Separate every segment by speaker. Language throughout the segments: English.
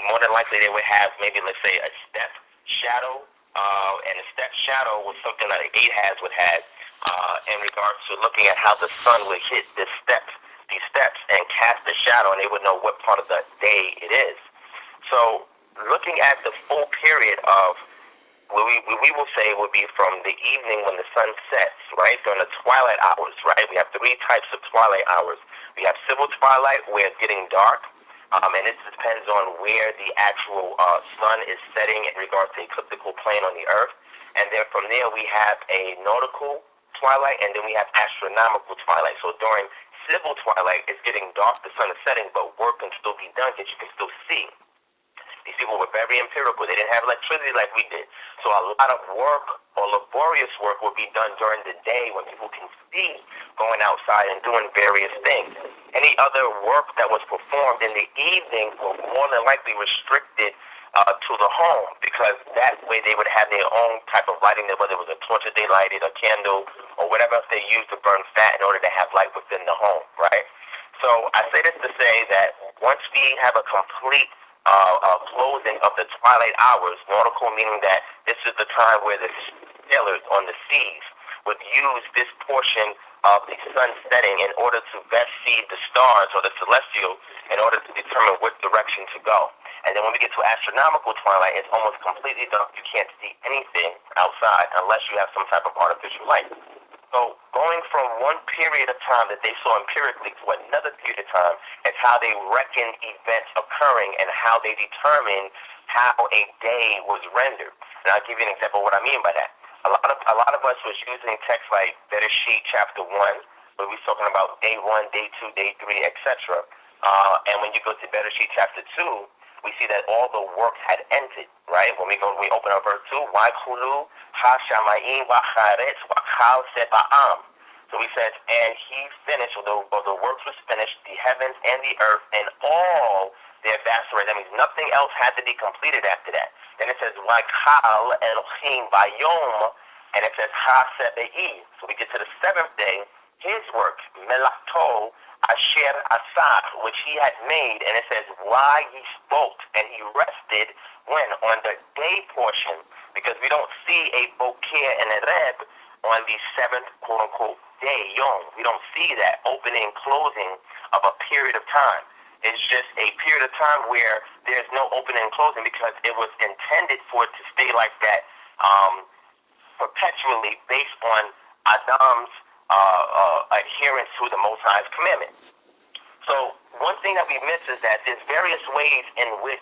Speaker 1: more than likely they would have maybe, let's say, a step shadow, and a step shadow was something that an Ahaz would have in regards to looking at how the sun would hit these steps, and cast a shadow, and they would know what part of the day it is. So looking at the full period of what we will say would be from the evening when the sun sets, right, during the twilight hours, right? We have three types of twilight hours. We have civil twilight, where it's getting dark, and it depends on where the actual sun is setting in regards to the ecliptical plane on the earth. And then from there we have a nautical twilight, and then we have astronomical twilight. So during civil twilight, it's getting dark, the sun is setting, but work can still be done that you can still see. These people were very empirical. They didn't have electricity like we did. So a lot of work or laborious work will be done during the day when people can see going outside and doing various things. Any other work that was performed in the evening were more than likely restricted to the home, because that way they would have their own type of lighting, whether it was a torch that they lighted, a candle, or whatever else they used to burn fat in order to have light within the home, right? So I say this to say that once we have a complete closing of the twilight hours, nautical meaning that this is the time where the sailors on the seas would use this portion of the sun setting in order to best see the stars or the celestial in order to determine what direction to go. And then when we get to astronomical twilight, it's almost completely dark. You can't see anything outside unless you have some type of artificial light. So going from one period of time that they saw empirically to another period of time is how they reckoned events occurring and how they determined how a day was rendered. And I'll give you an example of what I mean by that. A lot of us was using texts like Bereshit chapter 1, where we're talking about day 1, day 2, day 3, etc. And when you go to Bereshit chapter 2, we see that all the work had ended, right? When we open up verse 2, Waikulu ha-shamayim wa-charetz wa-chal seba'am. So he says, and he finished, or the works was finished, the heavens and the earth and all their vast array. That means nothing else had to be completed after that. Then it says, Waikal Elohim bayom, and it says, ha-sebe'i. So we get to the seventh day, his work, melakto, Asher Asad, which he had made, and it says why he spoke and he rested when on the day portion, because we don't see a bokeh and a reb on the seventh quote unquote day, yom. We don't see that opening and closing of a period of time. It's just a period of time where there's no opening and closing, because it was intended for it to stay like that perpetually based on Adam's adherence to the Most High's commandment. So one thing that we miss is that there's various ways in which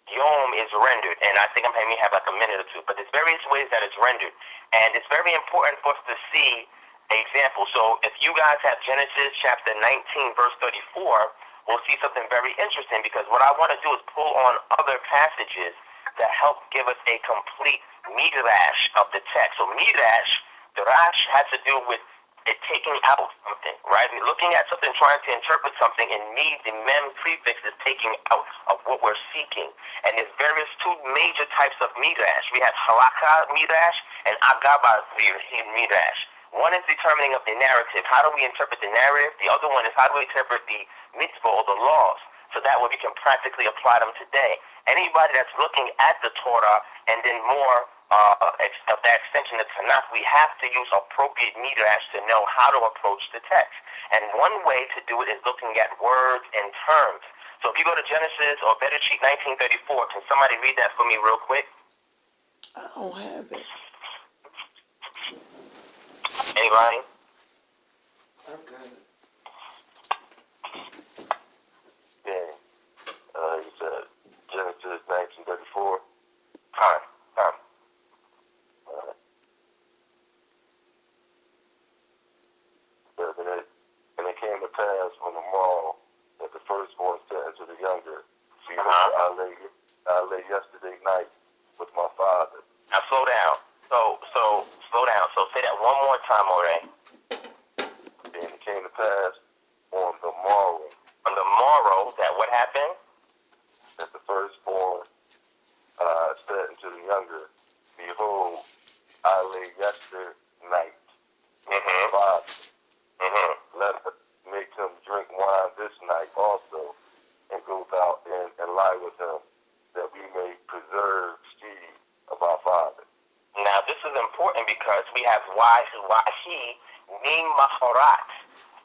Speaker 1: Yom is rendered, and I think I may have like a minute or two, but there's various ways that it's rendered, and it's very important for us to see an example. So if you guys have Genesis chapter 19, verse 34, we'll see something very interesting, because what I want to do is pull on other passages that help give us a complete midrash of the text. So midrash, the rash has to do with it taking out something, right? We're looking at something, trying to interpret something, and the mem prefix is taking out of what we're seeking. And there's two major types of midrash. We have halakha midrash and agaba midrash. One is determining of the narrative. How do we interpret the narrative? The other one is how do we interpret the mitzvah or the laws? So that way we can practically apply them today. Anybody that's looking at the Torah and then more of that extension of Tanakh, we have to use appropriate midrash to know how to approach the text. And one way to do it is looking at words and terms. So if you go to Genesis or Bereshit 19:34, can somebody read that for me real quick?
Speaker 2: I don't have it.
Speaker 1: Anybody?
Speaker 2: I've got it.
Speaker 1: Yeah. You said Genesis 19:34. Time. And it came to pass on the morrow that the firstborn said unto the younger, see, I lay yesterday night with my father. Now slow down. So slow down. So say that one more time, Ore. And it came to pass on the morrow. On the morrow, that what happened? That the firstborn said unto the younger, behold, I lay yesterday night with my father. Let us make him drink wine this night also, and go out and lie with him. this is important because we have Wahi Nim Mahorat.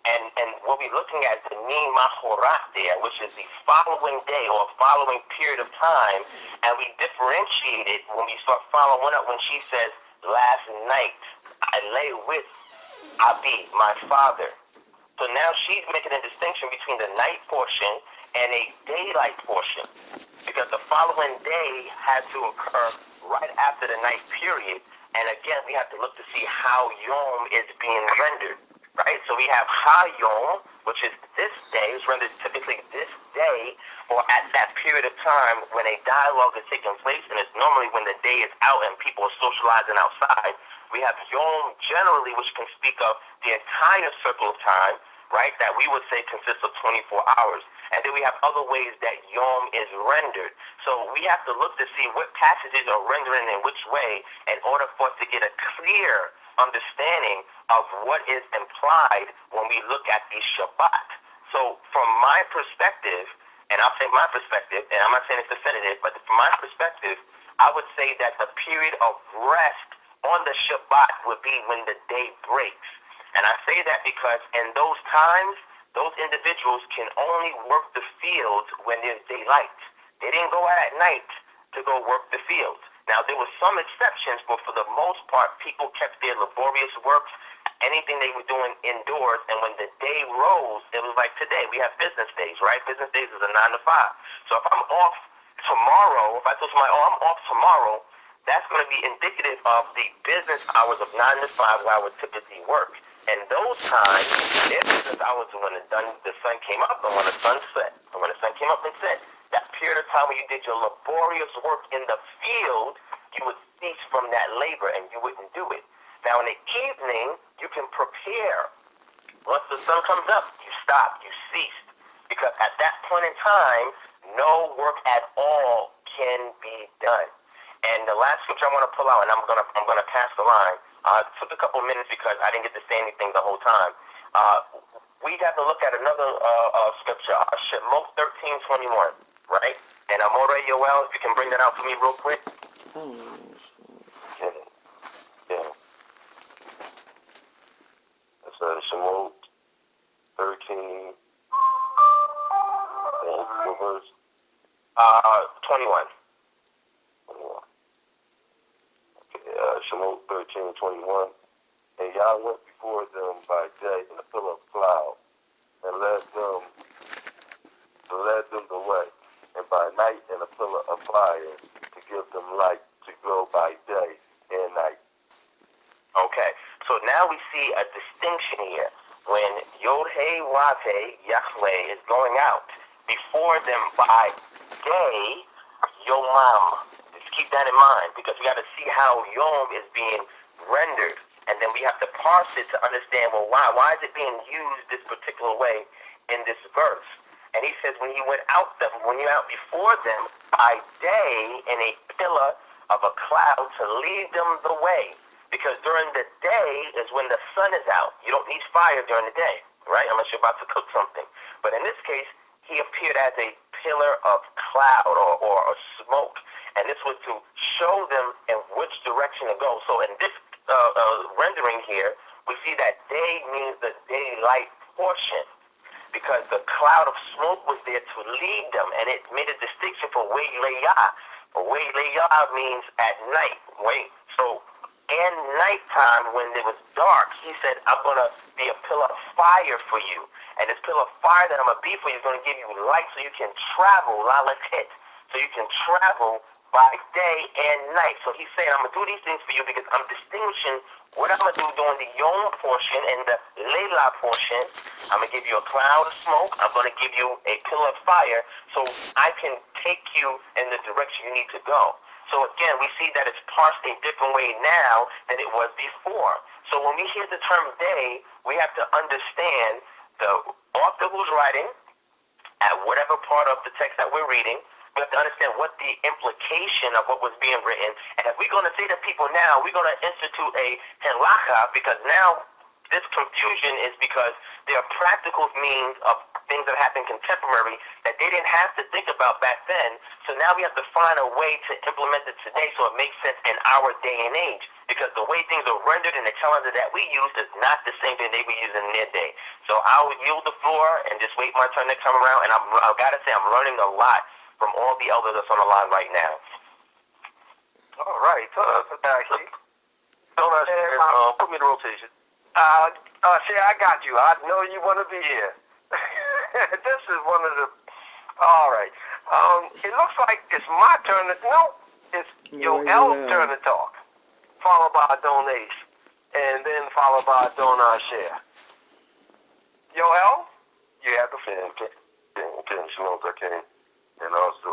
Speaker 1: And what we're looking at is the Nim Mahorat there, which is the following day or following period of time. And we differentiate it when we start following up when she says, last night I lay with Abi, my father. So now she's making a distinction between the night portion and a daylight portion, because the following day had to occur right after the night period. And again, we have to look to see how Yom is being rendered, right? So we have Ha Yom, which is this day, is rendered typically this day, or at that period of time when a dialogue is taking place, and it's normally when the day is out and people are socializing outside. We have Yom generally, which can speak of the entire circle of time, right, that we would say consists of 24 hours. And then we have other ways that Yom is rendered. So we have to look to see what passages are rendering in which way in order for us to get a clear understanding of what is implied when we look at the Shabbat. So from my perspective, and I'll say my perspective, and I'm not saying it's definitive, but from my perspective, I would say that the period of rest on the Shabbat would be when the day breaks. And I say that because in those times, those individuals can only work the fields when there's daylight. They didn't go out at night to go work the fields. Now, there were some exceptions, but for the most part, people kept their laborious works, anything they were doing indoors, and when the day rose, it was like today. We have business days, right? Business days is a 9 to 5. So if I'm off tomorrow, if I tell somebody, oh, I'm off tomorrow, that's going to be indicative of the business hours of 9 to 5 where I would typically work. And those times, their business hours are when the sun came up and when the sun set. And when the sun came up and set, that period of time when you did your laborious work in the field, you would cease from that labor and you wouldn't do it. Now in the evening, you can prepare. Once the sun comes up, you stop, you cease. Because at that point in time, no work at all can be done. And the last scripture I want to pull out, and I'm gonna pass the line. It took a couple of minutes because I didn't get to say anything the whole time. We have to look at another scripture, Shemot 13:21, right? And Amore Yoel, if you can bring that out for me real quick. Yeah. It's Shemot 13, verse 21. Shemot 13:21. And Yah went before them by day in a pillar of cloud, and led them the way, and by night in a pillar of fire to give them light to go by day and night. Okay, so now we see a distinction here. When Yod-Heh-Wav-Heh, Yahweh, is going out before them by day, Yomam. Keep that in mind, because we got to see how Yom is being rendered, and then we have to parse it to understand, well, why is it being used this particular way in this verse? And he says, when you're out before them by day in a pillar of a cloud to lead them the way, because during the day is when the sun is out. You don't need fire during the day, right? Unless you're about to cook something. But in this case, he appeared as a pillar of cloud or smoke. And this was to show them in which direction to go. So in this rendering here, we see that day means the daylight portion, because the cloud of smoke was there to lead them, and it made a distinction for Wei-Leah. Wei-Leah means at night. So in nighttime, when it was dark, he said, I'm going to be a pillar of fire for you. And this pillar of fire that I'm going to be for you is going to give you light so you can travel, so you can travel by day and night. So he's saying, I'm going to do these things for you because I'm distinguishing what I'm going to do during the Yom portion and the Layla portion. I'm going to give you a cloud of smoke. I'm going to give you a pillar of fire so I can take you in the direction you need to go. So again, we see that it's parsed a different way now than it was before. So when we hear the term day, we have to understand the author who's writing at whatever part of the text that we're reading. We have to understand what the implication of what was being written. And if we're going to say to people now, we're going to institute a halacha, because now this confusion is because there are practical means of things that happen contemporary that they didn't have to think about back then. So now we have to find a way to implement it today so it makes sense in our day and age. Because the way things are rendered in the calendar that we use is not the same thing they were using in their day. So I'll yield the floor and just wait my turn to come around. And I've got to say, I'm learning a lot from all the elders that's on the line right now.
Speaker 3: All right. Actually, put me in rotation. See, I got you. I know you want to be here. This is one of the... All right. It looks like it's my turn to... No, it's Yoel's turn to talk, followed by a donation, and then followed by a donor share. Yoel, you have the floor.
Speaker 4: Again, shalom to King, and also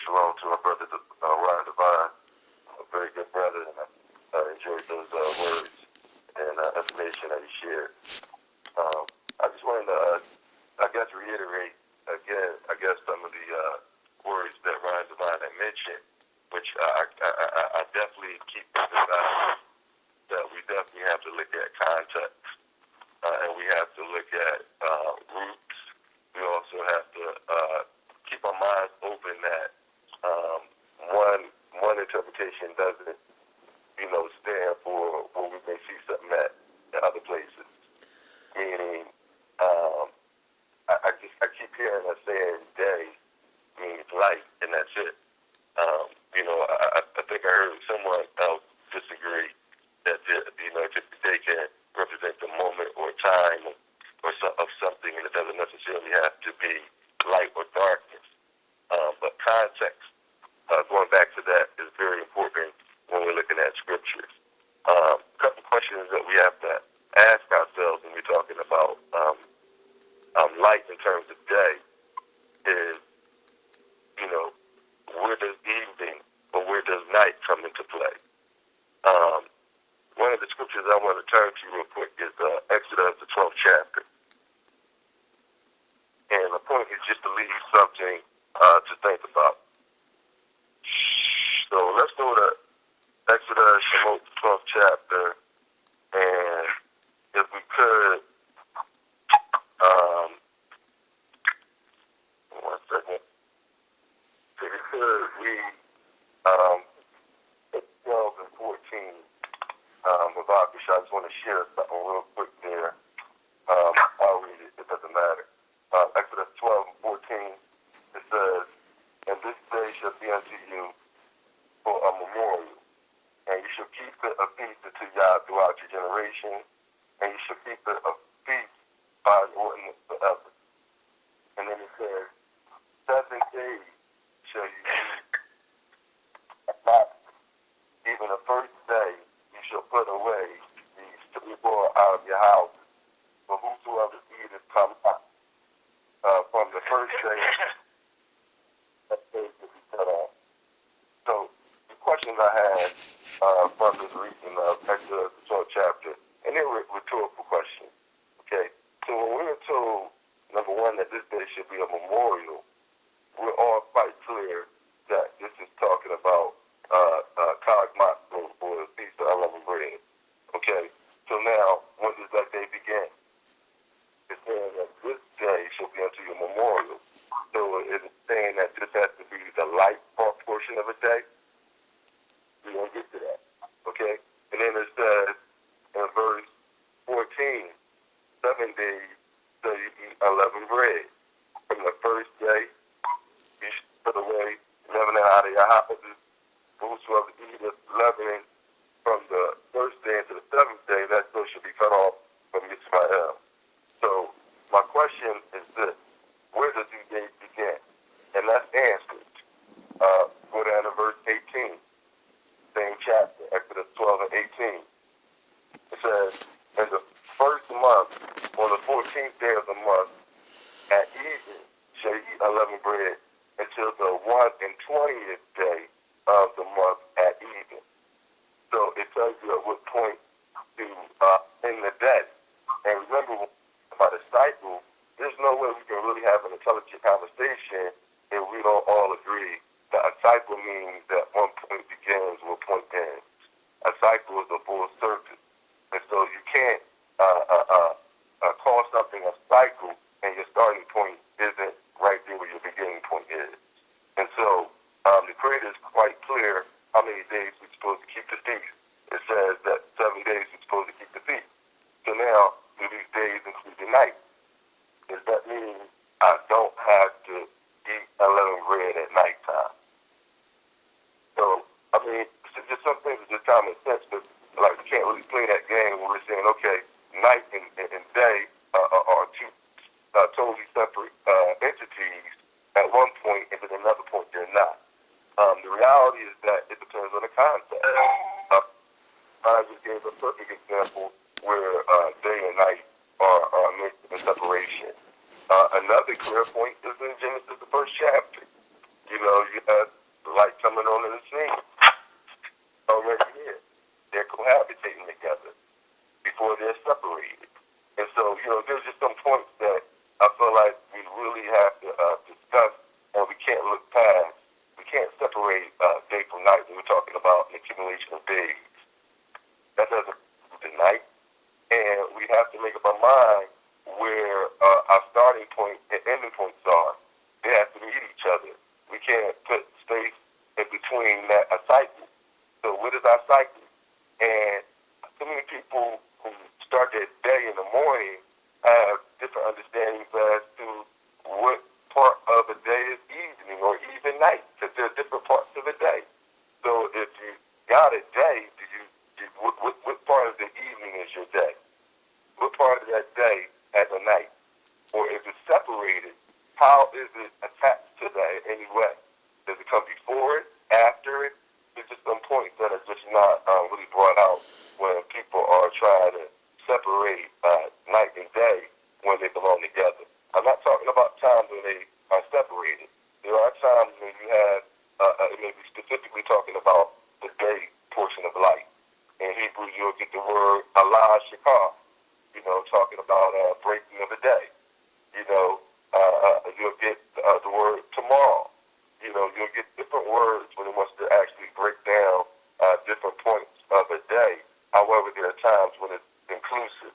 Speaker 4: shalom to my brother, Ryan Divine, a very good brother, and I enjoyed those words and information that he shared. I just wanted to, reiterate again, some of the words that Ryan Divine had mentioned, which I definitely keep emphasizing that we definitely have to look at context, and we have to look at roots. We also have to keep our minds open that one interpretation doesn't, stand for what we may see something at in other places. Meaning, I keep hearing us saying day means light, and that's it. I think I heard someone else disagree that they can represent the moment or time of something, and it doesn't necessarily have to be light or darkness. But context, going back to that, is very important when we're looking at scriptures. A couple questions that we have to ask ourselves when we're talking about light in terms of day is, where does evening or where does night come into play? One of the scriptures I want to turn to real quick is Exodus, the 12th chapter. And the point is just to leave you something to think about. So let's go to Exodus, the 12th chapter, and if we could, one second, if we could read 12 and 14 with Akish. I just want to share something real quick there. I'll read it. It doesn't matter. Exodus 12 and 14, it says, "And this day shall be unto you for a memorial, and you shall keep it a feast unto Yah throughout your generation, and you shall keep it a feast by an ordinance forever." And then it says, 7 days shall you keep a fast. Even the first day you shall put away these to be brought out of your house. For whosoever eateth come up from the first day, that day will be cut off. So the questions I had from this reading of Exodus, the 12th chapter, and they were rhetorical questions. Okay, so when we were told, number one, that this day should be a memorial, we're all quite clear that this is talking about Kag Matzah, or the Feast of Unleavened Bread. Okay, so now, when does that day begin? It's saying that this day shall be unto you a memorial. So is it saying that this has to be the light portion of a day? We won't get to that. Okay? And then it says in verse 14, 7 days shall you eat unleavened bread. From the first day, you should put away leavening out of your houses. Whosoever eateth leavening from the first day into the 7th day, that still should be cut off from Israel. So my question is this: where does these days begin? And that's answered. Go down to verse 18, same chapter, Exodus 12 and 18. It says, "In the first month, on the 14th day of the month, at evening shall you eat unleavened bread until the 120th day of the month at evening." So it tells you at what point to end the day. And remember, about a cycle, there's no way we can really have an intelligent conversation if we don't all agree that a cycle means that one point begins, one point ends. A cycle is a full circle. And so you can't call something a cycle and your starting point is quite clear how many days we're supposed to keep the feast. It says that 7 days we're supposed to keep the feast. So now, do these days include the night? Does that mean I don't have to eat unleavened bread at nighttime? So, I mean, it's just some things are just common sense, but like we can't really play that game where we're saying, okay, night and day are two totally separate entities at one point, and at another point they're not. The reality is that it depends on the context. I just gave a perfect example where day and night are mixed in separation. Another clear point is in Genesis, the first chapter. You know, you have the light coming on in the scene already here. They're cohabitating together before they're separated. And so, you know, there's just some points that I feel like we really have to discuss, and we can't look past. We can't separate day from night when we're talking about an accumulation of days. That doesn't include the night. And we have to make up our mind where our starting point and ending points are. They have to meet each other. We can't put space in between that a cycle. So what is our cycle? And so many people who start their day in the morning have different understandings as to what part of a day is evening or even night, because there are different parts of a day. So if you got a day, what part of the evening is your day? What part of that day has a night? Or is it separated? How is it attached to that in any way? Does it come before it, after it? There's just some points that are just not really brought out when people are trying to separate night and day when they belong together. I'm not talking about times when they are separated. There are times when you have, maybe specifically talking about the day portion of life. In Hebrew, you'll get the word Allah Shakar, you know, talking about breaking of the day. You know, you'll get the word tomorrow. You know, you'll get different words when it wants to actually break down different points of a day. However, there are times when it's inclusive.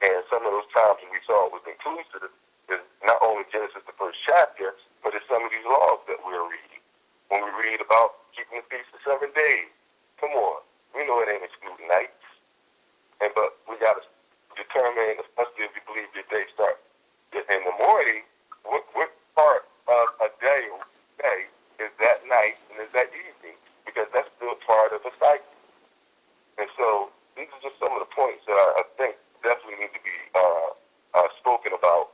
Speaker 4: And some of those times when we saw it was inclusive is not only Genesis, the first chapter, but it's some of these laws that we're reading. When we read about keeping the feast of 7 days, come on, we know it ain't excluding nights. But we got to determine, especially if you believe your day starts in the morning, what part of a day is that night and is that evening? Because that's still part of a cycle. And so these are just some of the points that I think definitely need to be spoken about.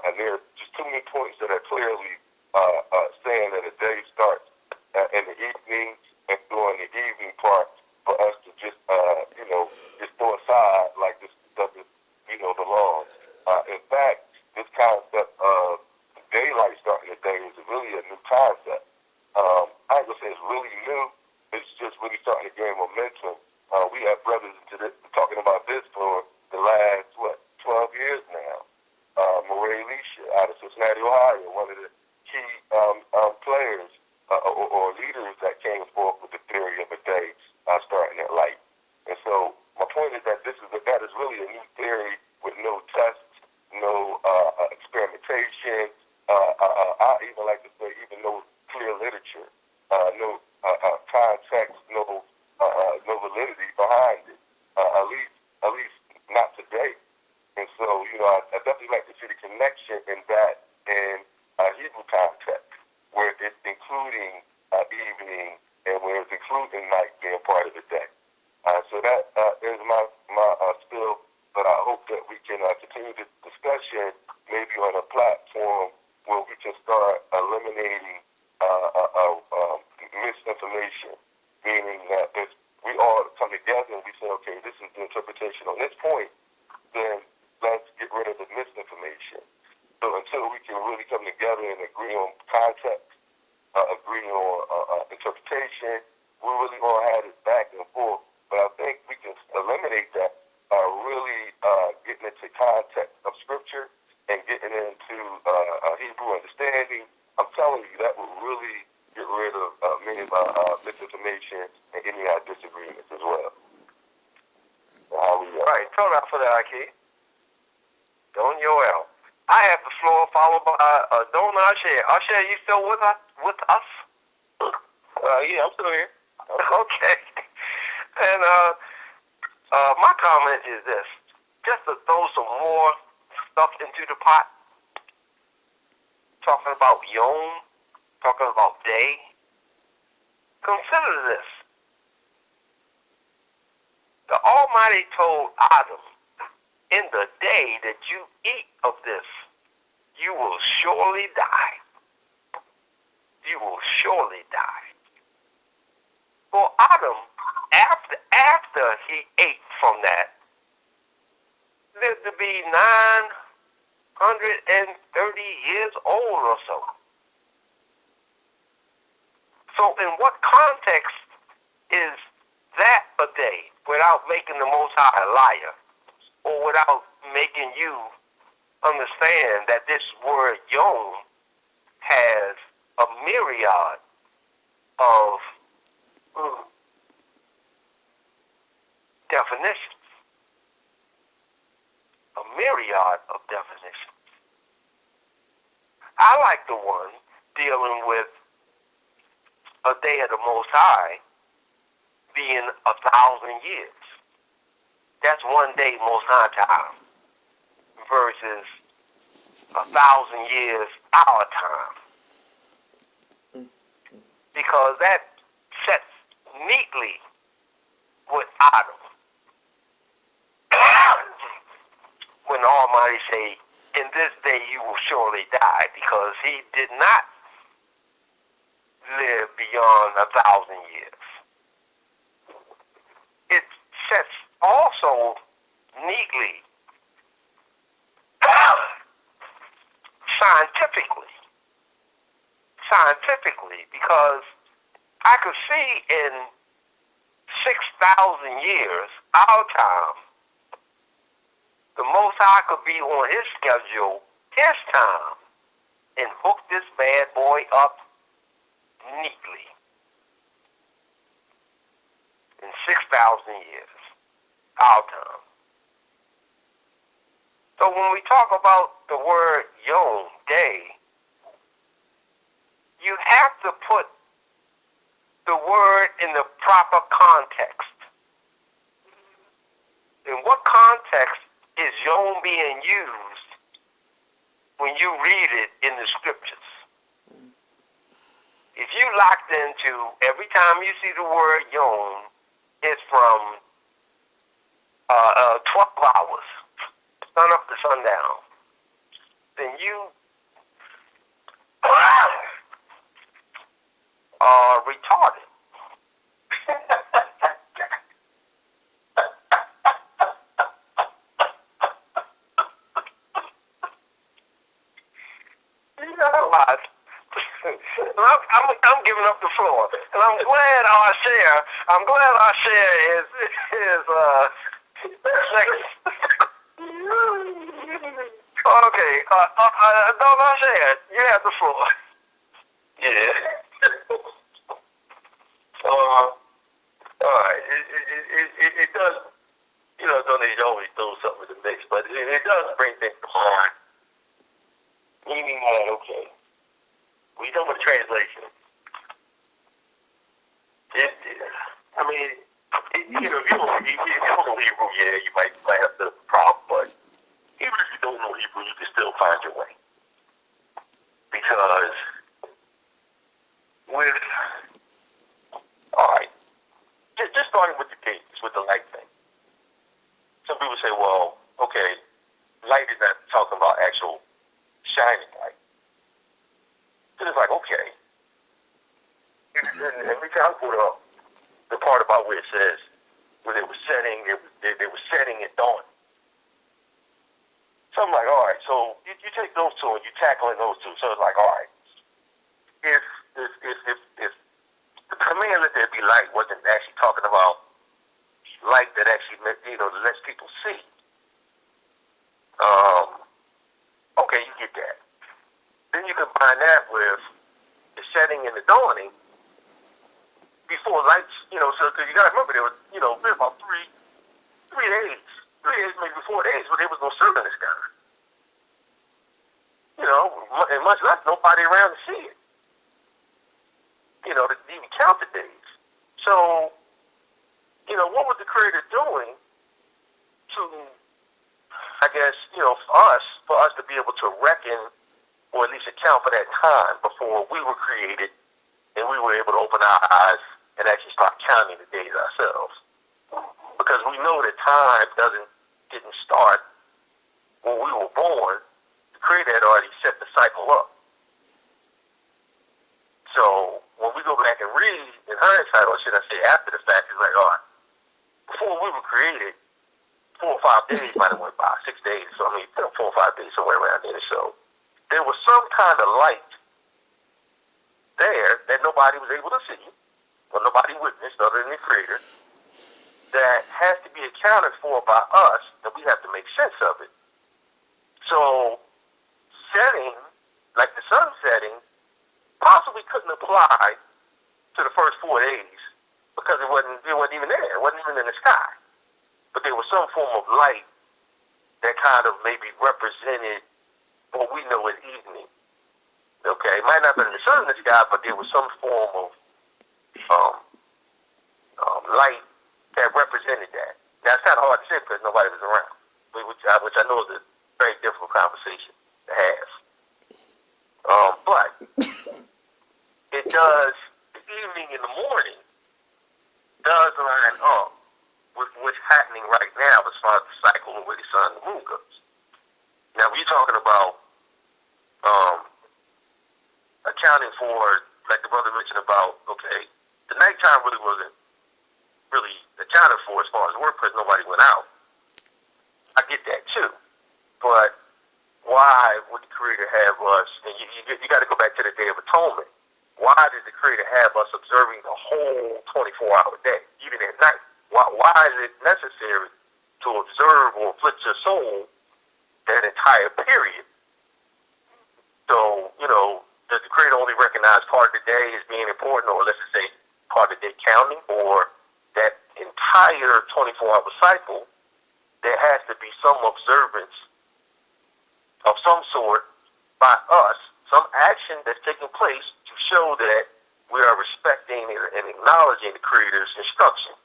Speaker 4: And there are just too many points that are clearly saying that a day starts in the evening and during the evening part for us to just, just throw aside like this doesn't, belong. In fact, this concept of daylight starting the day is really a new concept. I ain't gonna say it's really new. It's just really starting to gain momentum. We have brothers talking about this for the last 12 years now. Murray Alicia out of Cincinnati, Ohio, one of the key players or leaders that came forth with the theory of a day starting at light. And so my point is that that is really a new theory with no tests, no experimentation. I even like to say even no clear literature, no context, no validity behind it. At least not today. And so, I definitely like to see the connection in that in Hebrew context, where it's including evening and where it's including night being part of the day. So that is my spill, but I hope that we can continue this discussion maybe on a platform where we can start eliminating misinformation, meaning that if we all come together and we say, okay, this is the interpretation on this point, then let's get rid of the misinformation. So until we can really come together and agree on context, agree on interpretation, we really all had it back and forth. But I think we can eliminate that by really getting into context of Scripture and getting into Hebrew understanding. I'm telling you, that will really get rid of many of our misinformation and any of our disagreements as well.
Speaker 3: Right. Turn out for that, Ike. Don Yoel. I have the floor followed by Don Asher. Asher, you still with us? Yeah, I'm still here. Okay. And my comment is this: just to throw some more stuff into the pot, talking about Yom, talking about day. Consider this: the Almighty told Adam, "In the day that you eat of this, you will surely die. You will surely die." For Adam, after he ate from that, lived to be 930 years old or so. So in what context is that a day without making the Most High a liar, or without making you understand that this word Yom has a myriad of definitions? A myriad of definitions. I like the one dealing with a day of the Most High being 1,000 years. That's one day Most High time versus 1,000 years our time. Because that sets neatly with Adam. When the Almighty say, "In this day you will surely die," because he did not live beyond 1,000 years. It sets also neatly, scientifically, because I could see in 6,000 years, our time, the Most High could be on his schedule, his time, and hook this bad boy up neatly. In 6,000 years, our time. So when we talk about the word Yom, day, you have to put the word in the proper context. In what context is Yom being used when you read it in the scriptures? If you locked into every time you see the word Yom, it's from 12 hours, sun up to sundown, then you are retarded. You know what? I'm giving up the floor, and I'm glad our share is second. Okay, don't I share? You have the floor. Yeah. All right. It does, don't need to always throw something in the mix, but it does bring things to mind. Meaning that, okay, we done with translation. I mean, if you don't know Hebrew, yeah, you might have the problem, but even if you don't know Hebrew, you can still find your way. Because all right, just starting with the dates, with the light thing. Some people say, well, okay, light is not talking about actual shining light. So it's like, okay. And every time I put up the part about where it says, where they were setting, they were setting and dawning. So I'm like, all right, so you take those two and you tackle in those two. So it's like, all right, if the command that there be light wasn't actually talking about light that actually lets people see. Okay, you get that. Then you combine that with the setting and the dawning before lights, so because you got to remember there was, been about three days, maybe 4 days where there was no sun in the sky. And much less nobody around to see it. even count the days. So, what was the Creator doing to, I guess, for us to be able to reckon or at least account for that time before we were created and we were able to open our eyes and actually start counting the days ourselves. Because we know that time didn't start when we were born. The Creator had already set the cycle up. So when we go back and read in hindsight, or should I say after the fact, it's like, all right, before we were created, 4 or 5 days might have went by, 6 days, so 4 or 5 days, somewhere around there. So there was some kind of light there that nobody was able to see, or nobody witnessed other than the Creator, that has to be accounted for by us, and we have to make sense of it. So setting, like the sun setting, possibly couldn't apply to the first 4 days because it wasn't even there. It wasn't even in the sky. But there was some form of light that kind of maybe represented what we know as evening. Okay, it might not have been the sun in the sky, but there was some form of light that represented that. Now, it's kind of hard to say because nobody was around, which I know is a very difficult conversation to have. But it does, the evening in the morning does line up with what's happening right now as far as the cycle of where the sun and the moon goes. Now, we're talking about accounting for, like the brother mentioned about, okay, the nighttime really wasn't really accounted for as far as work because nobody went out. I get that too. But why would the Creator have us, and you got to go back to the Day of Atonement, why did the Creator have us observing the whole 24-hour day, even at night? Why is it necessary to observe or afflict your soul that entire period? So, does the Creator only recognize part of the day as being important, or let's just say part of the day counting, or that entire 24-hour cycle, there has to be some observance of some sort by us, some action that's taking place to show that we are respecting and acknowledging the Creator's instruction.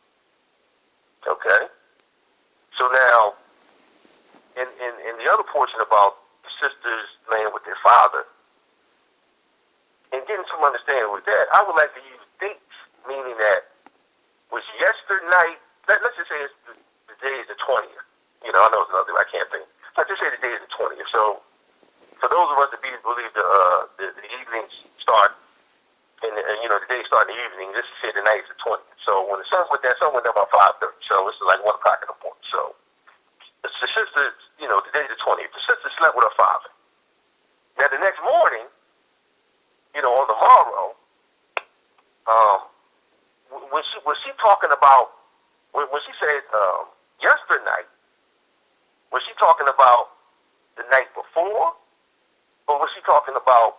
Speaker 3: Okay? So now, in the other portion about the sisters laying with their father, and getting some understanding with that, I would like to use dates, meaning that was yesterday, let's just say the day is the 20th. I know it's another, I can't think. Let's just say the day is the 20th. So for those of us that believe the evenings start, and the day starts in the evening, let's just say the night is the 20th. So when the sun went down about 5:30. So it's like 1 o'clock in the morning. So the sister, the day is the 20th. The sister slept with her father. Now the next morning, on the morrow, was she talking about, when she said yesterday, was she talking about the night before, or was she talking about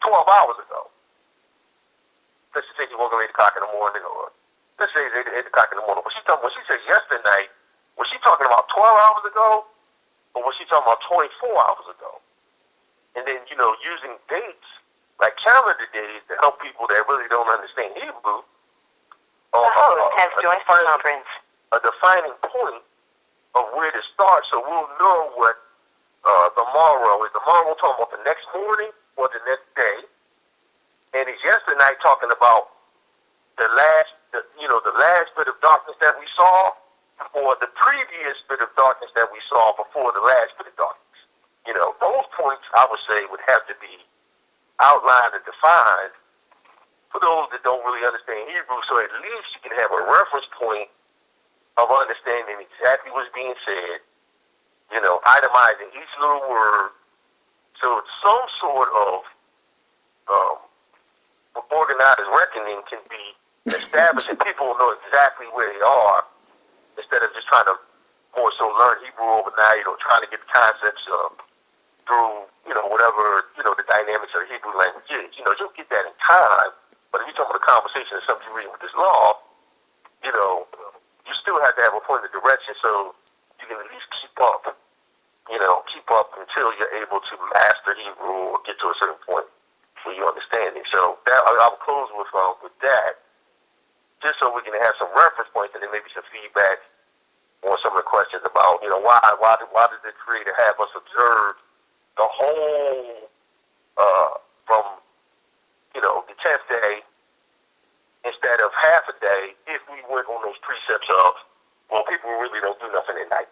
Speaker 3: 12 hours ago? Let's just say she woke up at 8 o'clock in the morning, or let's say it's 8 o'clock in the morning. When she said yesterday, was she talking about 12 hours ago, or was she talking about 24 hours ago? And then, using dates, like calendar days, to help people that really don't understand Hebrew.
Speaker 5: The host has joined the conference.
Speaker 3: A defining point of where to start, so we'll know what the morrow is. The morrow we're talking about the next morning or the next day. And is yesterday talking about the last bit of darkness that we saw, or the previous bit of darkness that we saw before the last bit of darkness. Those points, I would say, would have to be outlined and defined for those that don't really understand Hebrew, so at least you can have a reference point of understanding exactly what's being said, itemizing each little word, so some sort of organized reckoning can be established and people will know exactly where they are instead of just trying to more so learn Hebrew overnight or trying to get the concepts through, whatever, the dynamics of the Hebrew language is. You'll get that in time, but if you're talking about a conversation or something you're reading with this law, you still have to have a point of direction so you can at least keep up until you're able to master Hebrew or get to a certain point
Speaker 4: for your understanding. So that I'll close with that, just so we can have some reference points and then maybe some feedback on some of the questions about, why did the Creator have us observe the whole from the 10th day instead of half a day if we went on those precepts of, well, people really don't do nothing at night.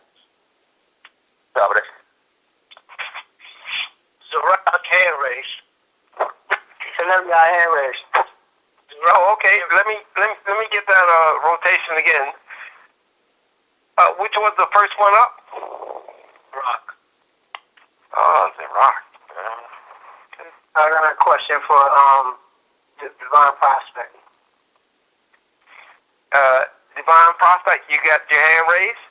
Speaker 3: So rock hand raised. So let me got hand raised. Oh, okay. Let me get that rotation again. Which was the first one up? Rock. Oh, the rock. Okay. I got a question for the Divine Prospect. Divine Prospect, you got your hand raised?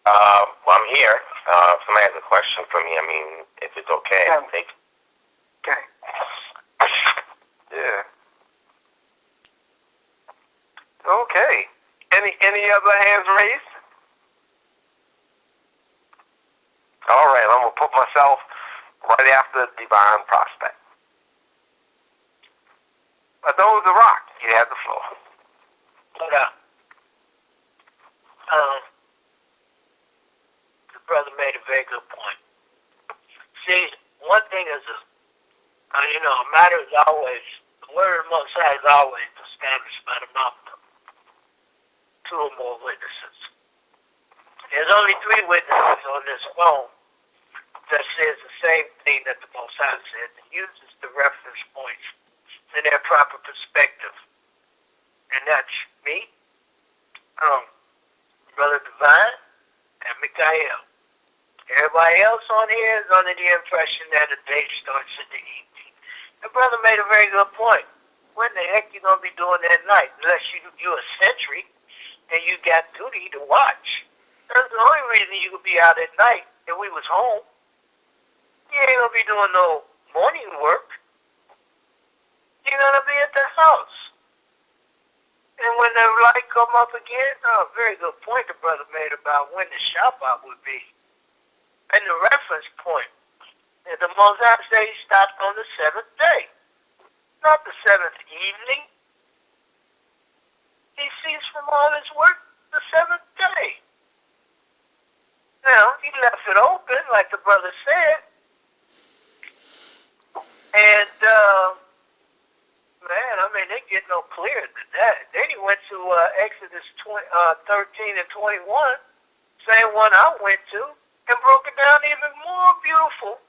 Speaker 1: Well, I'm here. If somebody has a question for me, if it's okay, I can take it.
Speaker 3: Okay. Yeah. Okay. Any other hands raised? All right, I'm gonna put myself right after Divine Prospect. Those are rock. You have the floor.
Speaker 6: The brother made a very good point. See, one thing is, a matter is always, the word of the Most High is always established by the mouth of two or more witnesses. There's only 3 witnesses on this phone that says the same thing that the Most High says and uses the reference points in their proper perspective. And that's me, Brother Divine, and Mikhail. Everybody else on here is under the impression that the day starts in the evening. The brother made a very good point. What the heck you going to be doing at night? Unless you're a sentry and you got duty to watch. That's the only reason you could be out at night if we was home. You ain't going to be doing no morning work. You're going to be at the house. And when the light come up again, very good point the brother made about when the Shabbat would be. And the reference point, and the Most High said he stopped on the 7th day, not the 7th evening. He ceased from all his work the 7th day. Now, he left it open, like the brother said. And, it get no clearer than that. Then he went to Exodus 13 and 21, same one I went to, and broke it down even more beautiful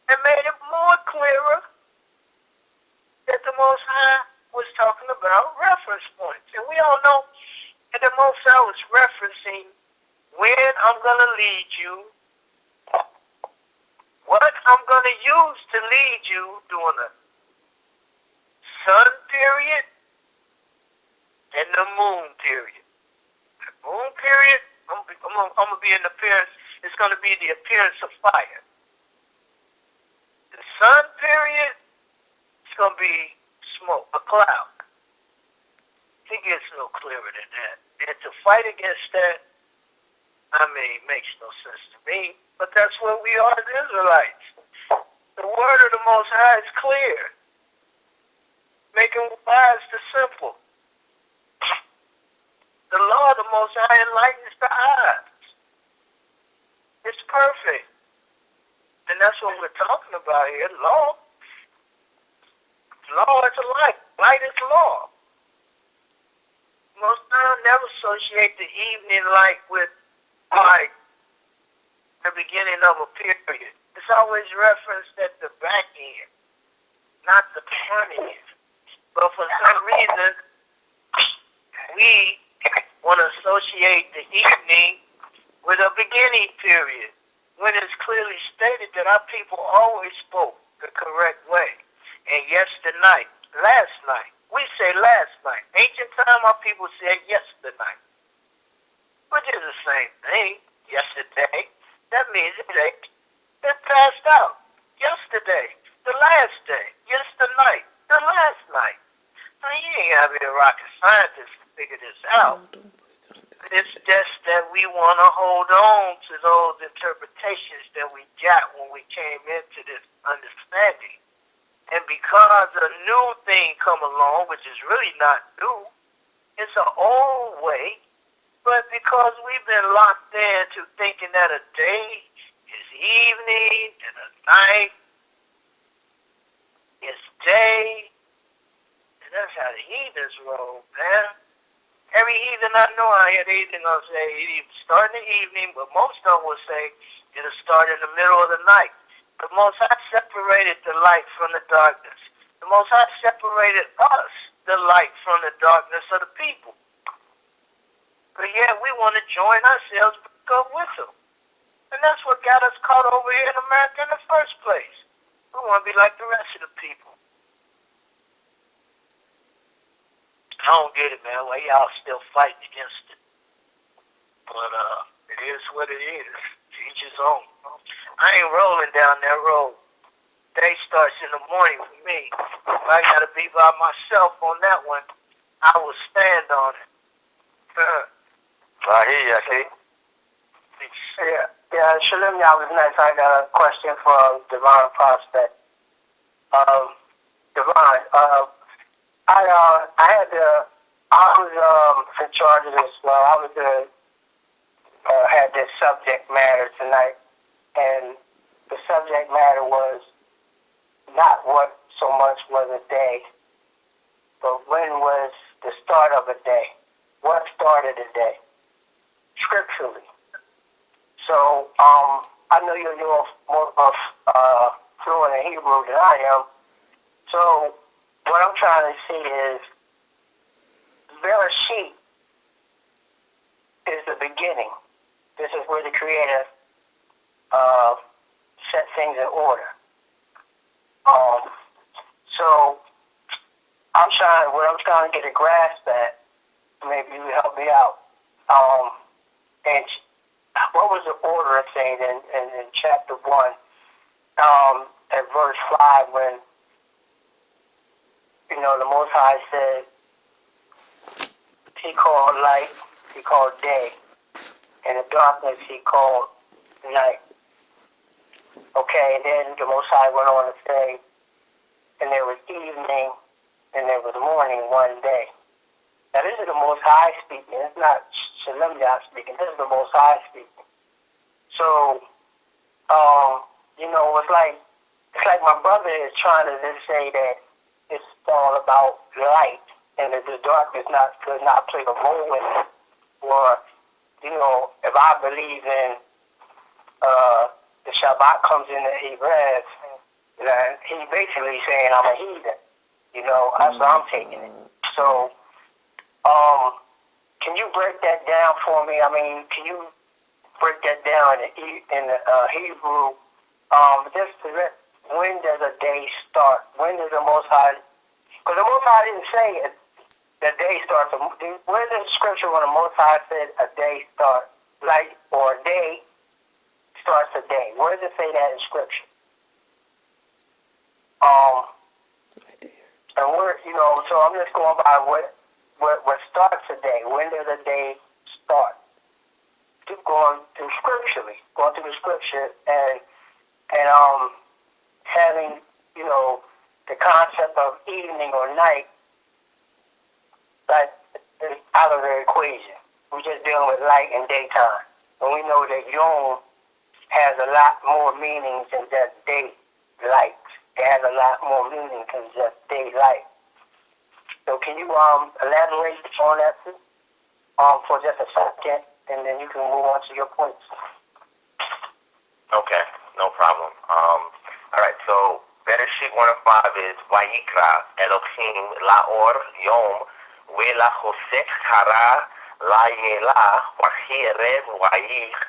Speaker 6: and made it more clearer that the Most High was talking about reference points. And we all know that the Most High was referencing when I'm going to lead you, what I'm going to use to lead you during the sun period and the moon period. The moon period, I'm going to be in the appearance, it's going to be the appearance of fire. The sun period, it's going to be smoke, a cloud. It gets no clearer than that. And to fight against that, makes no sense to me. But that's what we are as Israelites. The word of the Most High is clear, making wise the simple. The law of the Most High enlightens the eyes. It's perfect. And that's what we're talking about here. Law. Law is a light. Light is law. Most times never associate the evening light with like the beginning of a period. It's always referenced at the back end, not the front end. But for some reason, we want to associate the evening with a beginning period, when it's clearly stated that our people always spoke the correct way. And yesternight, last night, we say last night. Ancient time, our people said yesternight, which is the same thing. Yesterday, that means it passed out. Yesterday, the last day. Yesternight, the last night. Now, you ain't got to be a rocket scientist to figure this out. It's just that we want to hold on to those interpretations that we got when we came into this understanding. And because a new thing come along, which is really not new, it's an old way, but because we've been locked into thinking that a day is evening and a night is day, and that's how the heathens roll, man. Every heathen I know out here, they either gonna say it start in the evening, but most of them will say it'll start in the middle of the night. The Most High separated the light from the darkness. The Most High separated us, the light, from the darkness of the people. But yet we want to join ourselves back up with them. And that's what got us caught over here in America in the first place. We want to be like the rest of the people. I don't get it, man. Why y'all still fighting against it? But it is what it is. To each his own. I ain't rolling down that road. Day starts in the morning for me. If I gotta be by myself on that one, I will stand on it.
Speaker 3: I hear you, I see.
Speaker 7: Yeah, Shalom, y'all was nice. I got a question for DivineProspect. Divine, I was in charge of this. Well, I was had this subject matter tonight, and the subject matter was not what so much was a day, but when was the start of a day? What started a day? Scripturally. So, I know you're more fluent in Hebrew than I am. So, what I'm trying to see is, Bereshit is the beginning. This is where the Creator set things in order. So, what I'm trying to get a grasp at, maybe you help me out. And what was the order of things in chapter 1, at verse 5, when, the Most High said, He called light, He called day, and the darkness He called night. Okay, and then the Most High went on to say, and there was evening, and there was morning one day. Now this is the Most High speaking. It's not Shalom Yah speaking. This is the Most High speaking. So, it's like my brother is trying to just say that it's all about light, and that the darkness does not play a role in it. Or, if I believe in the Shabbat comes in the Hebrews, he's basically saying I'm a heathen. That's how I'm taking it. So, can you break that down for me? I mean, can you break that down in the Hebrew? When does a day start? When does the Most High? Because the Most High didn't say it. The day starts. Where's the scripture when the Most High said a day starts? Or a day starts a day. Where does it say that in scripture? And so I'm just going by what starts a day. When does a day start? Going through the scripture and having, the concept of evening or night, out of the equation. We're just dealing with light and daytime. And we know that Yom has a lot more meanings than just daylight. It has a lot more meaning than just daylight. So can you elaborate on that for just a second, and then you can move on to your points.
Speaker 1: Okay, no problem. All right, so Bereshit 1:5 is Vayikra Elohim Laor Yom Vela Chosek Hara La Yela Wahi Erev Vayich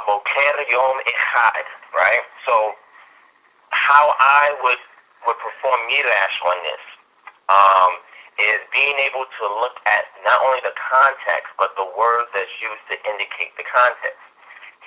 Speaker 1: Boker Yom Echad. Right. So how I would perform midrash on this is being able to look at not only the context but the word that's used to indicate the context.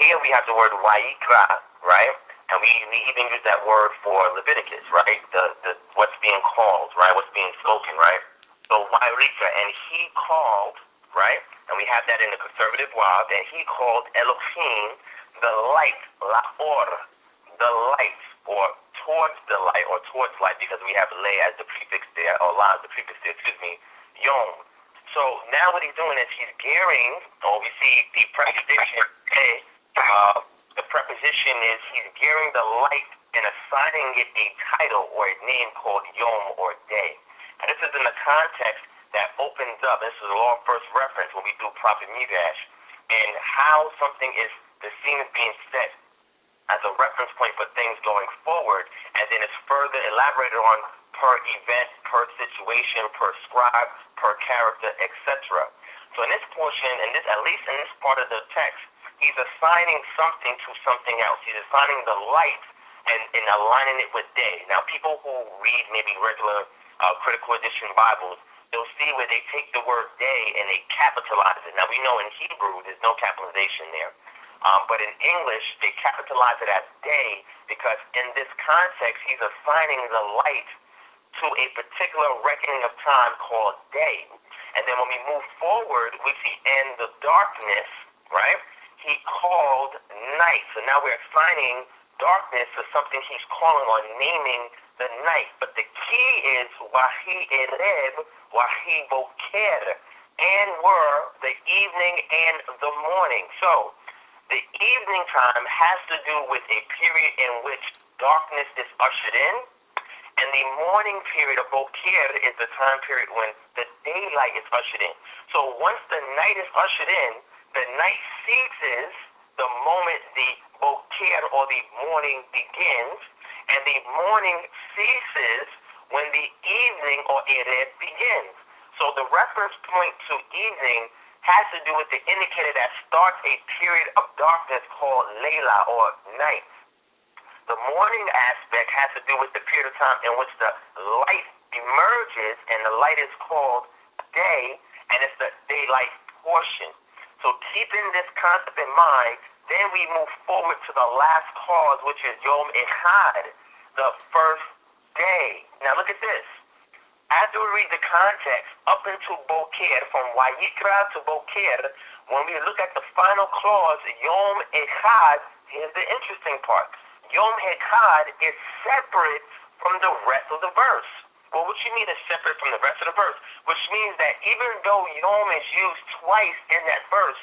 Speaker 1: Here we have the word Vayikra, right? And we even use that word for Leviticus, right? The what's being called, right? What's being spoken, right? So Vayikra, and he called, right? And we have that in the conservative Wab, and he called Elohim the light, Laor, the light, or towards the light, or towards light, because we have lay as the prefix there, or la as the prefix there, excuse me, yom. So now what he's doing is he's gearing, or we see the preposition, the preposition is he's gearing the light and assigning it a title or a name called yom or day. And this is in the context that opens up, this is the law of first reference when we do prophet midrash, and how something is, the scene is being set as a reference point for things going forward, and then it's further elaborated on per event, per situation, per scribe, per character, etc. So in this portion, at least in this part of the text, he's assigning something to something else. He's assigning the light and aligning it with day. Now, people who read maybe regular critical edition Bibles, they'll see where they take the word day and they capitalize it. Now, we know in Hebrew there's no capitalization there. But in English, they capitalize it as day because in this context, he's assigning the light to a particular reckoning of time called day. And then when we move forward, we see in the darkness, right, he called night. So now we're assigning darkness to something he's calling or naming the night. But the key is wahi ereb, wahi boker, and were the evening and the morning. So the evening time has to do with a period in which darkness is ushered in, and the morning period of Bokir is the time period when the daylight is ushered in. So once the night is ushered in, the night ceases the moment the Bokir or the morning begins, and the morning ceases when the evening or Erev begins. So the reference point to evening has to do with the indicator that starts a period of darkness called Layla or night. The morning aspect has to do with the period of time in which the light emerges, and the light is called day, and it's the daylight portion. So keeping this concept in mind, then we move forward to the last cause, which is Yom Echad, the first day. Now look at this. After we read the context, up into Bokir, from Wayikra to Bokir, when we look at the final clause, Yom Echad, here's the interesting part. Yom Echad is separate from the rest of the verse. Well, what you mean is separate from the rest of the verse? Which means that even though Yom is used twice in that verse,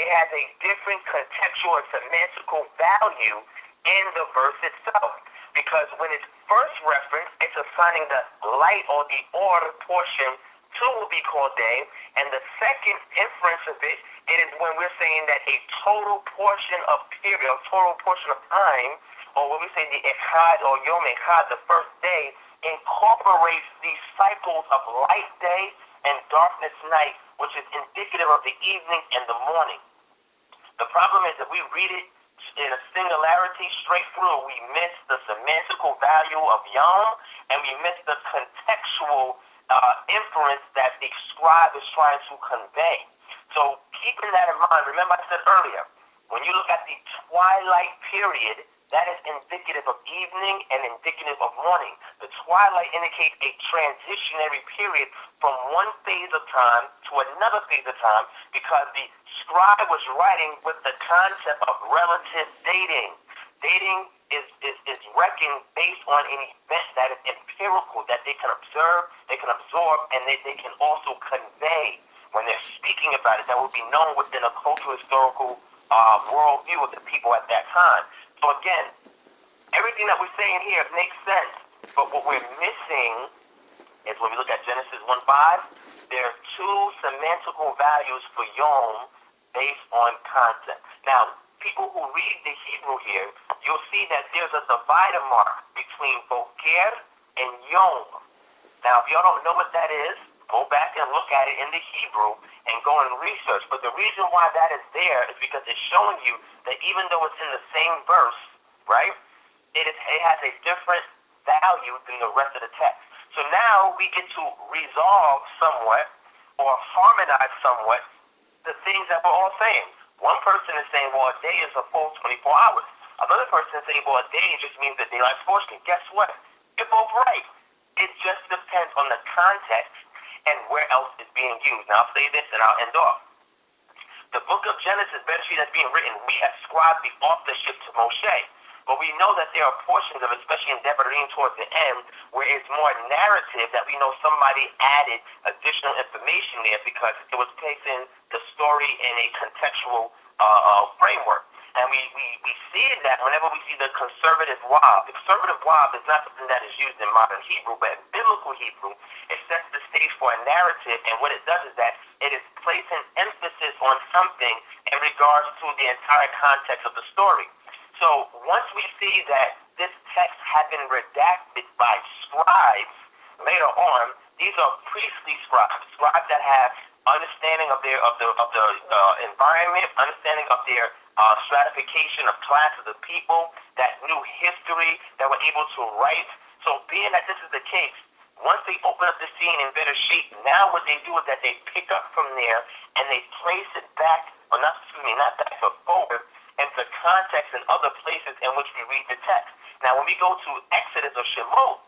Speaker 1: it has a different contextual and semantical value in the verse itself. Because when it's first referenced, it's assigning the light or the order portion to what we call day, and the second inference of it is when we're saying that a total portion of period, a total portion of time, or what we say the Echad or Yom Echad, the first day, incorporates these cycles of light day and darkness night, which is indicative of the evening and the morning. The problem is that we read it in a singularity straight through, we miss the semantical value of Yom, and we miss the contextual inference that the scribe is trying to convey. So keeping that in mind, remember I said earlier, when you look at the twilight period, that is indicative of evening and indicative of morning. The twilight indicates a transitionary period from one phase of time to another phase of time, because the scribe was writing with the concept of relative dating. Dating is reckoned based on an event that is empirical, that they can observe, they can absorb, and they can also convey. When they're speaking about it, that will be known within a cultural, historical worldview of the people at that time. So again, everything that we're saying here makes sense, but what we're missing is when we look at Genesis 1:5, there are two semantical values for Yom based on concept. Now, people who read the Hebrew here, you'll see that there's a divider mark between Boker and Yom. Now, if y'all don't know what that is, go back and look at it in the Hebrew and go and research. But the reason why that is there is because it's showing you that even though it's in the same verse, right, it has a different value than the rest of the text. So now we get to resolve somewhat or harmonize somewhat the things that we're all saying. One person is saying, well, a day is a full 24 hours. Another person is saying, well, a day just means the daylight portion. Guess what? You're both right. It just depends on the context and where else is being used. Now, I'll say this and I'll end off. The book of Genesis, Bereshit, that's being written, we ascribe the authorship to Moshe. But we know that there are portions of it, especially in Devarim towards the end, where it's more narrative that we know somebody added additional information there because it was placing the story in a contextual framework. And we see that whenever we see the conservative wab. The conservative wab is not something that is used in modern Hebrew, but in biblical Hebrew, it sets the stage for a narrative, and what it does is that it is placing emphasis on something in regards to the entire context of the story. So once we see that this text had been redacted by scribes later on, these are priestly scribes that have understanding of the environment, understanding of their stratification of classes of people, that knew history, that were able to write. So being that this is the case, once they open up the scene in Bereshit, now what they do is that they pick up from there and they place it back, or not back, but forward into context in other places in which we read the text. Now when we go to Exodus or Shemot,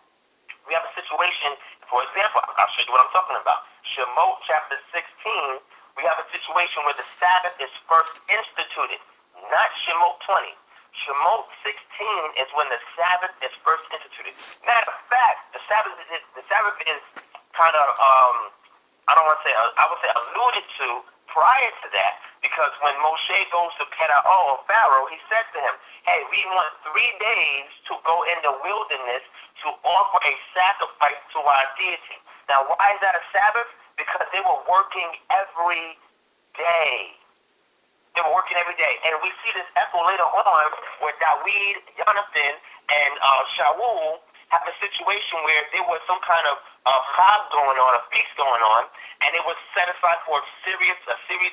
Speaker 1: we have a situation, for example, I'll show you what I'm talking about. Shemot chapter 16, we have a situation where the Sabbath is first instituted, not Shemot 20. Shemot 16 is when the Sabbath is first instituted. Matter of fact, the Sabbath is kind of, I would say alluded to prior to that, because when Moshe goes to Pharaoh, he said to him, hey, we want 3 days to go in the wilderness to offer a sacrifice to our deity. Now, why is that a Sabbath? Because they were working every day. They were working every day. And we see this echo later on where Dawid, Jonathan, and Shaul have a situation where there was some kind of chag going on, a feast going on, and it was set aside for a series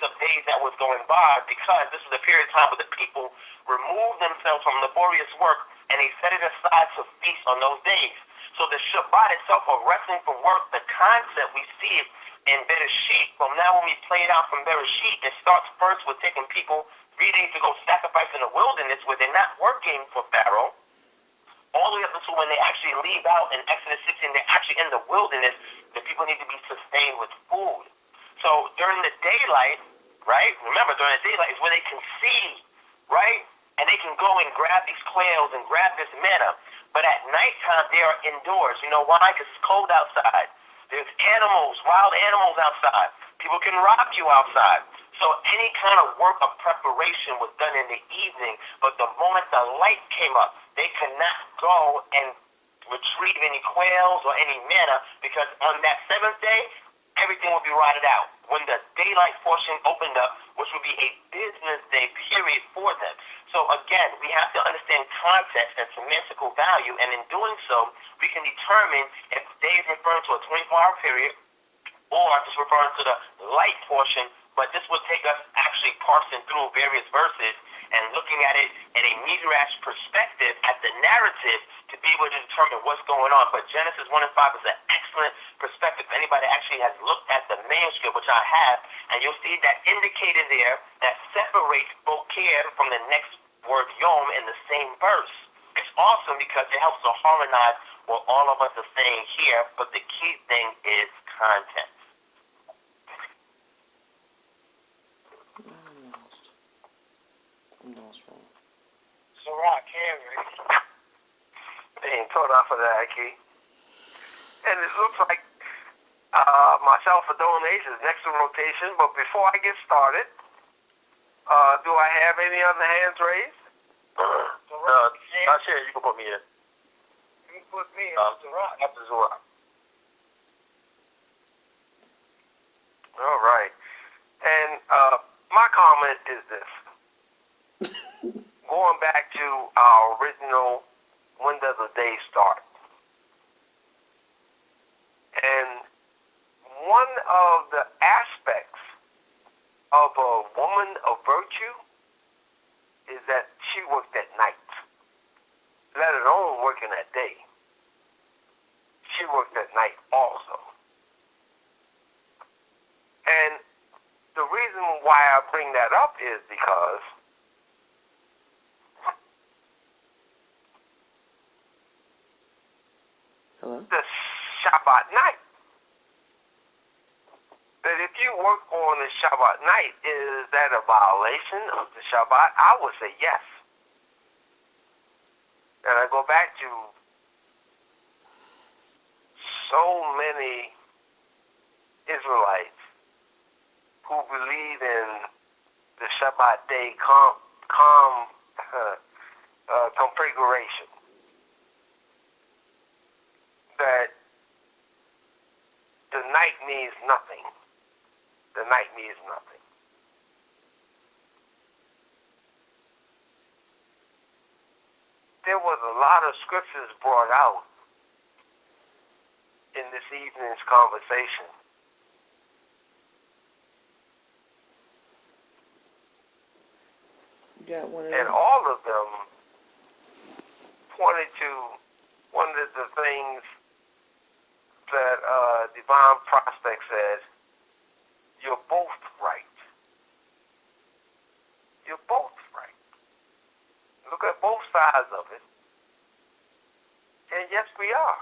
Speaker 1: of days that was going by, because this was a period of time where the people removed themselves from laborious work and they set it aside to feast on those days. So the Shabbat itself, or resting from work, the concept, we see it in Bereshit. From now when we play it out from Bereshit, it starts first with taking people 3 days to go sacrifice in the wilderness where they're not working for Pharaoh, all the way up until when they actually leave out in Exodus 16, they're actually in the wilderness. The people need to be sustained with food. So during the daylight, right? Remember, during the daylight is where they can see, right? And they can go and grab these quails and grab this manna. But at nighttime, they are indoors. You know why? Because it's cold outside. There's animals, wild animals outside. People can rob you outside. So any kind of work of preparation was done in the evening. But the moment the light came up, they could not go and retrieve any quails or any manna, because on that seventh day, everything will be rotted out. When the daylight portion opened up, which would be a business day period for them. So again, we have to understand context and semantical value, and in doing so, we can determine if the day is referring to a 24-hour period or just referring to the light portion. But this will take us actually parsing through various verses and looking at it in a midrash perspective at the narrative to be able to determine what's going on. But Genesis 1 and 5 is an excellent perspective. If anybody actually has looked at the manuscript, which I have, and you'll see that indicated there that separates Bokeh from the next word Yom in the same verse. It's awesome because it helps to harmonize what all of us are saying here, but the key thing is content.
Speaker 6: Rock Henry.
Speaker 3: They ain't taught off of that, Key. And it looks like myself for donations next in rotation. But before I get started, do I have any other hands raised?
Speaker 4: Not sure. You can put me in.
Speaker 6: You can put me in, Mr. Rock.
Speaker 4: After Zora.
Speaker 3: All right. And my comment is this. Going back to our original, when does the day start? And one of the aspects of a woman of virtue is that she worked at night, let alone working at day. She worked at night also. And the reason why I bring that up is because the Shabbat night. That if you work on the Shabbat night, is that a violation of the Shabbat? I would say yes. And I go back to so many Israelites who believe in the Shabbat day configuration, that the night means nothing. The night means nothing. There was a lot of scriptures brought out in this evening's conversation.
Speaker 2: You got one of
Speaker 3: And
Speaker 2: them?
Speaker 3: all of them pointed to one of the things that DivineProspect says, you're both right. You're both right. Look at both sides of it. And yes, we are.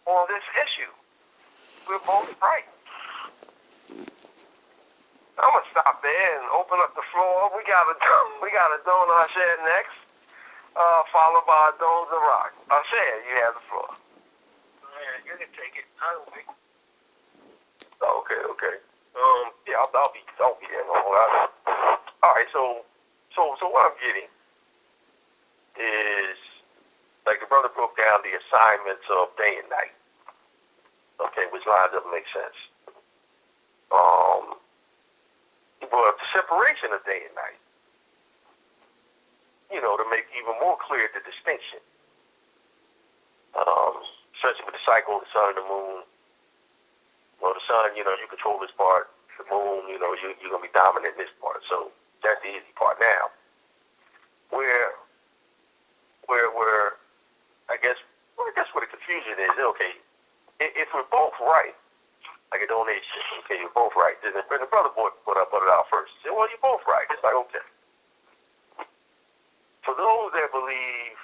Speaker 3: On this issue, we're both right. I'm gonna stop there and open up the floor. We got a donut shed next, followed by a Dones and Rock. Shed, you have the floor.
Speaker 6: Yeah, you can take it. I don't think.
Speaker 3: Oh, okay. Yeah, I'll be there long. All right, so what I'm getting is, like the brother broke down the assignments of day and night. Okay, which lines up makes sense. But the separation of day and night, to make even more clear the distinction. Especially with the cycle of the sun and the moon. Well, the sun, you control this part. The moon, you're going to be dominant in this part. So that's the easy part now. Where I guess where the confusion is, okay, if we're both right, like a donation, okay, you're both right. Then the brother boy put it out first. He said, well, you're both right. It's like, okay. For those that believe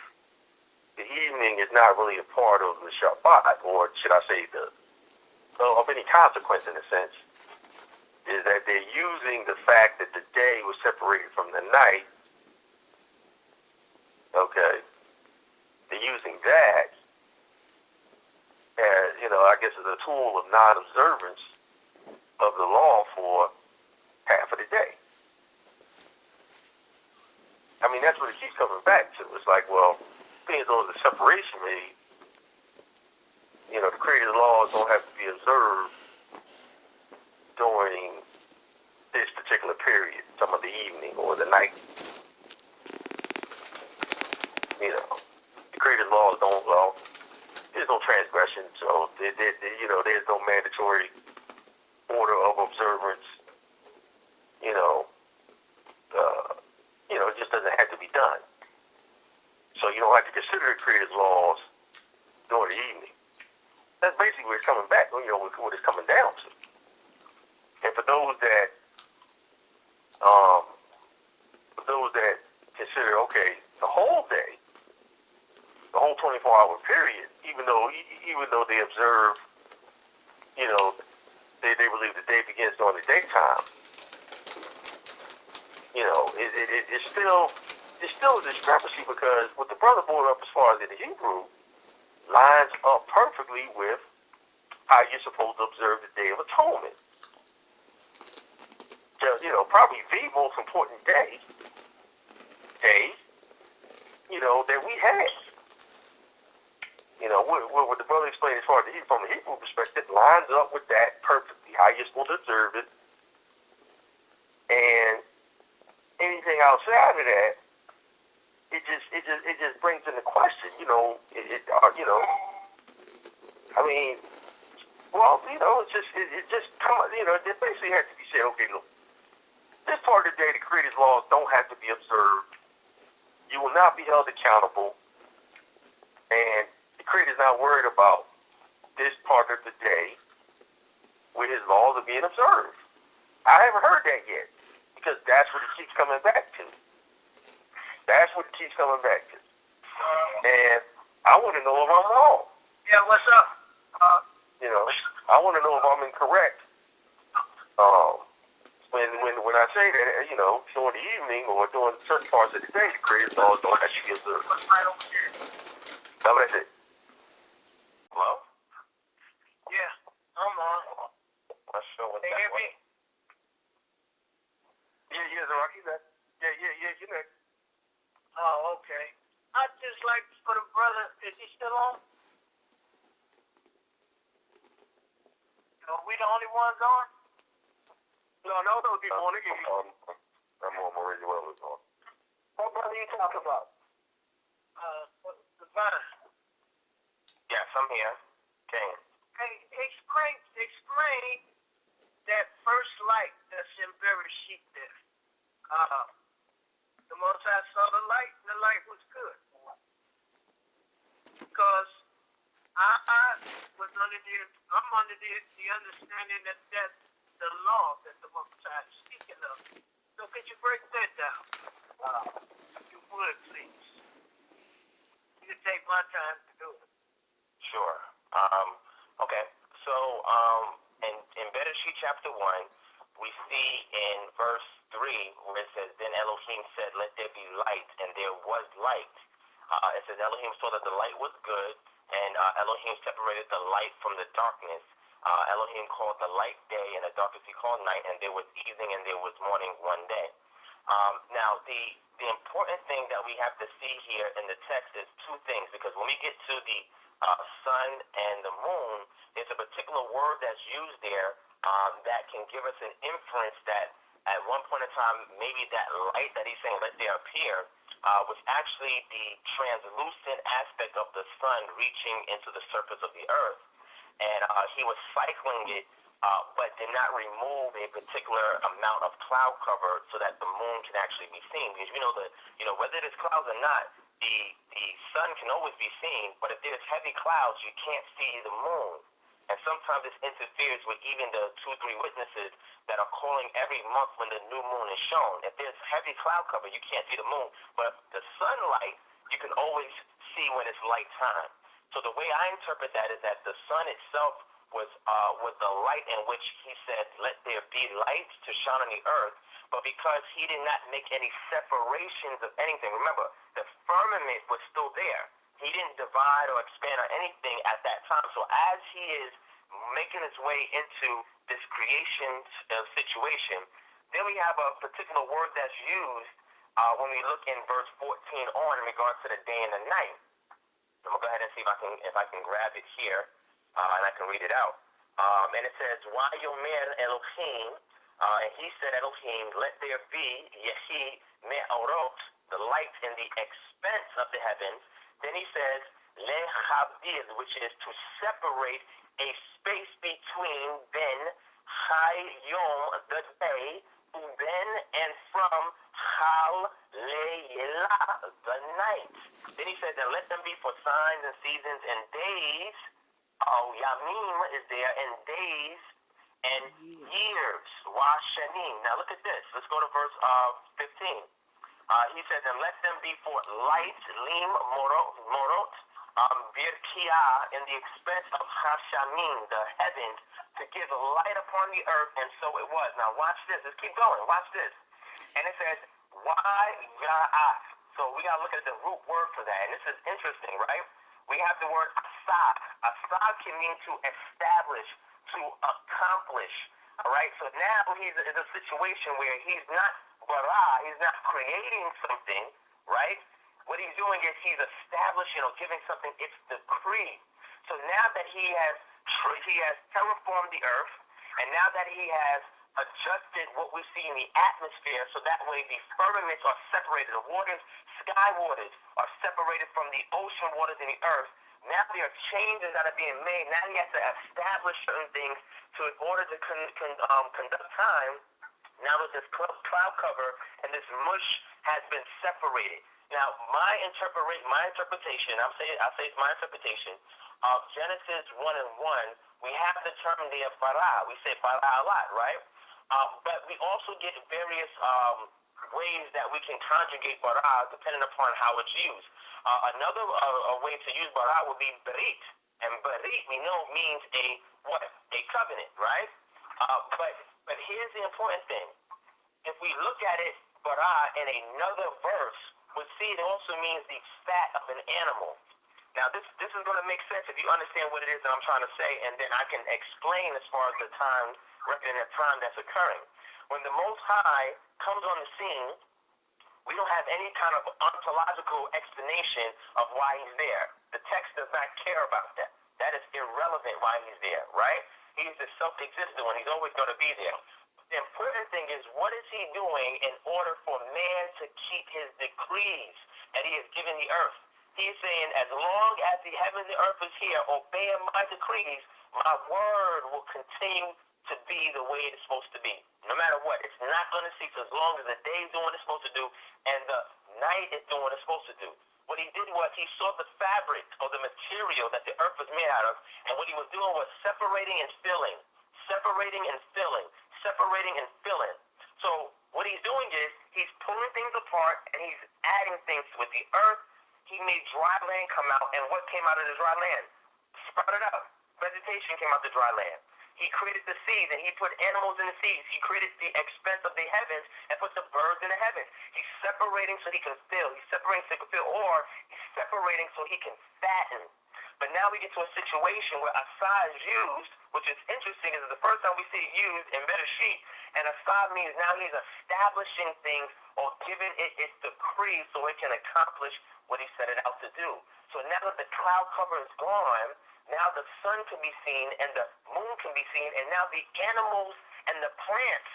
Speaker 3: the evening is not really a part of the Shabbat, or should I say of any consequence in a sense, is that they're using the fact that the day was separated from the night, okay, they're using that as, I guess as a tool of non-observance of the law for half of the day. I mean, that's what it keeps coming back to. It's like, well, being as though the separation made, the created laws don't have to be observed during this particular period, some of the evening or the night. The created laws don't, there's no transgression, so there's no mandatory order of observance. It just doesn't have to be done. So you don't have to consider the created laws during the evening. That's basically where it's coming back, what it's coming down to. And for those that consider, okay, the whole day, the whole 24-hour period, even though they observe, they believe the day begins during the daytime, it's still a discrepancy, because what the brother brought up as far as in the Hebrew lines up perfectly with how you're supposed to observe the Day of Atonement. Probably the most important day, that we have. What the brother explained as far as from the Hebrew perspective lines up with that perfectly, how you're supposed to observe it. And anything outside of that, it just brings into question, it basically has to be said, okay, look, this part of the day, the created laws don't have to be observed. You will not be held accountable, and the creator's not worried about this part of the day where his laws are being observed. I haven't heard that yet, because that's what it keeps coming back to. And I want to know if I'm wrong.
Speaker 6: Yeah, what's up?
Speaker 3: I want to know if I'm incorrect. When I
Speaker 4: say that, during the evening or during certain parts of the day, the praise laws don't actually get observed. That's what I said.
Speaker 1: Hello?
Speaker 6: Yeah, I'm on.
Speaker 1: Not sure what
Speaker 6: They
Speaker 1: that
Speaker 6: hear
Speaker 1: was.
Speaker 6: me?
Speaker 3: Yeah, Rocky, that. Yeah, you know.
Speaker 6: Oh, okay. I'd just like for the brother, is he still on? Are we the only ones on?
Speaker 3: No, people want to get you.
Speaker 4: I'm on my radio well is on.
Speaker 7: What brother you talking about?
Speaker 6: Divine.
Speaker 1: Yes, I'm here. Okay.
Speaker 6: Hey, explain that first light that's in Bereshit there. The Most High saw the light, and the light was good. Because I'm under the understanding that that's the law that the Most High is speaking of. So could you break that down? If you would, please. You can take my time to do it.
Speaker 1: Sure. Okay. So, in Bereshit chapter 1, we see in verse 3 where it says, Then Elohim said, Let there be light, and there was light. It says Elohim saw that the light was good, and Elohim separated the light from the darkness. Elohim called the light day, and the darkness he called night, and there was evening and there was morning one day. Now, the important thing that we have to see here in the text is two things, because when we get to the sun and the moon, there's a particular word that's used there that can give us an inference that at one point in time, maybe that light that he's saying, let there appear, was actually the translucent aspect of the sun reaching into the surface of the earth. And he was cycling it, but did not remove a particular amount of cloud cover so that the moon can actually be seen. Because whether there's clouds or not, the sun can always be seen, but if there's heavy clouds, you can't see the moon. And sometimes this interferes with even the 2-3 witnesses that are calling every month when the new moon is shown. If there's heavy cloud cover, you can't see the moon. But the sunlight, you can always see when it's light time. So the way I interpret that is that the sun itself was the light in which he said, let there be light to shine on the earth. But because he did not make any separations of anything, remember, the firmament was still there. He didn't divide or expand or anything at that time. So as he is making his way into this creation situation, then we have a particular word that's used when we look in verse 14 on in regards to the day and the night. I'm going to go ahead and see if I can grab it here, and I can read it out. And it says, Yomer Elohim, and he said, Elohim, let there be Yehi Me'orot, the light in the expanse of the heavens. Then he says, Lechabir, which is to separate a space between Ben Hayom, the day, Ben and from Hal Leila, the night. Then he says, and let them be for signs and seasons and days. Yamim is there, and days and years. Washanim. Now look at this. Let's go to verse 15. He says, and let them be for light, lim, morot, birkia, in the expanse of Hashamim, the heavens, to give light upon the earth, and so it was. Now watch this. Let's keep going. Watch this. And it says, why ya'af? So we got to look at the root word for that. And this is interesting, right? We have the word asad. Asad can mean to establish, to accomplish. All right? So now he's in a situation where he's not bara, he's not creating something, right? What he's doing is he's establishing or giving something its decree. So now that he has terraformed the earth, and now that he has adjusted what we see in the atmosphere, so that way the firmaments are separated, the waters, sky waters are separated from the ocean waters in the earth. Now there are changes that are being made. Now he has to establish certain things in order to conduct time. Now that this cloud cover and this mush has been separated. Now my interpretation, I'll say it's my interpretation of Genesis 1 and 1. We have the term there bara. We say bara a lot, right? But we also get various ways that we can conjugate bara depending upon how it's used. Another way to use bara would be berit. And berit, we know, means a covenant, right? But here's the important thing. if we look at it, bara, in another verse, we see it also means the fat of an animal. Now, this is going to make sense if you understand what it is that I'm trying to say, and then I can explain as far as the time, reckoning the time that's occurring. When the Most High comes on the scene, we don't have any kind of ontological explanation of why he's there. The text does not care about that. That is irrelevant why he's there, right? He's the self-existent one. He's always going to be there. The important thing is, what is he doing in order for man to keep his decrees that he has given the earth? He's saying, as long as the heaven and the earth is here, obeying my decrees, my word will continue to be the way it's supposed to be. No matter what, it's not going to cease as long as the day is doing what it's supposed to do and the night is doing what it's supposed to do. What he did was he saw the fabric or the material that the earth was made out of, and what he was doing was separating and filling, separating and filling, separating and filling. So what he's doing is he's pulling things apart and he's adding things with the earth. He made dry land come out, and what came out of the dry land? Sprouted up. Vegetation came out of the dry land. He created the seas, and he put animals in the seas. He created the expanse of the heavens and put the birds in the heavens. He's separating so he can fill. He's separating so he can fill, or he's separating so he can fatten. But now we get to a situation where asad is used, which is interesting. This is the first time we see it used in Bereshit, and asad means now he's establishing things or giving it its decree so it can accomplish what he set it out to do. So now that the cloud cover is gone, now the sun can be seen and the moon can be seen, and now the animals and the plants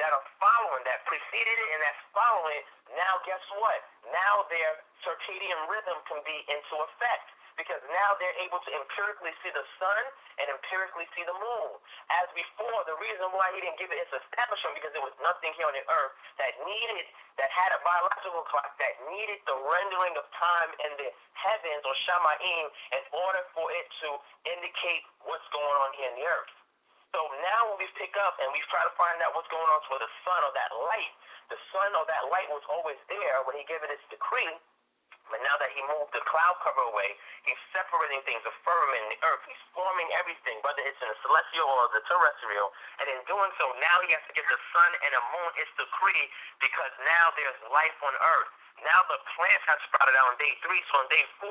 Speaker 1: that are following, that preceded it and that's following it, now guess what? Now their circadian rhythm can be into effect, because now they're able to empirically see the sun and empirically see the moon. As before, the reason why he didn't give it its establishment, because there was nothing here on the earth that had a biological clock that needed the rendering of time in the heavens or shamayim in order for it to indicate what's going on here in the earth. So now when we pick up and we try to find out what's going on with the sun or that light, the sun or that light was always there when he gave it its decree. But now that he moved the cloud cover away, he's separating things, the firmament, the earth. He's forming everything, whether it's in the celestial or the terrestrial. And in doing so, now he has to give the sun and the moon its decree, because now there's life on earth. Now the plants have sprouted out on day 3. So on day 4,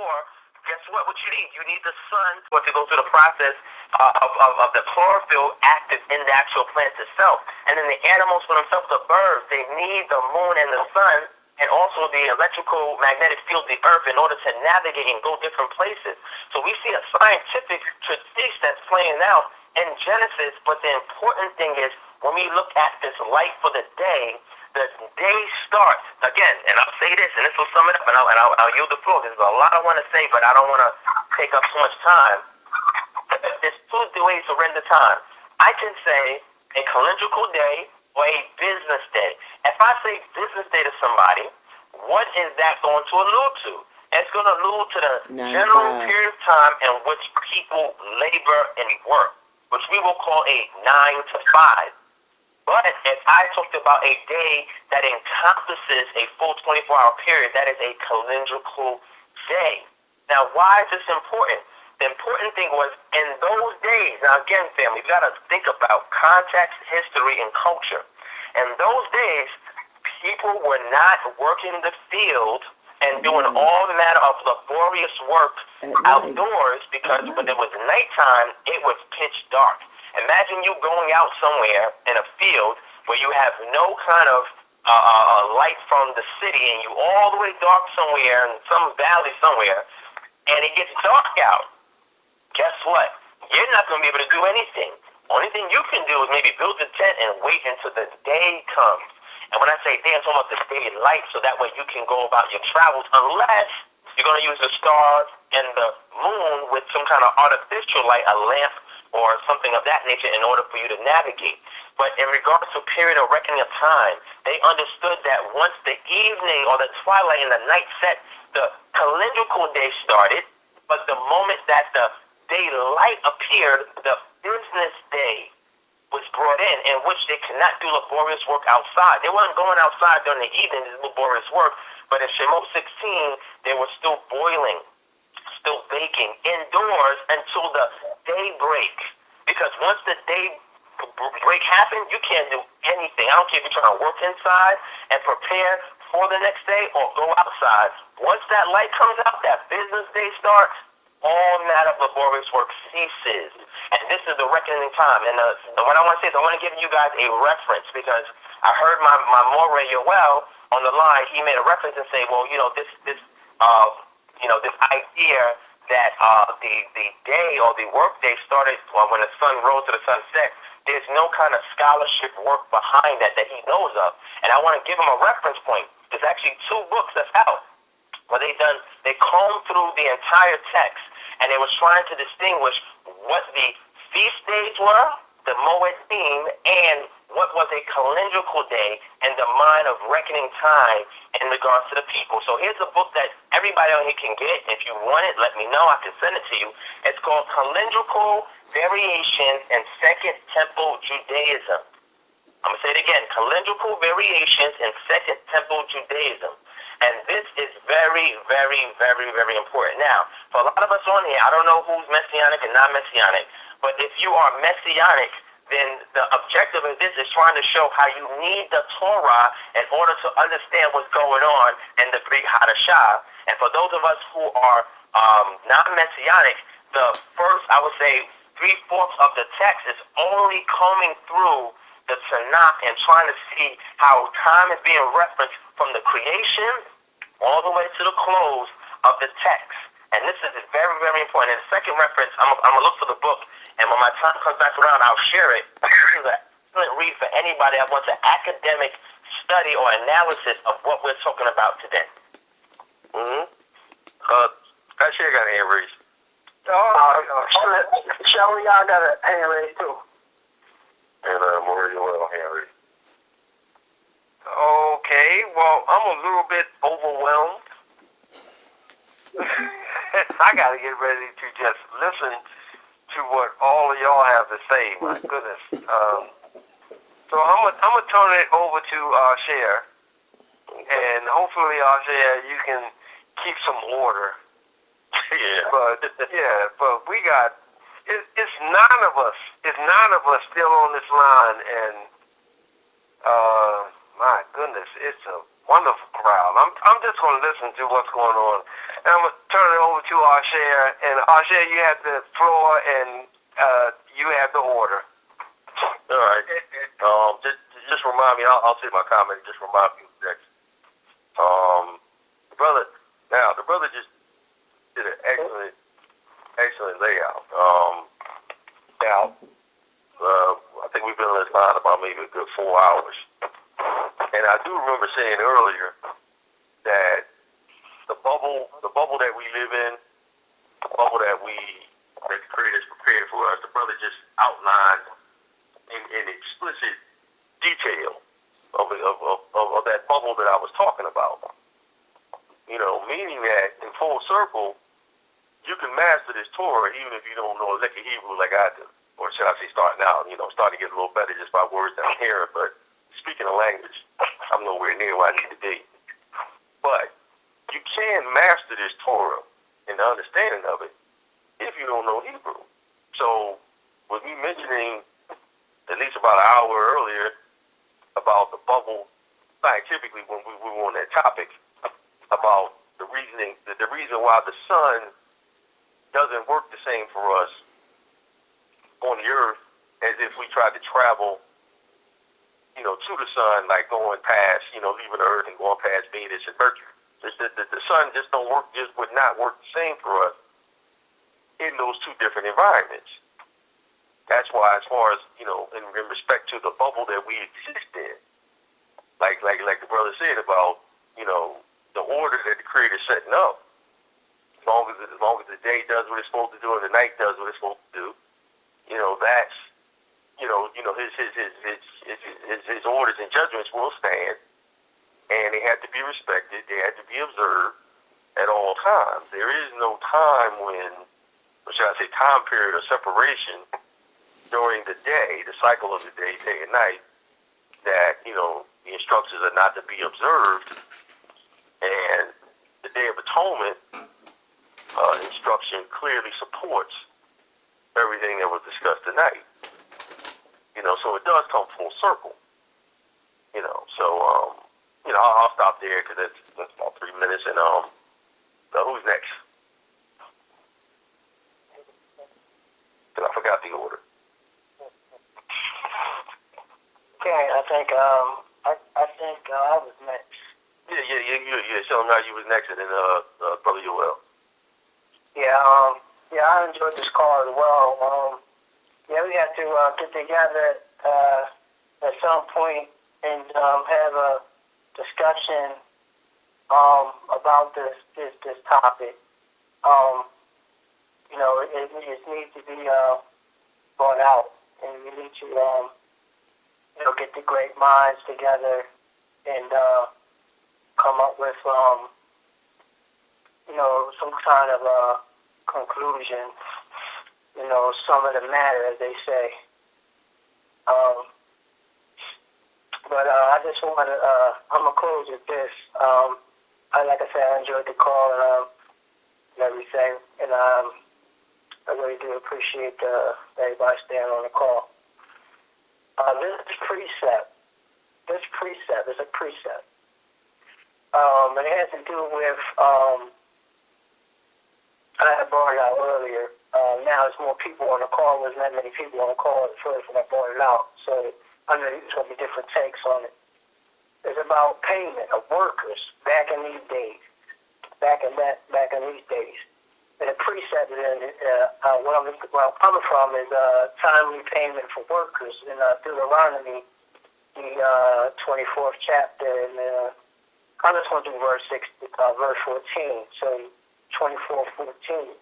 Speaker 1: guess what? What you need? You need the sun to go through the process of the chlorophyll active in the actual plant itself. And then the animals for themselves, the birds, they need the moon and the sun, and also the electrical magnetic field of the earth in order to navigate and go different places. So we see a scientific tradition that's playing out in Genesis, but the important thing is when we look at this light for the day starts, again, and I'll say this, and this will sum it up, and I'll yield the floor. There's a lot I want to say, but I don't want to take up so much time. There's 2 ways to render time. I can say a calendrical day or a business day. If I say business day to somebody, what is that going to allude to? It's going to allude to the general period of time in which people labor and work, which we will call a 9 to 5. But if I talked about a day that encompasses a full 24-hour period, that is a calendrical day. Now, why is this important? The important thing was, in those days, now again, family, we've got to think about context, history, and culture. In those days, people were not working the field and doing all manner of laborious work outdoors, because when it was nighttime, it was pitch dark. Imagine you going out somewhere in a field where you have no kind of light from the city, and you all the way dark somewhere in some valley somewhere, and it gets dark out. Guess what? You're not going to be able to do anything. Only thing you can do is maybe build a tent and wait until the day comes. And when I say day, I'm talking about the daylight, so that way you can go about your travels, unless you're going to use the stars and the moon with some kind of artificial light, a lamp or something of that nature, in order for you to navigate. But in regards to period of reckoning of time, they understood that once the evening or the twilight and the night set, the calendrical day started, but the moment that the daylight appeared, the business day was brought in which they cannot do laborious work outside. They weren't going outside during the evening to do laborious work, but in Shemot 16, they were still boiling, still baking indoors until the daybreak. Because once the day break happens, you can't do anything. I don't care if you're trying to work inside and prepare for the next day or go outside. Once that light comes out, that business day starts, all matter of laborious work ceases. And this is the reckoning time. And what I want to say is I want to give you guys a reference, because I heard my Moray Yoel on the line. He made a reference and say, well, this idea that the day or the work day started when the sun rose to the sunset. There's no kind of scholarship work behind that he knows of. And I want to give him a reference point. There's actually 2 books that's out where they combed through the entire text, and they were trying to distinguish what the feast days were, the Moedim, and what was a calendrical day and the mind of reckoning time in regards to the people. So here's a book that everybody on here can get. If you want it, let me know. I can send it to you. It's called Calendrical Variations in Second Temple Judaism. I'm going to say it again. Calendrical Variations in Second Temple Judaism. And this is very, very, very, very important. Now, for a lot of us on here, I don't know who's Messianic and not Messianic, but if you are Messianic, then the objective of this is trying to show how you need the Torah in order to understand what's going on in the Brit Hadashah. And for those of us who are non-Messianic, the first, I would say, 3/4 of the text is only combing through the Tanakh and trying to see how time is being referenced from the creation all the way to the close of the text. And this is very, very important. And the second reference, I'm going to look for the book, and when my time comes back around, I'll share it. This is an excellent read for anybody that wants an academic study or analysis of what we're talking about today.
Speaker 3: Actually, I got an hand raised.
Speaker 7: Shelly, y'all got a hand raised too.
Speaker 4: And Maria Well, Henry.
Speaker 3: Okay, well, I'm a little bit overwhelmed. I got to get ready to just listen to what all of y'all have to say. My goodness. So I'm gonna turn it over to Cher, and hopefully, Cher, you can keep some order. But we got it's 9 of us. It's 9 of us still on this line, and my goodness, it's a wonderful crowd. I'm just gonna listen to what's going on, and I'm gonna turn it over to Cher. And Cher, you have the floor, and you have the order.
Speaker 4: All right. Just remind me. I'll say my comment. Just remind me next. The brother just did an excellent layout. I think we've been on this line about maybe a good 4 hours, and I do remember saying earlier that the bubble that we live in, the bubble that the Creator's prepared for us, the brother just outlined in explicit detail of that bubble that I was talking about. Meaning that in full circle, you can master this Torah even if you don't know a lick of Hebrew like I do. Or should I say starting out, starting to get a little better just by words that I'm hearing. But speaking a language, I'm nowhere near where I need to be. But you can master this Torah and the understanding of it if you don't know Hebrew. So with me mentioning at least about an hour earlier about the bubble scientifically when we were on that topic about the reason why the sun doesn't work the same for us on the earth as if we tried to travel, to the sun, like going past, leaving the earth and going past Venus and Mercury. The sun just would not work the same for us in those 2 different environments. That's why, as far as, in respect to the bubble that we exist in, like the brother said about, the order that the Creator's setting up, as long as the day does what it's supposed to do and the night does what it's supposed to do, that's, his orders and judgments will stand, and they have to be respected, they have to be observed at all times. There is no time time period of separation during the day, the cycle of the day and night, that, the instructions are not to be observed. And the Day of Atonement instruction clearly supports everything that was discussed tonight.
Speaker 3: so it does come full circle. So I'll stop there because that's about 3 minutes. And so who's next? Because I forgot the order.
Speaker 7: Okay, I think I was next.
Speaker 3: Yeah. So now you was next, and then Brother Yoel.
Speaker 7: Yeah, I enjoyed this call as well. Yeah, we have to get together at some point and have a discussion about this topic. It needs to be brought out, and we need to get the great minds together and come up with some kind of a conclusion. Some of the matter, as they say. But I just want to, I'm going to close with this. Like I said, I enjoyed the call and everything, and I really do appreciate everybody staying on the call. This precept is a precept. It has to do with, I had brought it out earlier. Now there's more people on the call. There's not many people on the call at first when I brought it out. So I know there's going to be different takes on it. It's about payment of workers back in these days. Back in these days. And the precept is where I'm coming from is timely payment for workers in Deuteronomy, the 24th chapter, and I'm just going to do verse 14. So 24:14.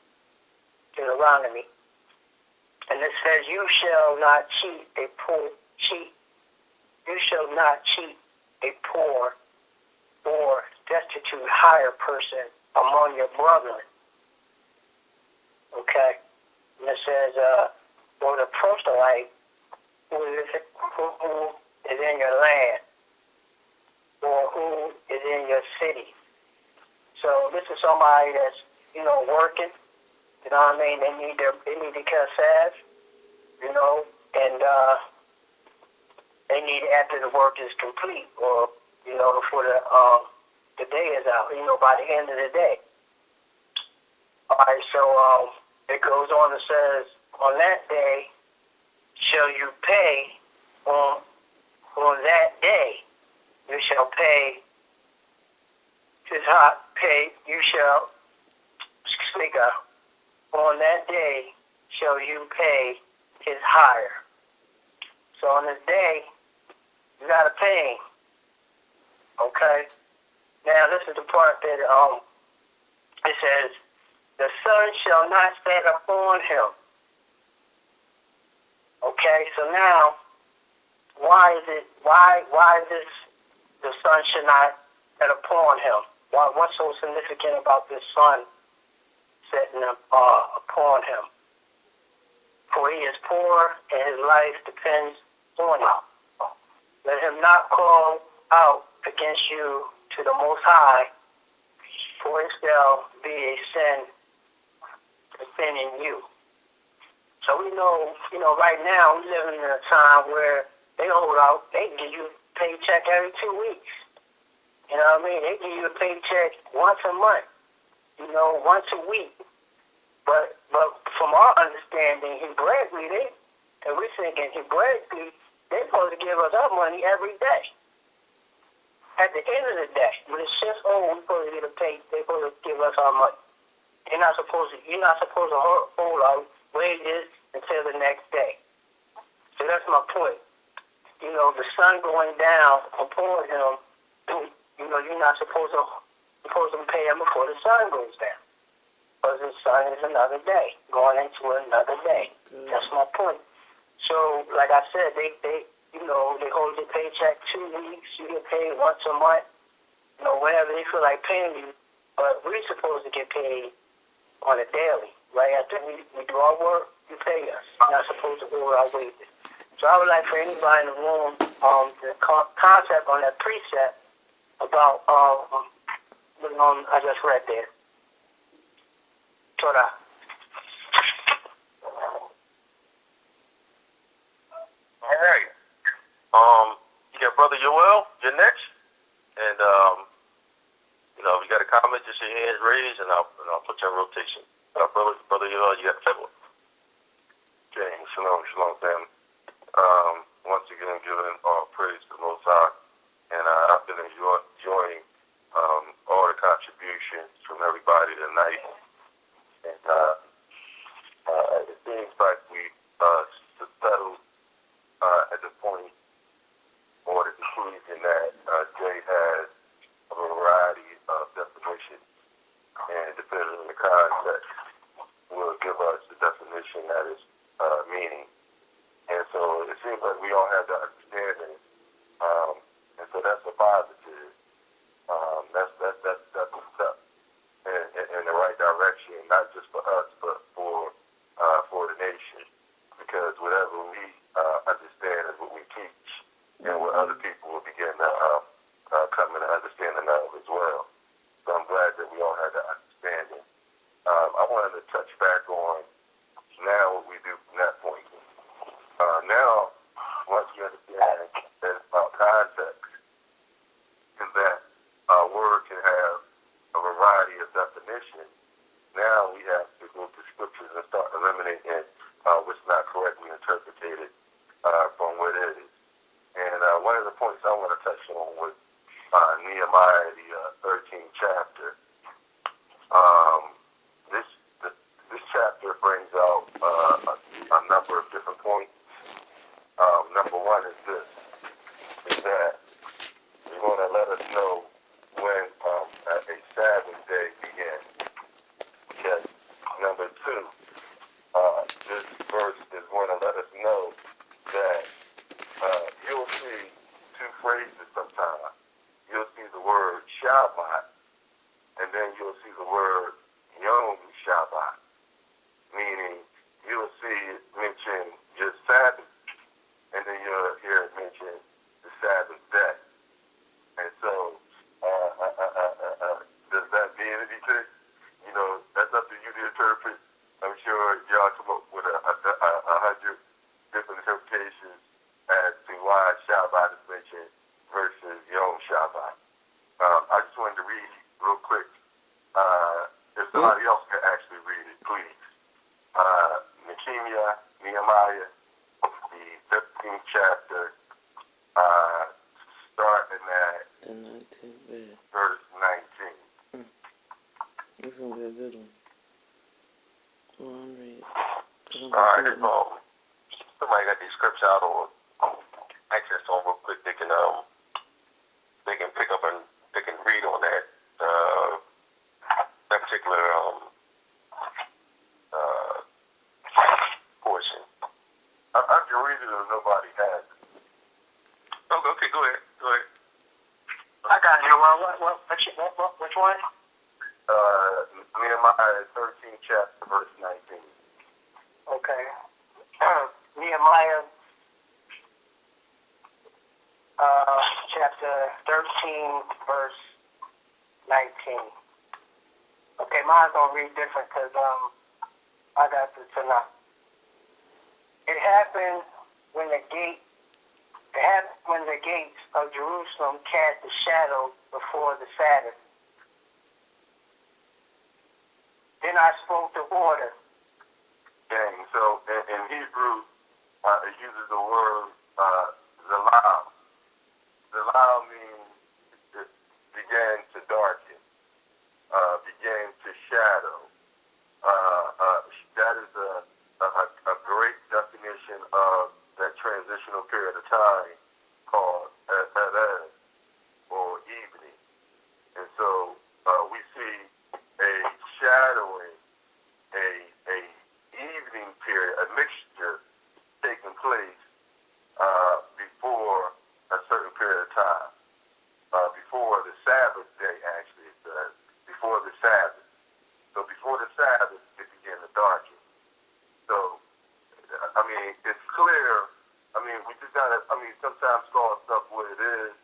Speaker 7: Deuteronomy. And it says, you shall not cheat a poor or destitute hired person among your brethren. Okay? And it says, or the proselyte who is in your land, or who is in your city. So this is somebody that's, working. You know what I mean? They need to cut fast, and they need after the work is complete, or before the day is out, by the end of the day. All right, so it goes on and says, on that day shall you pay. On that day you shall pay. You shall speak up. On that day shall you pay his hire. So on this day, you got to pay him. Okay? Now, this is the part that it says, the sun shall not set upon him. Okay, so now, why is this, the sun should not set upon him? What's so significant about this sun setting upon him? For he is poor, and his life depends on him. Let him not call out against you to the Most High, for it shall be a sin in you. So we know, right now we're living in a time where they hold out, they give you a paycheck every 2 weeks. You know what I mean? They give you a paycheck once a month, once a week. But from our understanding, Hebraically, we're thinking Hebraically, they're supposed to give us our money every day. At the end of the day, when it's just we're supposed to get a pay. They're supposed to give us our money. You're not supposed to hold our wages until the next day. So that's my point. The sun going down upon him. You're not supposed to pay him before the sun goes down. Because the sun is another day, going into another day. That's my point. So, like I said, they hold your paycheck 2 weeks, you get paid once a month, whenever they feel like paying you. But we're supposed to get paid on a daily, right? After we do our work, you pay us. You're not supposed to hold our wages. So I would like for anybody in the room, the concept on that precept about I just read there. Torah.
Speaker 3: All right. Brother Yoel, you're next. And, if you got a comment, just your hands raised, and I'll put you in rotation. Brother Yoel, you got the floor.
Speaker 4: Okay, shalom, family. Once again, giving all praise to the Most High, and I've been enjoying all the contributions from everybody tonight, and it seems like we settled at the point or the conclusion that Jay has a variety of definitions, and depending on the context, will give us the definition that is meaning. And so it seems like we all have that understanding, and so that's a positive. That's a step in the right direction, not just for us, but for the nation. Because whatever we understand is what we teach, and what other people will begin to come in and understanding of as well. So I'm glad that we all have that understanding. I wanted to touch back on now what we do from that point. Now, once you understand that it's about context, and that our word can have a variety of definitions, now we have to go to scriptures and start eliminating what's not correctly interpreted from what it is. And one of the points I want to touch on was Nehemiah, the 13th chapter. This chapter brings out a number of different points. Number one is that you want to let us know when a Sabbath day begins. Okay. Number two, this verse is going to let us know that you'll see two phrases sometimes. You'll see the word Shabbat, and then you'll see the word Yom Shabbat, meaning you'll see it mention just Sabbath, and then you'll hear it mention the Sabbath day. And so, does that mean anything? That's up to you to interpret. I'm sure y'all come up with 100 different interpretations as to why Shabbat is mentioned versus Yom Shabbat. I just wanted to read real quick. If somebody else can actually read it, please. Nehemiah, the 13th chapter, starting at
Speaker 2: The 19th verse.
Speaker 4: verse 19.
Speaker 2: It's gonna be a good one. Go on, read it.
Speaker 3: All right, if somebody got these scripts out or access to them real quick, they can pick up and they can read on that particular portion.
Speaker 4: I can read it if nobody has it.
Speaker 3: Okay, go ahead.
Speaker 7: I got you. Which one?
Speaker 4: Nehemiah 13th chapter, verse 19.
Speaker 7: Okay. Nehemiah chapter 13, verse 19. Okay, mine's gonna read different because I got the Tanakh. It happened when the gates of Jerusalem cast a shadow before the Sabbath. Then I spoke the order.
Speaker 4: Okay, so in Hebrew, it uses the word zalal. Zalal means it began to darken, began to shadow. That is a great definition of that transitional period of time called Sabbath or evening. And so we see a shadowing, a evening period, a mixture taking place before a certain period of time, before the Sabbath day, actually, it says, before the Sabbath. So before the Sabbath, it began to darken. So, it's clear. We just gotta, sometimes call stuff what it is,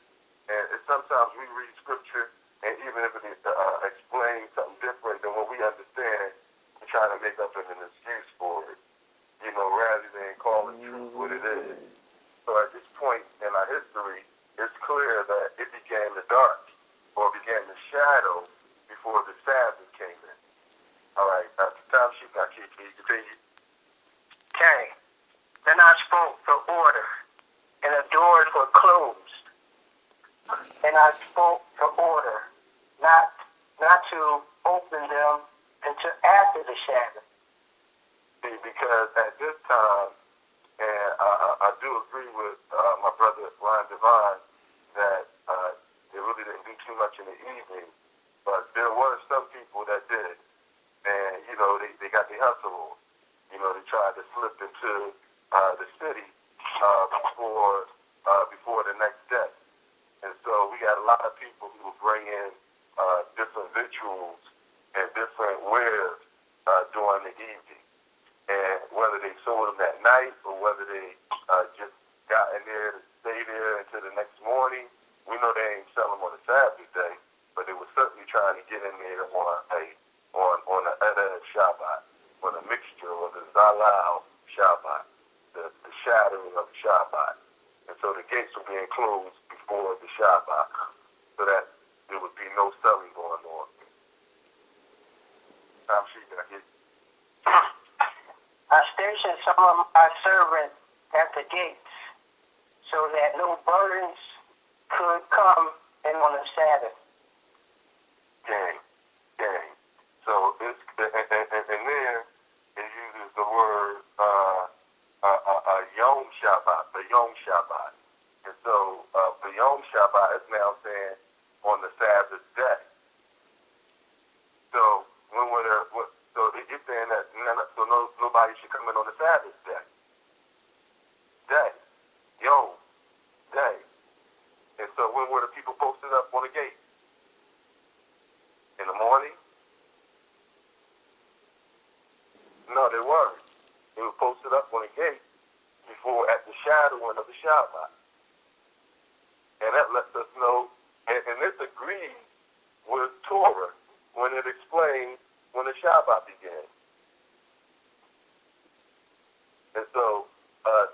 Speaker 4: and sometimes we read scripture, and even if it explains something different than what we understand, we try to make up an excuse for it, rather than calling truth what it is. So at this point in our history, it's do agree with my brother Ryan Divine that they really didn't do too much in the evening, but there were some people that did, and they got their hustle on. They tried to slip into the city before the next day, and so we got a lot of people who will bring in different rituals and different wares during the evening. And whether they sold them that night or whether they just got in there to stay there until the next morning, we know they ain't selling them on the Sabbath day, but they were certainly trying to get in there on the Erev Shabbat, on a mixture, or the Zalal Shabbat, the shadowing of the Shabbat. And so the gates were being closed before the Shabbat, so that there would be no selling going on. I'm sure you get
Speaker 7: I stationed some of my servants at the gates so that no burdens could come in on the Sabbath.
Speaker 4: Gang. So it's and there it uses the word Yom Shabbat, the Yom Shabbat. And so the Yom Shabbat is now saying on the Sabbath day. So it's saying that nobody should come in on the Sabbath day. Yom, day. And so when were the people posted up on the gate? In the morning? No, they weren't. They were posted up on the gate before at the shadowing of the Shabbat. And that lets us know, and this agrees with Torah when it explains when the Shabbat began. And so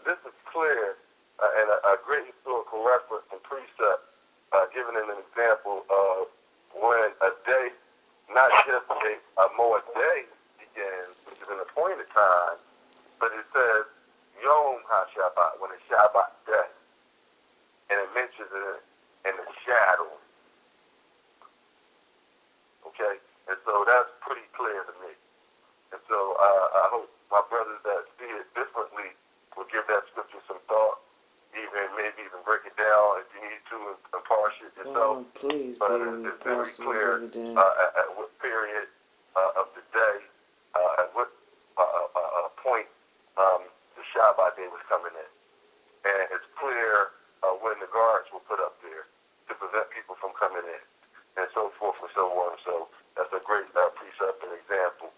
Speaker 4: this is clear and a great historical reference and precept given in an example of when a day, not just a Moed day begins, which is an appointed time, but it says Yom HaShabbat, when it's Shabbat day. And it mentions it in the shadow. Okay? And so that's pretty clear to me. And so I hope my brothers that see it differently will give that scripture some thought, maybe even break it down if you need to and parse it yourself.
Speaker 2: Please,
Speaker 4: but
Speaker 2: baby,
Speaker 4: it's very clear
Speaker 2: at
Speaker 4: at what period of the day, at what point the Shabbat day was coming in. And it's clear when the guards were put up there to prevent people from coming in, and so forth and so on. So that's a great precept and example.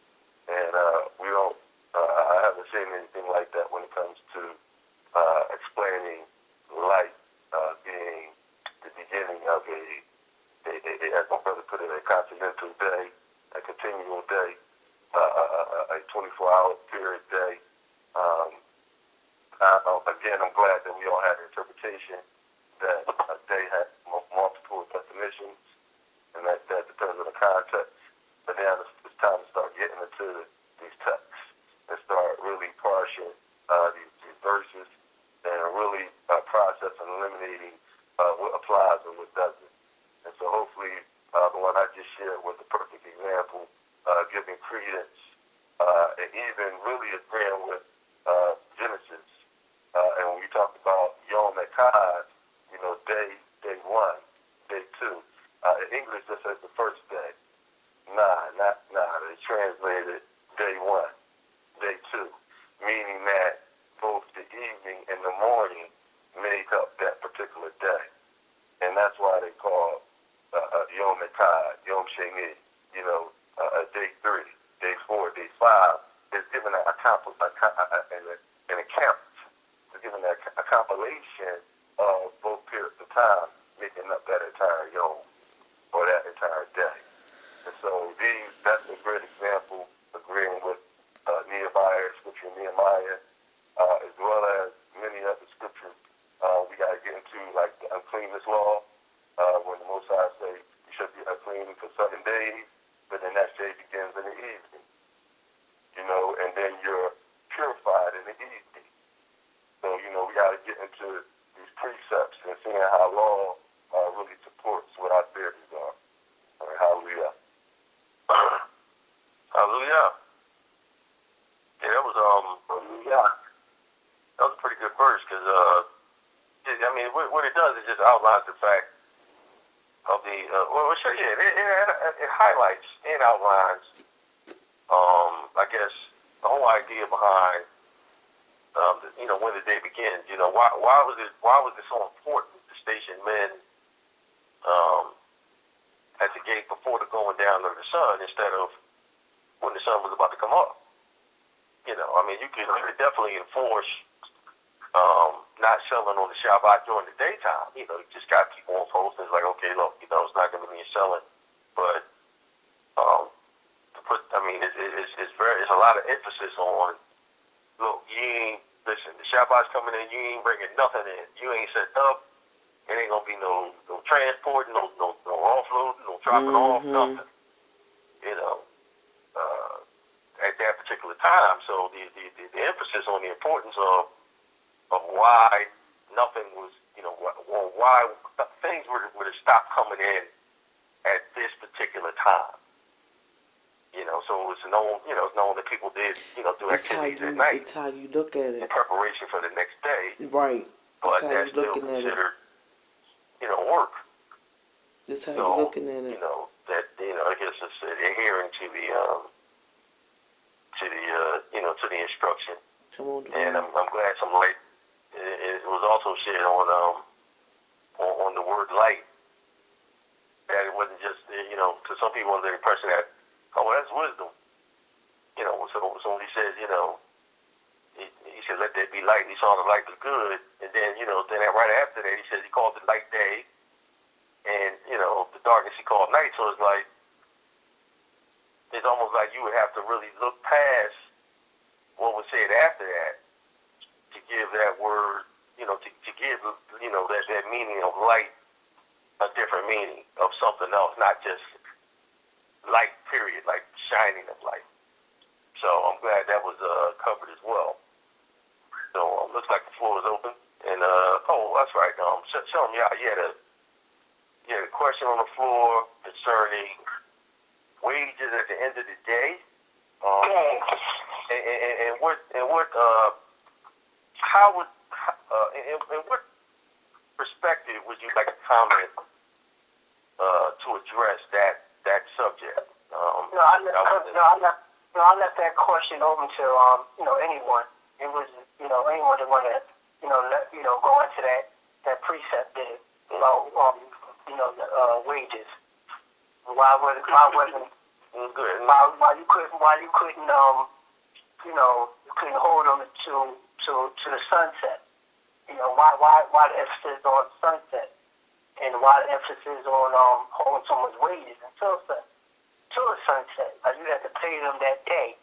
Speaker 4: And we don't, I haven't seen anything like that when it comes to explaining light being the beginning of as my brother put it, a continental day, a continual day, a 24-hour period day. Again, I'm glad that we all had an interpretation that a day has multiple definitions, and that depends on the context. But now it's time to start getting into these texts and start really parsing these verses and really process and eliminating what applies and what doesn't. And so hopefully the one I just shared was a perfect example, giving credence and even really agreeing with Genesis. And when we talk about Yom Echad, day one, day two. In English, this says the first day. Nah. They translated day one, day two, meaning that both the evening and the morning make up that particular day. And that's why they call Yom Echad, Yom Sheni, day 3, day 4, day 5. It's given an account. It's given a compilation of both periods of time, making up that entire Yom, or that entire day. And so that's a great example, agreeing with Nehemiah, scripture Nehemiah, as well as many other scriptures. We got to get into, like, the uncleanness law, when the Most High say you should be unclean for 7 days, but then that day begins in the evening, and then you're purified in the evening. So, we got to get into these precepts and seeing how law really supports what our theories are. All right, hallelujah.
Speaker 3: Hallelujah. Yeah, that was a pretty good verse, because
Speaker 4: mean, what it does is just outlines the fact of the, it highlights and outlines, I guess, the whole idea behind, when the day begins. Why was it so important to station men at the gate before the going down of the sun instead of when the sun was about to come up? I mean, you could definitely enforce not selling on the Shabbat during the daytime. You just got people on posts and it's like, okay, look, it's not going to be selling. But it's a lot of emphasis on, look, listen, the Shabbat's coming in, you ain't bringing nothing in. You ain't set up. It ain't going to be no transporting, no offloading, no dropping off, nothing. At that particular time. So the emphasis on the importance of why nothing was, why things were to stop coming in at this particular time. So it's known that people did, do activities at night.
Speaker 2: It's how you look at it.
Speaker 4: In preparation for the next day.
Speaker 2: Right.
Speaker 4: But that's still considered, work.
Speaker 2: That's how you're looking at it.
Speaker 4: I guess it's adhering to the instruction. And I'm glad some light. It was also shared on the word light. That it wasn't just, because some people under the impression that, oh, well, that's wisdom. So when he says, he said, let there be light, and he saw the light was good. And then, then right after that, he says he called the light day, and, the darkness he called night. So it's almost like you would have to really look past what was said after that to give that word, to give, that meaning of light a different meaning of something else, not just light, period, like shining of light. So I'm glad that was covered as well. So looks like the floor is open. And, that's right. Shalom, you had a question on the floor concerning wages at the end of the day. And what perspective would you like to comment to address that subject?
Speaker 7: I left that question open to anyone. It was anyone that wanted to go into that precept there about wages. Why you couldn't hold them to the sunset. Why the emphasis on sunset, and why the emphasis on holding someone's wages until the sunset. Like you had to pay them that day,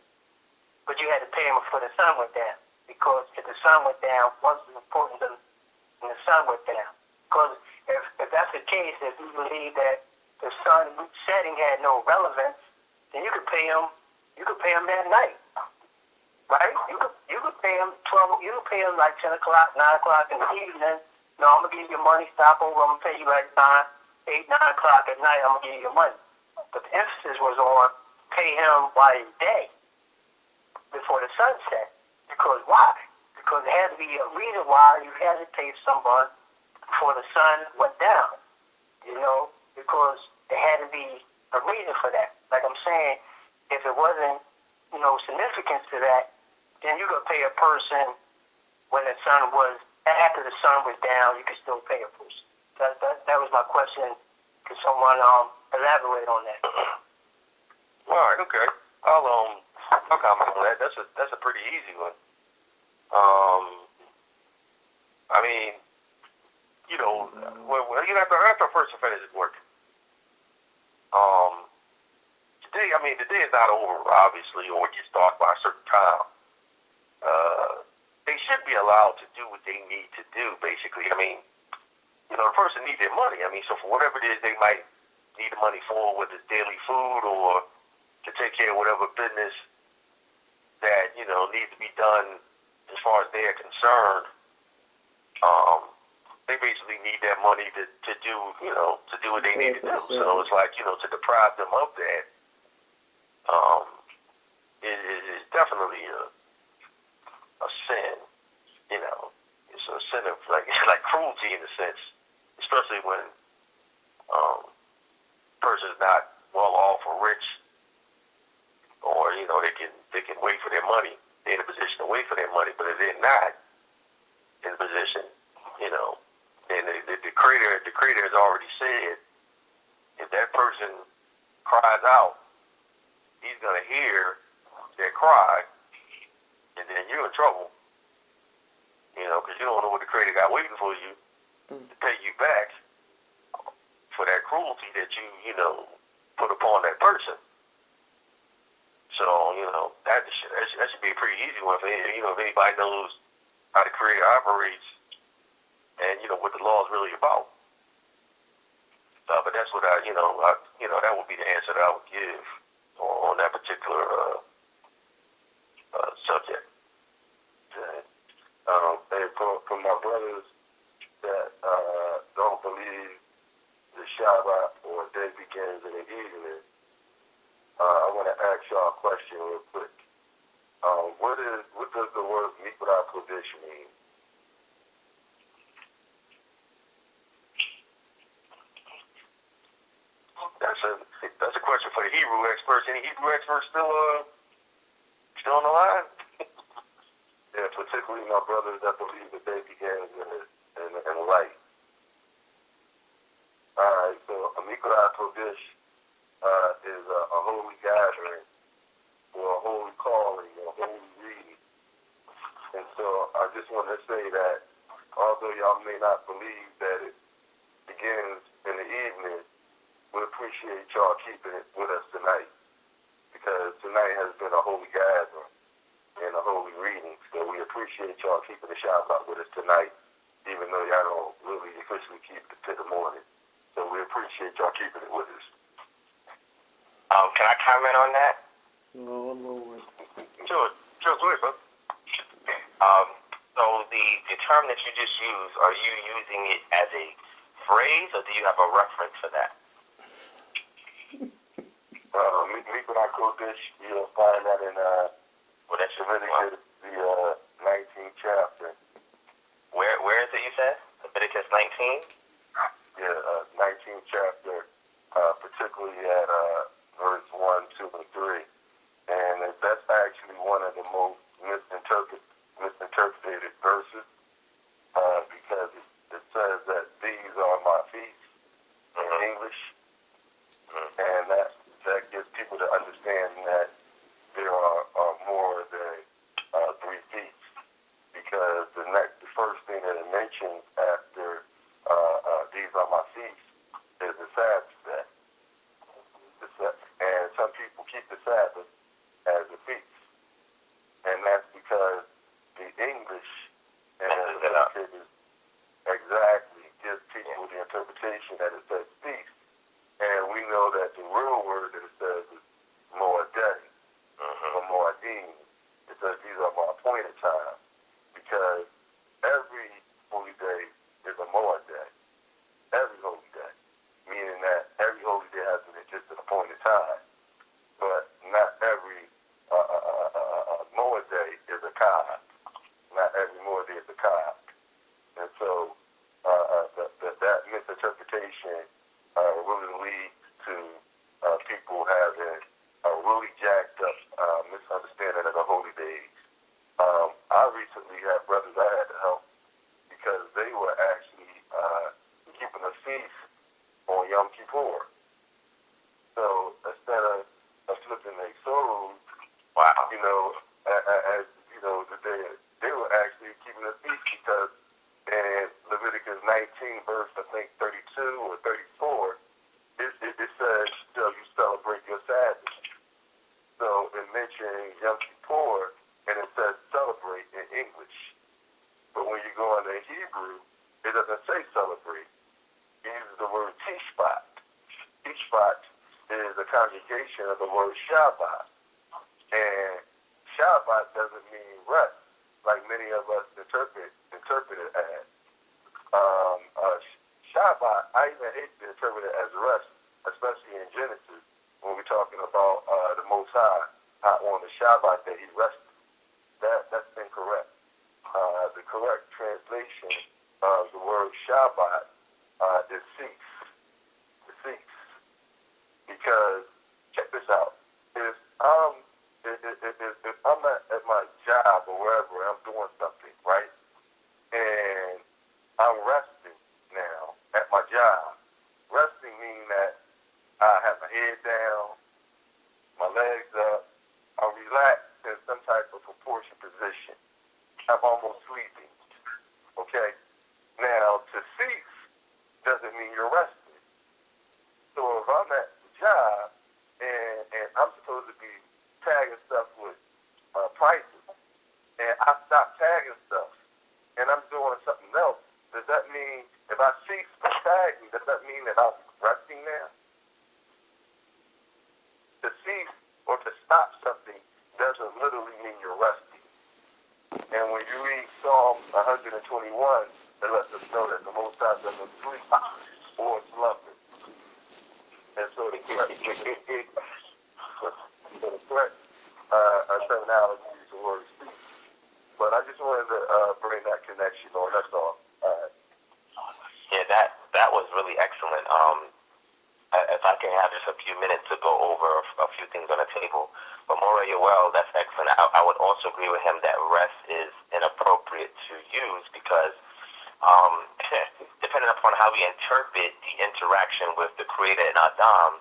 Speaker 7: but you had to pay them before the sun went down, because if the sun went down, wasn't important than the sun went down. Because if that's the case, if you believe that the sun setting had no relevance, then you could pay them that night, right? You could pay them 12. You could pay them like 10 o'clock, 9 o'clock in the evening. No, I'm gonna give you money. Stop over. I'm gonna pay you like 8, 9 o'clock at night. I'm gonna give you your money. But the emphasis was on pay him while he's day, before the sun set. Because why? Because there had to be a reason why you had to pay someone before the sun went down. Because there had to be a reason for that. Like I'm saying, if it wasn't, significance to that, then you could pay a person when the sun was, after the sun was down, you could still pay a person. That was my question. Could someone elaborate on that?
Speaker 4: All right, okay. I'll comment on that. That's a pretty easy one. I mean, after a person finishes working, the day is not over, obviously, or it gets dark by a certain time. They should be allowed to do what they need to do, basically. I mean, the person needs their money. I mean, so for whatever it is they might need the money for, whether it's daily food or to take care of whatever business that, needs to be done as far as they are concerned, they basically need that money to do, to do what they need to do. So it's like, to deprive them of that, is definitely a sin, It's a sin of, it's like cruelty
Speaker 3: cruelty in a sense, especially when person's not well off or rich, or they can wait for their money. They're in a position to wait for their money, but if they're not in a position, then the creator has already said, if that person cries out, he's gonna hear their cry, and then you're in trouble, because you don't know what the creator got waiting for you to pay you back for that cruelty that you put upon that person. So, that should be a pretty easy one for if anybody knows how the creator operates and what the law is really about. But that's what that would be the answer that I would give on that particular subject.
Speaker 4: And for my brothers that don't believe the Shabbat or day begins in the evening, I want to ask y'all a question real quick. What does the word Mikra Kodesh mean?
Speaker 3: That's a question for the Hebrew experts. Any Hebrew experts still on the line?
Speaker 4: Yeah, particularly my brothers that believe the day begins in light. All right, so a Mikra Kodesh is a holy gathering or a holy calling or a holy reading. And so I just want to say that although y'all may not believe that it begins in the evening, we appreciate y'all keeping it with us tonight, because tonight has been a holy gathering and a holy reading. So we appreciate y'all keeping the Shabbat with us tonight, even though y'all don't really officially keep it to the morning. So we appreciate y'all keeping it with us.
Speaker 1: Can I comment on that?
Speaker 2: No, Lord.
Speaker 3: Sure, go ahead, bro.
Speaker 1: So the term that you just used, are you using it as a phrase, or do you have a reference for that?
Speaker 4: Mikra Kodesh, you'll find that in
Speaker 1: That's
Speaker 4: Leviticus, the 19th chapter.
Speaker 1: Where is it, you said? Leviticus 19?
Speaker 4: Yeah, 19th chapter, particularly at verse 1, 2, and 3. And that's actually one of the most misinterpreted verses, because it says that these are my feasts in English, and that gives people to understand that there are more than 3 feasts, because the first thing that it mentions after these are my feasts is the Sabbath day. And some people keep the Sabbath as a feast, and that's because the English and the Leviticus exactly gives people the interpretation that it says feast, and we know that the real word that it says is Moedet, or Moedim. It says these are my appointed time, because every holy day is a Moedet. Every holy day, meaning that every holy day has just an appointed time, but not every Moedet is a Kah. Not every Moedet is a Kah. And so that misinterpretation really leads to people having a really jacked up misunderstanding of the holy days. I recently had brothers I had to help because they were actually keeping a feast on Yom Kippur. So instead of flipping their souls, as they were actually keeping a feast, because in Leviticus 19, verse I think 32 or 34, it says you celebrate your Sabbath. So it mentions Yom Kippur, and it says celebrate in English. But when you go into Hebrew, it doesn't say celebrate. It uses the word Tishbat. Tishbat is a conjugation of the word Shabbat. And Shabbat doesn't mean rest, like many of us interpret it as. Shabbat, I even hate to interpret it as rest, especially in Genesis, when we're talking about the Most High on the Shabbat that he rested. That's incorrect. The correct translation of the word Shabbat Shabbat is cease. To cease. Because, check this out. If I'm at my job or wherever, I'm doing something, right? And I'm resting now at my job. Resting means that I have my head down, my legs up, I'm relaxed in some type of proportion position. I'm almost sleeping. Okay? Now, to cease doesn't mean you're resting. So if I'm at the job and I'm supposed to be tagging stuff with prices, and I stop tagging stuff, and I'm doing something else, does that mean if I cease from tagging, does that mean that I'm resting now? To cease or to stop something doesn't literally mean you're resting. And when you read Psalm 121, it lets us know that the Most High doesn't sleep or slumber. And so the correct terminology is the word cease. But I just wanted to bring that connection on. That's all.
Speaker 1: Yeah, that was really excellent. If I can have just a few minutes to go over a few things on the table. But Mora Yoel, that's excellent. I would also agree with him that rest is inappropriate to use because depending upon how we interpret the interaction with the Creator and Adam,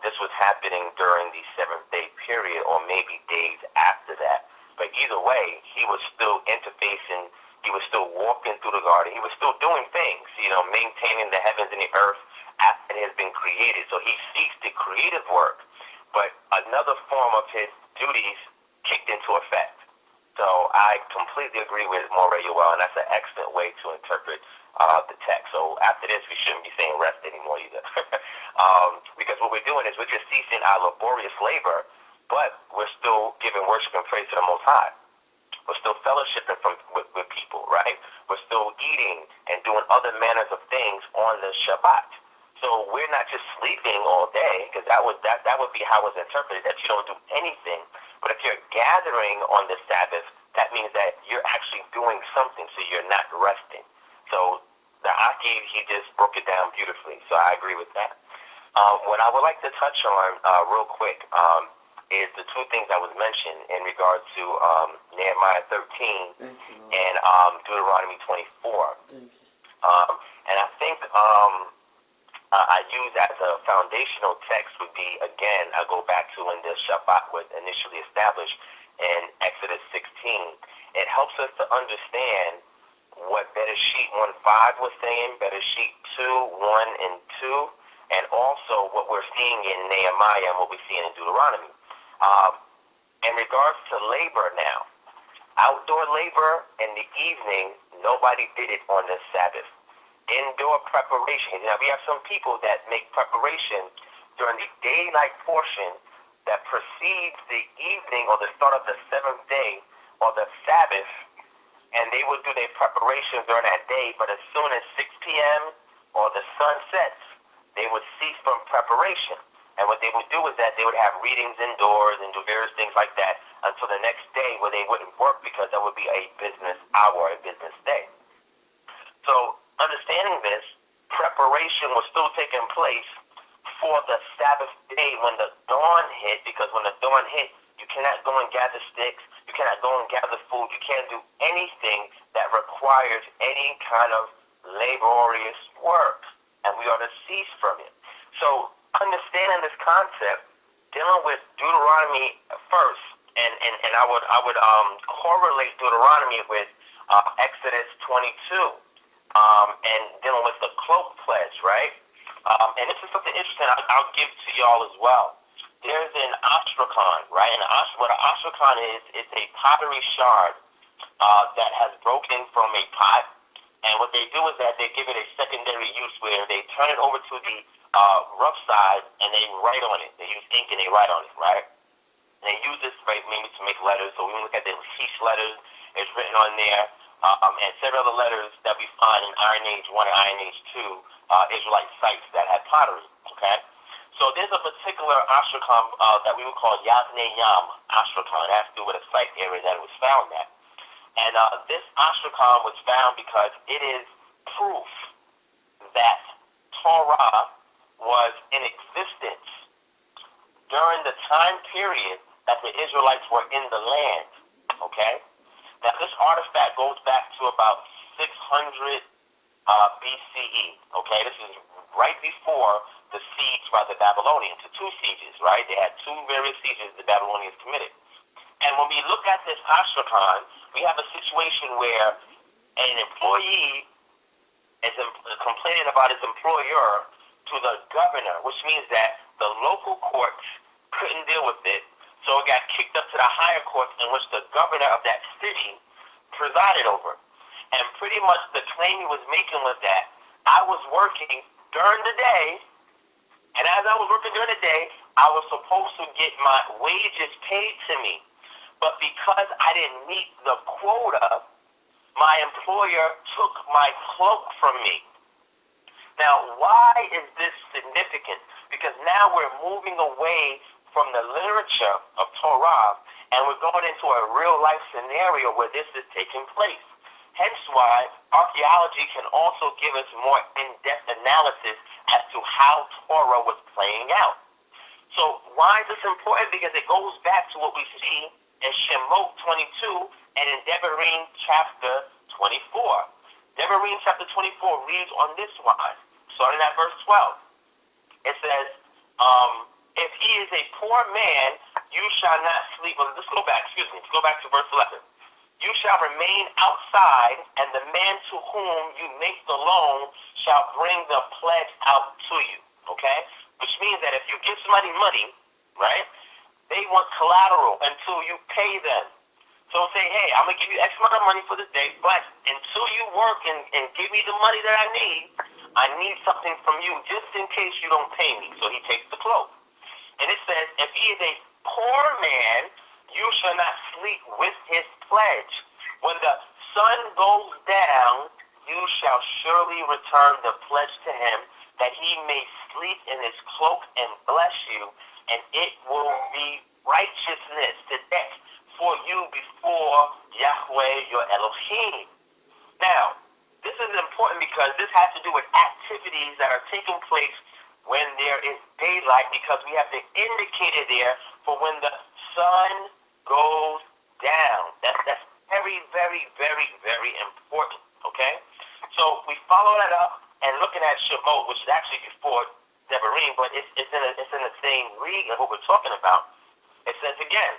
Speaker 1: this was happening during the seventh-day period or maybe days after that. But either way, he was still interfacing. He was still walking through the garden. He was still doing things, maintaining the heavens and the earth after it has been created. So he ceased the creative work, but another form of his duties kicked into effect. So I completely agree with Moreh Yoel, and that's an excellent way to interpret the text. So after this, we shouldn't be saying rest anymore either. Because what we're doing is we're just ceasing our laborious labor, but we're still giving worship and praise to the Most High. We're still fellowshipping with people, right? We're still eating and doing other manners of things on the Shabbat. So we're not just sleeping all day, because that would be how it's interpreted, that you don't do anything. But if you're gathering on the Sabbath, that means that you're actually doing something, so you're not resting. So the Aki, he just broke it down beautifully, so I agree with that. What I would like to touch on real quick is the two things I was mentioned in regards to Nehemiah 13 and Deuteronomy 24. And I think I use as a foundational text would be, again, I go back to when the Shabbat was initially established in Exodus 16. It helps us to understand what Bereshit 1:5 was saying, Bereshit 2:1 and 2, and also what we're seeing in Nehemiah and what we're seeing in Deuteronomy. In regards to labor now, outdoor labor in the evening, nobody did it on the Sabbath. Indoor preparation. Now, we have some people that make preparation during the daylight portion that precedes the evening or the start of the seventh day or the Sabbath, and they would do their preparation during that day, but as soon as 6 p.m. or the sun sets, they would cease from preparation. And what they would do is that they would have readings indoors and do various things like that until the next day where they wouldn't work because that would be a business hour, a business day. So understanding this, preparation was still taking place for the Sabbath day when the dawn hit, because when the dawn hit, you cannot go and gather sticks, you cannot go and gather food, you can't do anything that requires any kind of laborious work, and we are to cease from it. So understanding this concept, dealing with Deuteronomy first, and I would correlate Deuteronomy with Exodus 22, and dealing with the cloak pledge, right? And this is something interesting I'll give to y'all as well. There's an ostrakhan, right? And what an ostrakhan is a pottery shard that has broken from a pot. And what they do is that they give it a secondary use where they turn it over to the rough side and they write on it. They use ink and they write on it, right? And they use this, right, maybe to make letters. So we look at the Heesh letters. It's written on there. And several other letters that we find in Iron Age 1 and Iron Age 2, Israelite sites that had pottery, okay? So there's a particular ostrakhan that we would call Yavne Yam ostrakhan. It has to do with a site area that it was found at. And this ostrakhan was found because it is proof that Torah was in existence during the time period that the Israelites were in the land. Okay? Now this artifact goes back to about 600 BCE. Okay? This is right before the siege by the Babylonians, the two sieges, right? They had two various sieges the Babylonians committed. And when we look at this Astrakhan, we have a situation where an employee is complaining about his employer to the governor, which means that the local courts couldn't deal with it, so it got kicked up to the higher courts, in which the governor of that city presided over. And pretty much the claim he was making was that I was working during the day, and as I was working during the day, I was supposed to get my wages paid to me. But because I didn't meet the quota, my employer took my cloak from me. Now, why is this significant? Because now we're moving away from the literature of Torah, and we're going into a real-life scenario where this is taking place. Hence why archaeology can also give us more in-depth analysis as to how Torah was playing out. So why is this important? Because it goes back to what we see in Shemot 22 and in Devarim chapter 24. Devarim chapter 24 reads on this wise, starting at verse 12. It says, if he is a poor man, you shall not sleep. Well, let's go back to verse 11. You shall remain outside, and the man to whom you make the loan shall bring the pledge out to you. Okay? Which means that if you give somebody money, right, they want collateral until you pay them. So say, hey, I'm going to give you X amount of money for this day, but until you work and give me the money that I need something from you just in case you don't pay me. So he takes the cloak. And it says, if he is a poor man, you shall not sleep with his pledge. When the sun goes down, you shall surely return the pledge to him, that he may sleep in his cloak and bless you, and it will be righteousness today for you before Yahweh your Elohim. Now, this is important because this has to do with activities that are taking place when there is daylight, because we have the indicator there for when the sun goes down. That's very, very, very, very important, okay? So we follow that up and looking at Shemot, which is actually before Devarim, but it's in the same league of what we're talking about. It says again,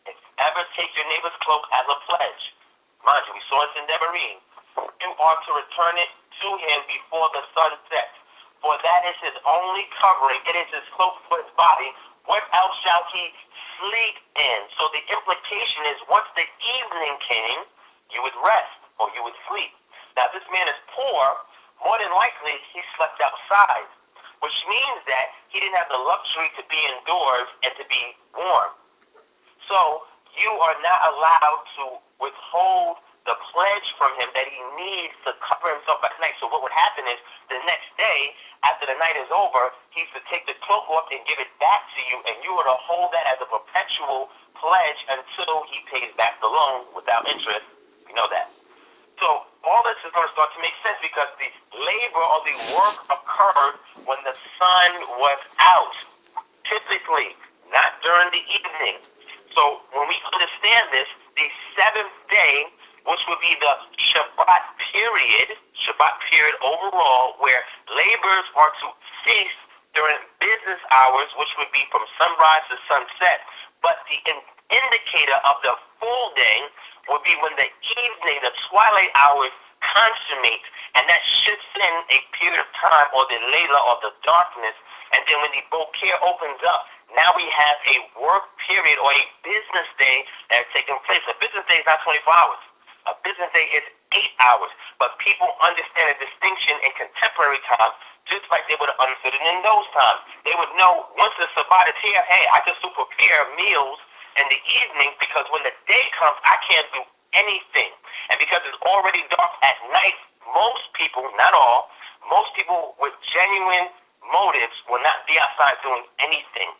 Speaker 1: if you ever take your neighbor's cloak as a pledge, mind you, we saw it in Devarim, you are to return it to him before the sun sets. For that is his only covering. It is his cloak for his body. What else shall he sleep in? So the implication is once the evening came, you would rest or you would sleep. Now, if this man is poor, more than likely he slept outside, which means that he didn't have the luxury to be indoors and to be warm. So you are not allowed to withhold the pledge from him that he needs to cover himself at night. So what would happen is the next day, after the night is over, he's to take the cloak off and give it back to you, and you are to hold that as a perpetual pledge until he pays back the loan without interest. You know that. So all this is going to start to make sense because the labor or the work occurred when the sun was out, typically, not during the evening. So when we understand this, the seventh day, which would be the Shabbat period overall, where laborers are to cease during business hours, which would be from sunrise to sunset. But the indicator of the full day would be when the evening, the twilight hours consummate, and that shifts in a period of time, or the layla, or the darkness. And then when the bokeh opens up, now we have a work period or a business day that is taking place. A business day is not 24 hours. A business day is 8 hours. But people understand the distinction in contemporary times, just like they would have understood it in those times. They would know once the Shabbat is here, hey, I just do prepare meals in the evening, because when the day comes, I can't do anything. And because it's already dark at night, most people, not all, most people with genuine motives will not be outside doing anything.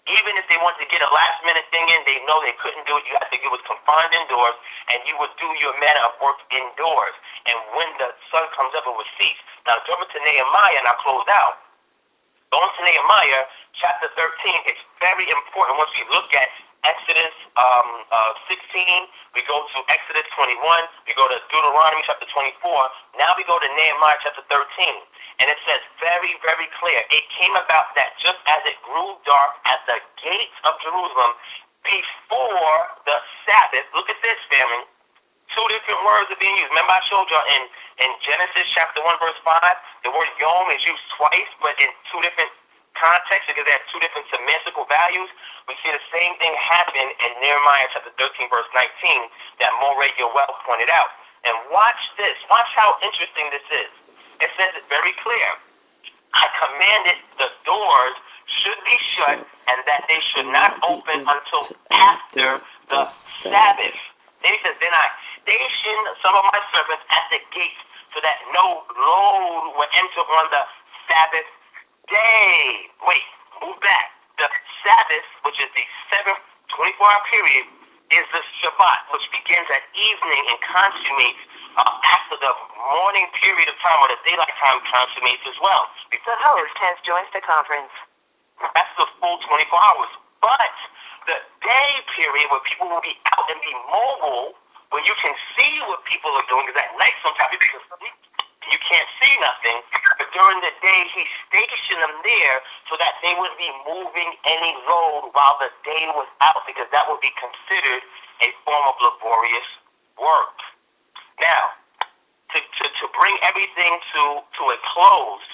Speaker 1: Even if they wanted to get a last-minute thing in, they know they couldn't do it. You had to, it was confined indoors, and you would do your manner of work indoors. And when the sun comes up, it would cease. Now, jump to Nehemiah, and I'll close out. Going to Nehemiah, chapter 13, it's very important. Once we look at Exodus 16, we go to Exodus 21, we go to Deuteronomy chapter 24. Now we go to Nehemiah chapter 13. And it says very, very clear, it came about that just as it grew dark at the gates of Jerusalem before the Sabbath, look at this, family, two different words are being used. Remember I showed you in Genesis chapter 1 verse 5, the word yom is used twice, but in two different contexts because they have two different semantical values. We see the same thing happen in Nehemiah chapter 13 verse 19 that Moray Yoel pointed out. And watch this. Watch how interesting this is. It says it very clear. I commanded the doors should be shut and that they should not open until after the Sabbath. Then he says, then I stationed some of my servants at the gates so that no load would enter on the Sabbath day. Wait, move back. The Sabbath, which is the seventh 24-hour period, is the Shabbat, which begins at evening and consummates after the morning period of time, or the daylight time consummates as well.
Speaker 5: The host has joined the conference.
Speaker 1: That's the full 24 hours. But the day period where people will be out and be mobile, where you can see what people are doing, because at night sometimes people can sleep and you can't see nothing. But during the day, he stationed them there so that they wouldn't be moving any load while the day was out, because that would be considered a form of laborious work. Now, to bring everything to a close,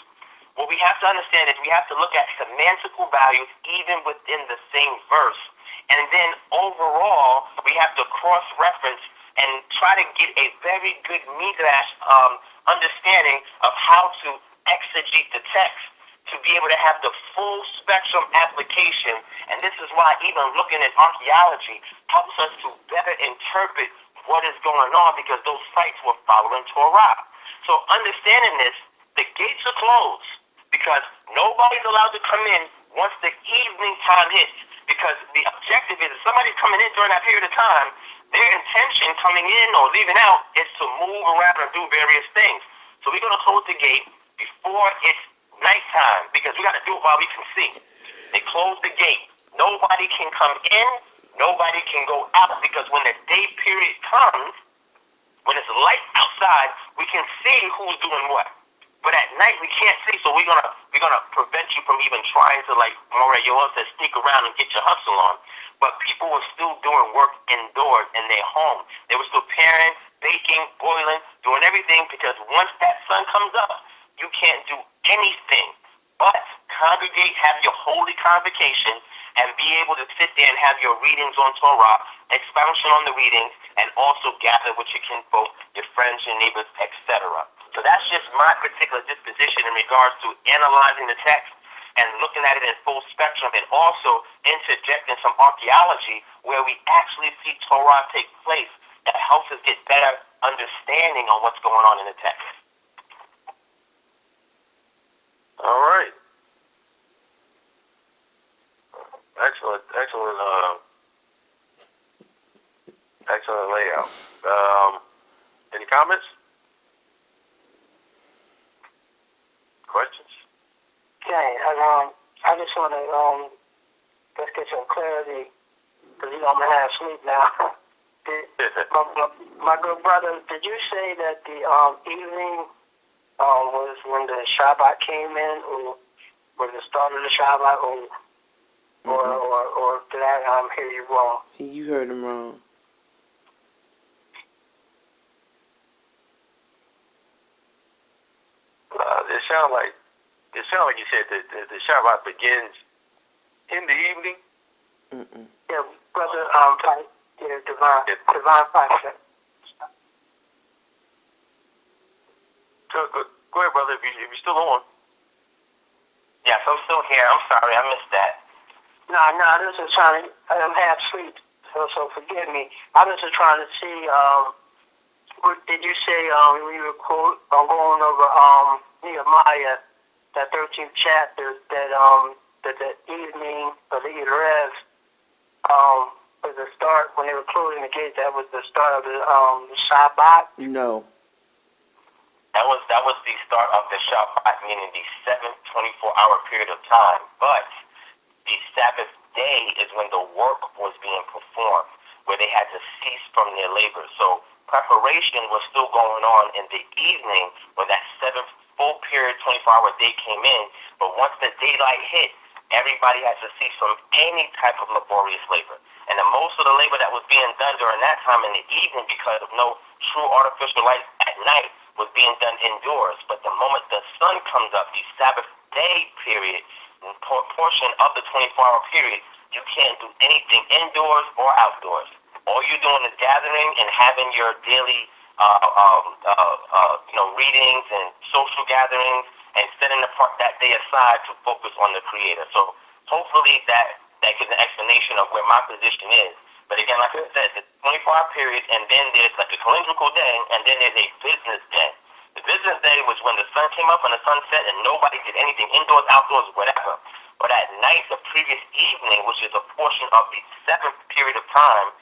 Speaker 1: what we have to understand is we have to look at semantical values even within the same verse. And then overall, we have to cross-reference and try to get a very good midrash understanding of how to exegete the text to be able to have the full spectrum application. And this is why even looking at archaeology helps us to better interpret what is going on, because those sites were following Torah. So understanding this, the gates are closed because nobody's allowed to come in once the evening time hits, because the objective is if somebody's coming in during that period of time, their intention coming in or leaving out is to move around and do various things. So we're going to close the gate before it's nighttime, because we got to do it while we can see. They close the gate. Nobody can come in. Nobody can go out, because when the day period comes, when it's light outside, we can see who's doing what. But at night we can't see, so we're gonna prevent you from even trying to, like Moray Yoel says, sneak around and get your hustle on. But people were still doing work indoors in their home. They were still preparing, baking, boiling, doing everything, because once that sun comes up, you can't do anything but congregate, have your holy convocation, and be able to sit there and have your readings on Torah, expansion on the readings, and also gather with your kinfolk, your friends, your neighbors, etc. So that's just my particular disposition in regards to analyzing the text and looking at it in full spectrum, and also interjecting some archaeology where we actually see Torah take place that helps us get better understanding on what's going on in the text.
Speaker 3: All right. Excellent layout. Any comments? Questions?
Speaker 7: Okay, I just want to let's get some clarity, because I'm gonna have sleep now. my good brother, did you say that the evening was when the Shabbat came in, or was the start of the Shabbat, or did I hear you wrong?
Speaker 2: You heard him wrong.
Speaker 3: It sounded like you said that the Shabbat begins in the evening.
Speaker 7: Yeah, brother, DivineProspect.
Speaker 3: Go ahead, brother, if you're still on.
Speaker 1: Yes, I'm still here. I'm sorry, I missed that.
Speaker 7: No, this is trying to, I'm half asleep, so forgive me. I was just trying to see, what did you say, when you were going over Nehemiah, that 13th chapter, that that the evening of the Erev was the start, when they were closing the gates, that was the start of the Shabbat?
Speaker 2: No.
Speaker 1: That was the start of the Shabbat, meaning the 7th 24-hour period of time. But the Sabbath day is when the work was being performed, where they had to cease from their labor. So preparation was still going on in the evening when that 7th full period 24-hour day came in. But once the daylight hit, everybody had to cease from any type of laborious labor. And the most of the labor that was being done during that time in the evening, because of no true artificial light at night, was being done indoors. But the moment the sun comes up, the Sabbath day period, portion of the 24-hour period, you can't do anything indoors or outdoors. All you're doing is gathering and having your daily readings and social gatherings, and setting apart that day aside to focus on the Creator. So hopefully that gives an explanation of where my position is. But again, like I said, the 24-hour period, and then there's like a calendrical day, and then there's a business day. The business day was when the sun came up and the sun set, and nobody did anything indoors, outdoors, whatever. But at night, the previous evening, which is a portion of the 7th period of time,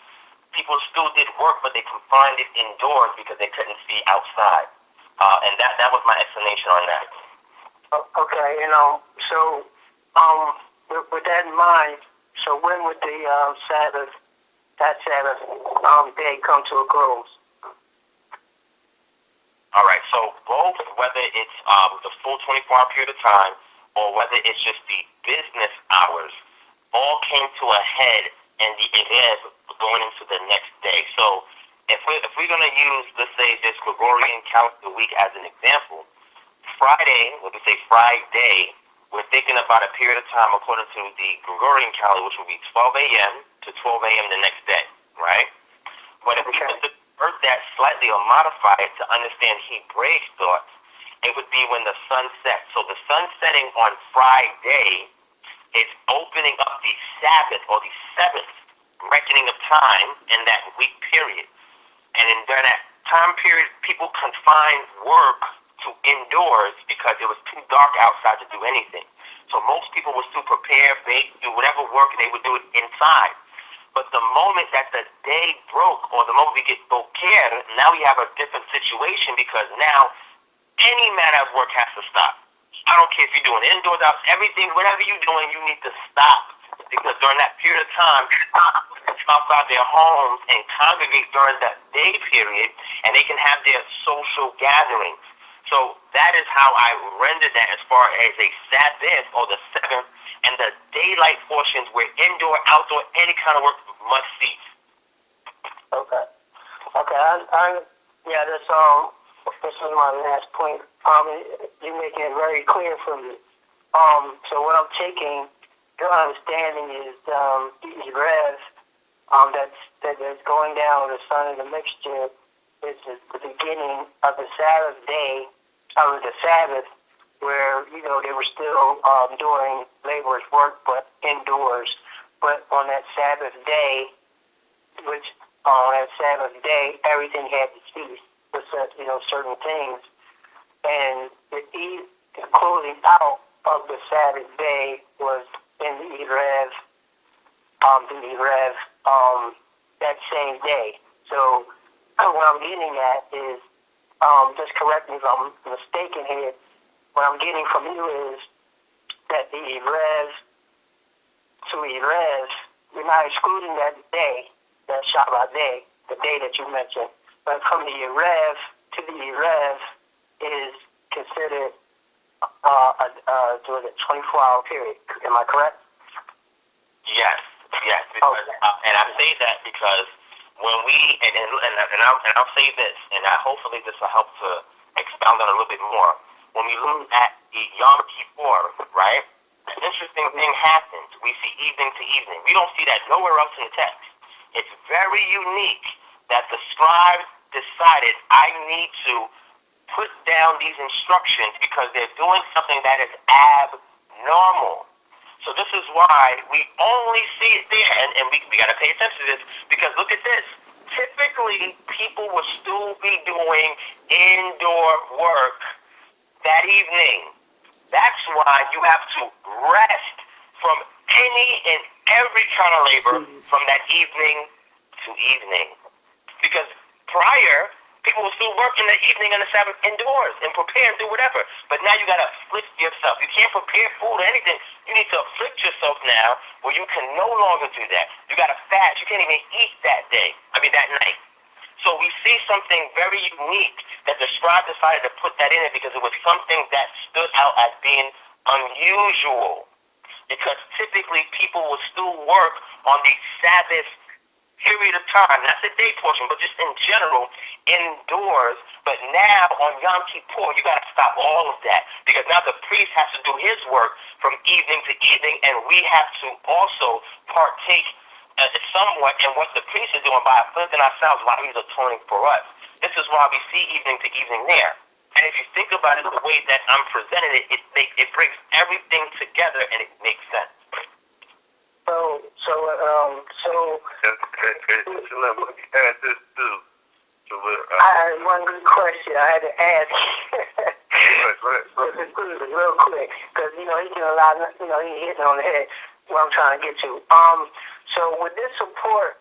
Speaker 1: people still did work, but they confined it indoors because they couldn't see outside. And that was my explanation on that.
Speaker 7: Okay, so with that in mind, so when would the Sabbath day come to a close?
Speaker 1: All right, so both, whether it's the full 24-hour period of time or whether it's just the business hours, all came to a head in the Erev going into the next day. So if we're going to use, let's say, this Gregorian calendar week as an example, Friday, let me say Friday, we're thinking about a period of time according to the Gregorian calendar, which will be 12 a.m. to 12 a.m. the next day, right? But if we convert that slightly or modify it to understand Hebraic thoughts, it would be when the sun sets. So the sun setting on Friday is opening up the Sabbath, or the 7th reckoning of time in that week period. And during that time period, people confined work to indoors because it was too dark outside to do anything. So most people would still prepare, bake, do whatever work, they would do it inside. But the moment that the day broke, or the moment we get boker, now we have a different situation, because now any matter of work has to stop. I don't care if you're doing indoors, out, everything, whatever you're doing, you need to stop. Because during that period of time, outside their homes and congregate during that day period, and they can have their social gatherings. So that is how I render that as far as a Sabbath, or the 7th, and the daylight portions where indoor, outdoor, any kind of work must cease.
Speaker 7: Okay. Yeah, this is my last point. You're making it very clear for me. So what I'm taking, your understanding is the Erev, that's going down with the sun and the mixture, is the beginning of the Sabbath day, of the Sabbath, where, they were still doing laborers' work, but indoors. But on that Sabbath day, everything had to cease, with certain things. And the closing out of the Sabbath day was in the Erev, that same day. So what I'm getting at is, just correct me if I'm mistaken here, what I'm getting from you is that the Erev to Erev, you're not excluding that day, that Shabbat day, the day that you mentioned, but from the Erev to the Erev is considered a 24-hour period. Am I correct?
Speaker 1: Yes, because, and I say that because when we, and I'll say this, and hopefully this will help to expound on it a little bit more. When we look at the Yom Kippur, right, an interesting thing happens. We see evening to evening. We don't see that nowhere else in the text. It's very unique that the scribes decided, I need to put down these instructions because they're doing something that is abnormal. So this is why we only see it there, and we got to pay attention to this, because look at this. Typically, people will still be doing indoor work that evening. That's why you have to rest from any and every kind of labor from that evening to evening. Because prior, people will still work in the evening and the Sabbath indoors and prepare and do whatever. But now you got to afflict yourself. You can't prepare food or anything. You need to afflict yourself now where you can no longer do that. You got to fast. You can't even eat that night. So we see something very unique that the scribe decided to put that in it because it was something that stood out as being unusual. Because typically people will still work on the Sabbath period of time, not the day portion, but just in general, indoors. But now on Yom Kippur, you got to stop all of that because now the priest has to do his work from evening to evening, and we have to also partake somewhat in what the priest is doing by afflicting ourselves while he's atoning for us. This is why we see evening to evening there. And if you think about it the way that I'm presenting it, it brings everything together and it makes sense.
Speaker 4: Let me add this too.
Speaker 7: I had one good question I had to ask.
Speaker 4: Go ahead.
Speaker 7: Real quick, because he did a lot. He hit it on the head. What I'm trying to get to. So would this support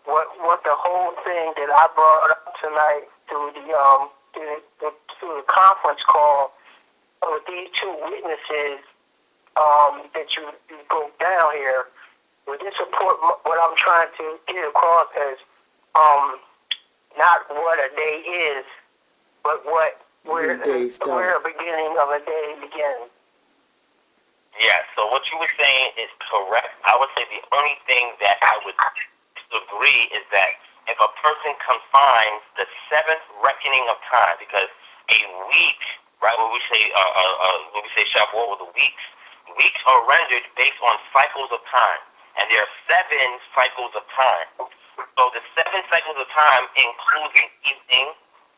Speaker 7: what the whole thing that I brought up tonight through the conference call with these two witnesses that you broke down here? Would this support what I'm trying to get across as not what a day is, but where a beginning of a day begins?
Speaker 1: Yeah, so what you were saying is correct. I would say the only thing that I would disagree is that if a person confines the seventh reckoning of time, because a week, right, when we say Shabbat with the weeks are rendered based on cycles of time, and there are 7 cycles of time. So the 7 cycles of time includes an evening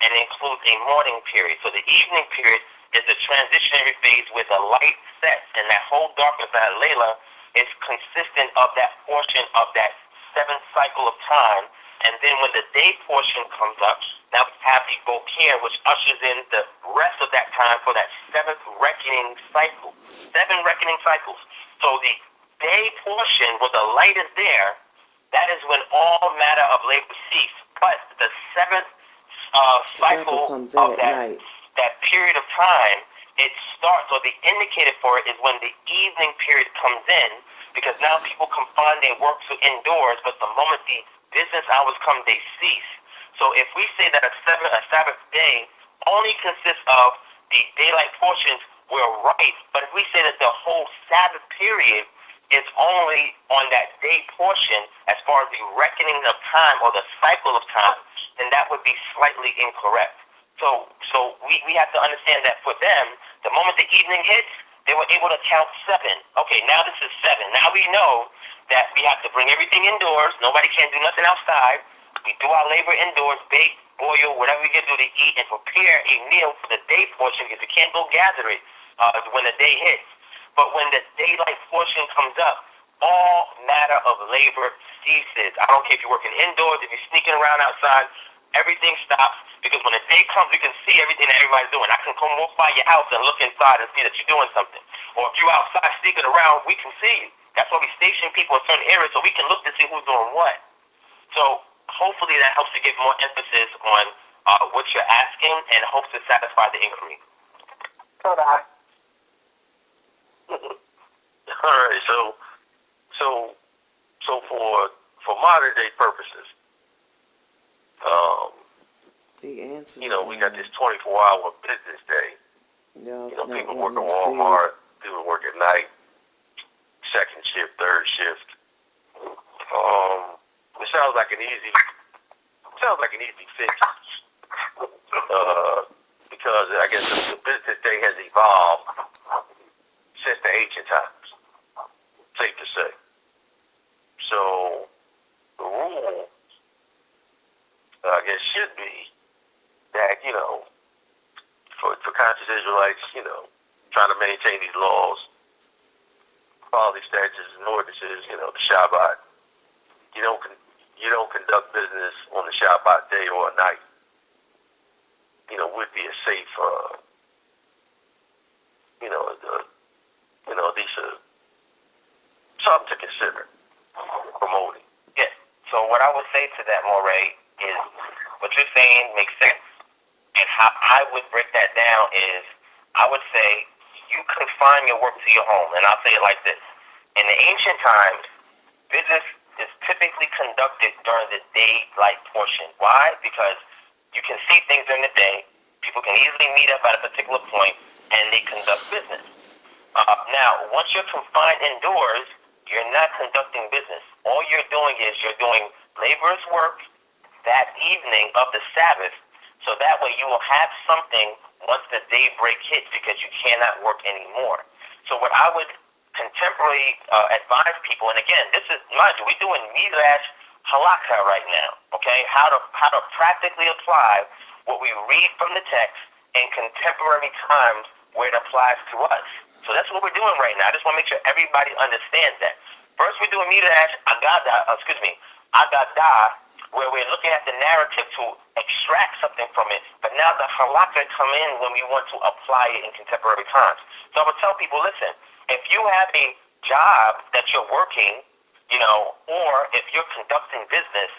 Speaker 1: and includes a morning period. So the evening period is the transitionary phase with a light set, and that whole darkness, that Layla, is consistent of that portion of that 7th cycle of time. And then when the day portion comes up, now we have the Bokir, which ushers in the rest of that time for that 7th reckoning cycle. 7 reckoning cycles. So the day portion, where the light is there, that is when all matter of labor cease. But the 7th cycle of that period of time, it starts, or the indicator for it is when the evening period comes in, because now people confine their work to indoors, but the moment the business hours come, they cease. So if we say that a Sabbath day only consists of the daylight portions, we're right. But if we say that the whole Sabbath period is only on that day portion as far as the reckoning of time or the cycle of time, then that would be slightly incorrect. So we have to understand that for them, the moment the evening hits, they were able to count 7. Okay, now this is 7. Now we know that we have to bring everything indoors. Nobody can do nothing outside. We do our labor indoors, bake, boil, whatever we can do to eat and prepare a meal for the day portion because we can't go gather it when the day hits. But when the daylight portion comes up, all matter of labor ceases. I don't care if you're working indoors, if you're sneaking around outside, everything stops because when the day comes, we can see everything that everybody's doing. I can come walk by your house and look inside and see that you're doing something. Or if you're outside sneaking around, we can see you. That's why we station people in certain areas so we can look to see who's doing what. So hopefully that helps to give more emphasis on what you're asking and hopes to satisfy the inquiry.
Speaker 4: All right, so for modern day purposes, we got this 24-hour business day. People work at Walmart, people work at night, second shift, third shift. It sounds like an easy fix, because I guess the business day has evolved since the ancient times, safe to say. So the rule, I guess, should be that, for conscious Israelites, trying to maintain these laws, quality statutes and ordinances, the Shabbat, you don't conduct business on the Shabbat day or night, would be a safe, these
Speaker 1: say to that, Moray, is what you're saying makes sense. And how I would break that down is, I would say you confine your work to your home. And I'll say it like this. In the ancient times, business is typically conducted during the daylight portion. Why? Because you can see things during the day. People can easily meet up at a particular point, and they conduct business. Now, once you're confined indoors, you're not conducting business. All you're doing is you're doing laborer's work that evening of the Sabbath, so that way you will have something once the daybreak hits, because you cannot work anymore. So what I would contemporarily advise people, and again, this is, mind you, we're doing Midrash Halakha right now, okay? How to practically apply what we read from the text in contemporary times where it applies to us. So that's what we're doing right now. I just want to make sure everybody understands that. First, we're doing Midrash Agadah, where we're looking at the narrative to extract something from it, but now the halakha come in when we want to apply it in contemporary times. So I would tell people, listen, if you have a job that you're working, or if you're conducting business,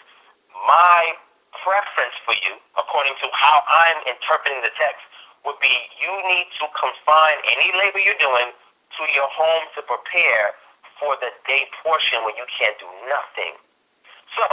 Speaker 1: my preference for you, according to how I'm interpreting the text, would be you need to confine any labor you're doing to your home to prepare for the day portion when you can't do nothing. So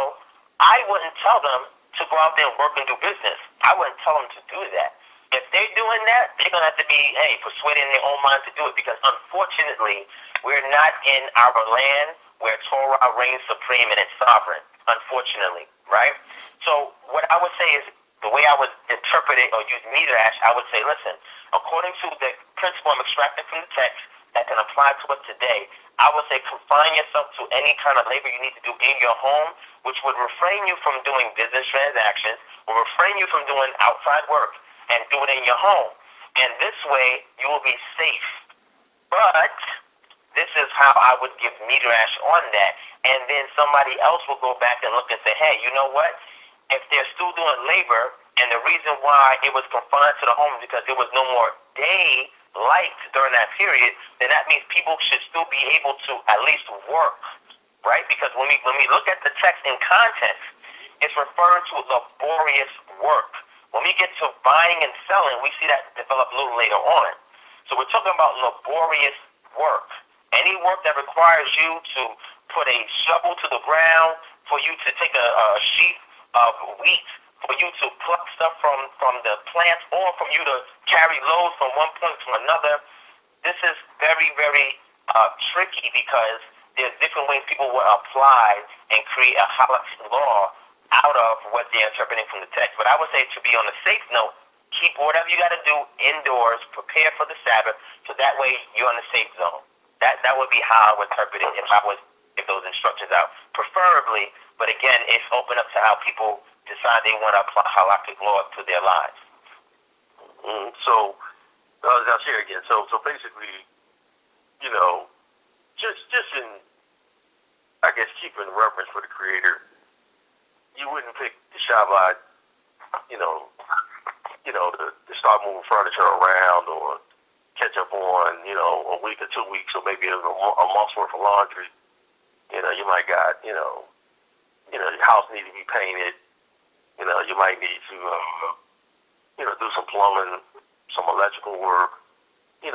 Speaker 1: I wouldn't tell them to go out there and work and do business. I wouldn't tell them to do that. If they're doing that, they're going to have to be, persuaded in their own mind to do it, because unfortunately, we're not in our land where Torah reigns supreme and it's sovereign, unfortunately, right? So what I would say is, the way I would interpret it or use Midrash, I would say, listen, according to the principle I'm extracting from the text that can apply to us today, I would say confine yourself to any kind of labor you need to do in your home, which would refrain you from doing business transactions, will refrain you from doing outside work, and do it in your home. And this way, you will be safe. But this is how I would give Midrash on that. And then somebody else will go back and look and say, hey, you know what? If they're still doing labor, and the reason why it was confined to the home is because there was no more daylight during that period, then that means people should still be able to at least work, right? Because when we look at the text in context, it's referring to laborious work. When we get to buying and selling, we see that develop a little later on. So we're talking about laborious work. Any work that requires you to put a shovel to the ground, for you to take a sheaf of wheat, for you to pluck stuff from the plants, or from you to carry loads from one point to another. This is very, very tricky, because there's different ways people will apply and create a halakhic law out of what they're interpreting from the text. But I would say, to be on the safe note, keep whatever you got to do indoors, prepare for the Sabbath, so that way you're in the safe zone. That would be how I would interpret it if I was give those instructions out, preferably. But again, it's open up to how people decide they want to apply halakhic law to their lives.
Speaker 4: So, I'll share again. So basically, just in, I guess, keeping reverence for the Creator, you wouldn't pick the Shabbat, to start moving furniture around, or catch up on, a week or 2 weeks, or maybe a month's worth of laundry. You might got, your house needs to be painted. You might need to, do some plumbing, some electrical work. It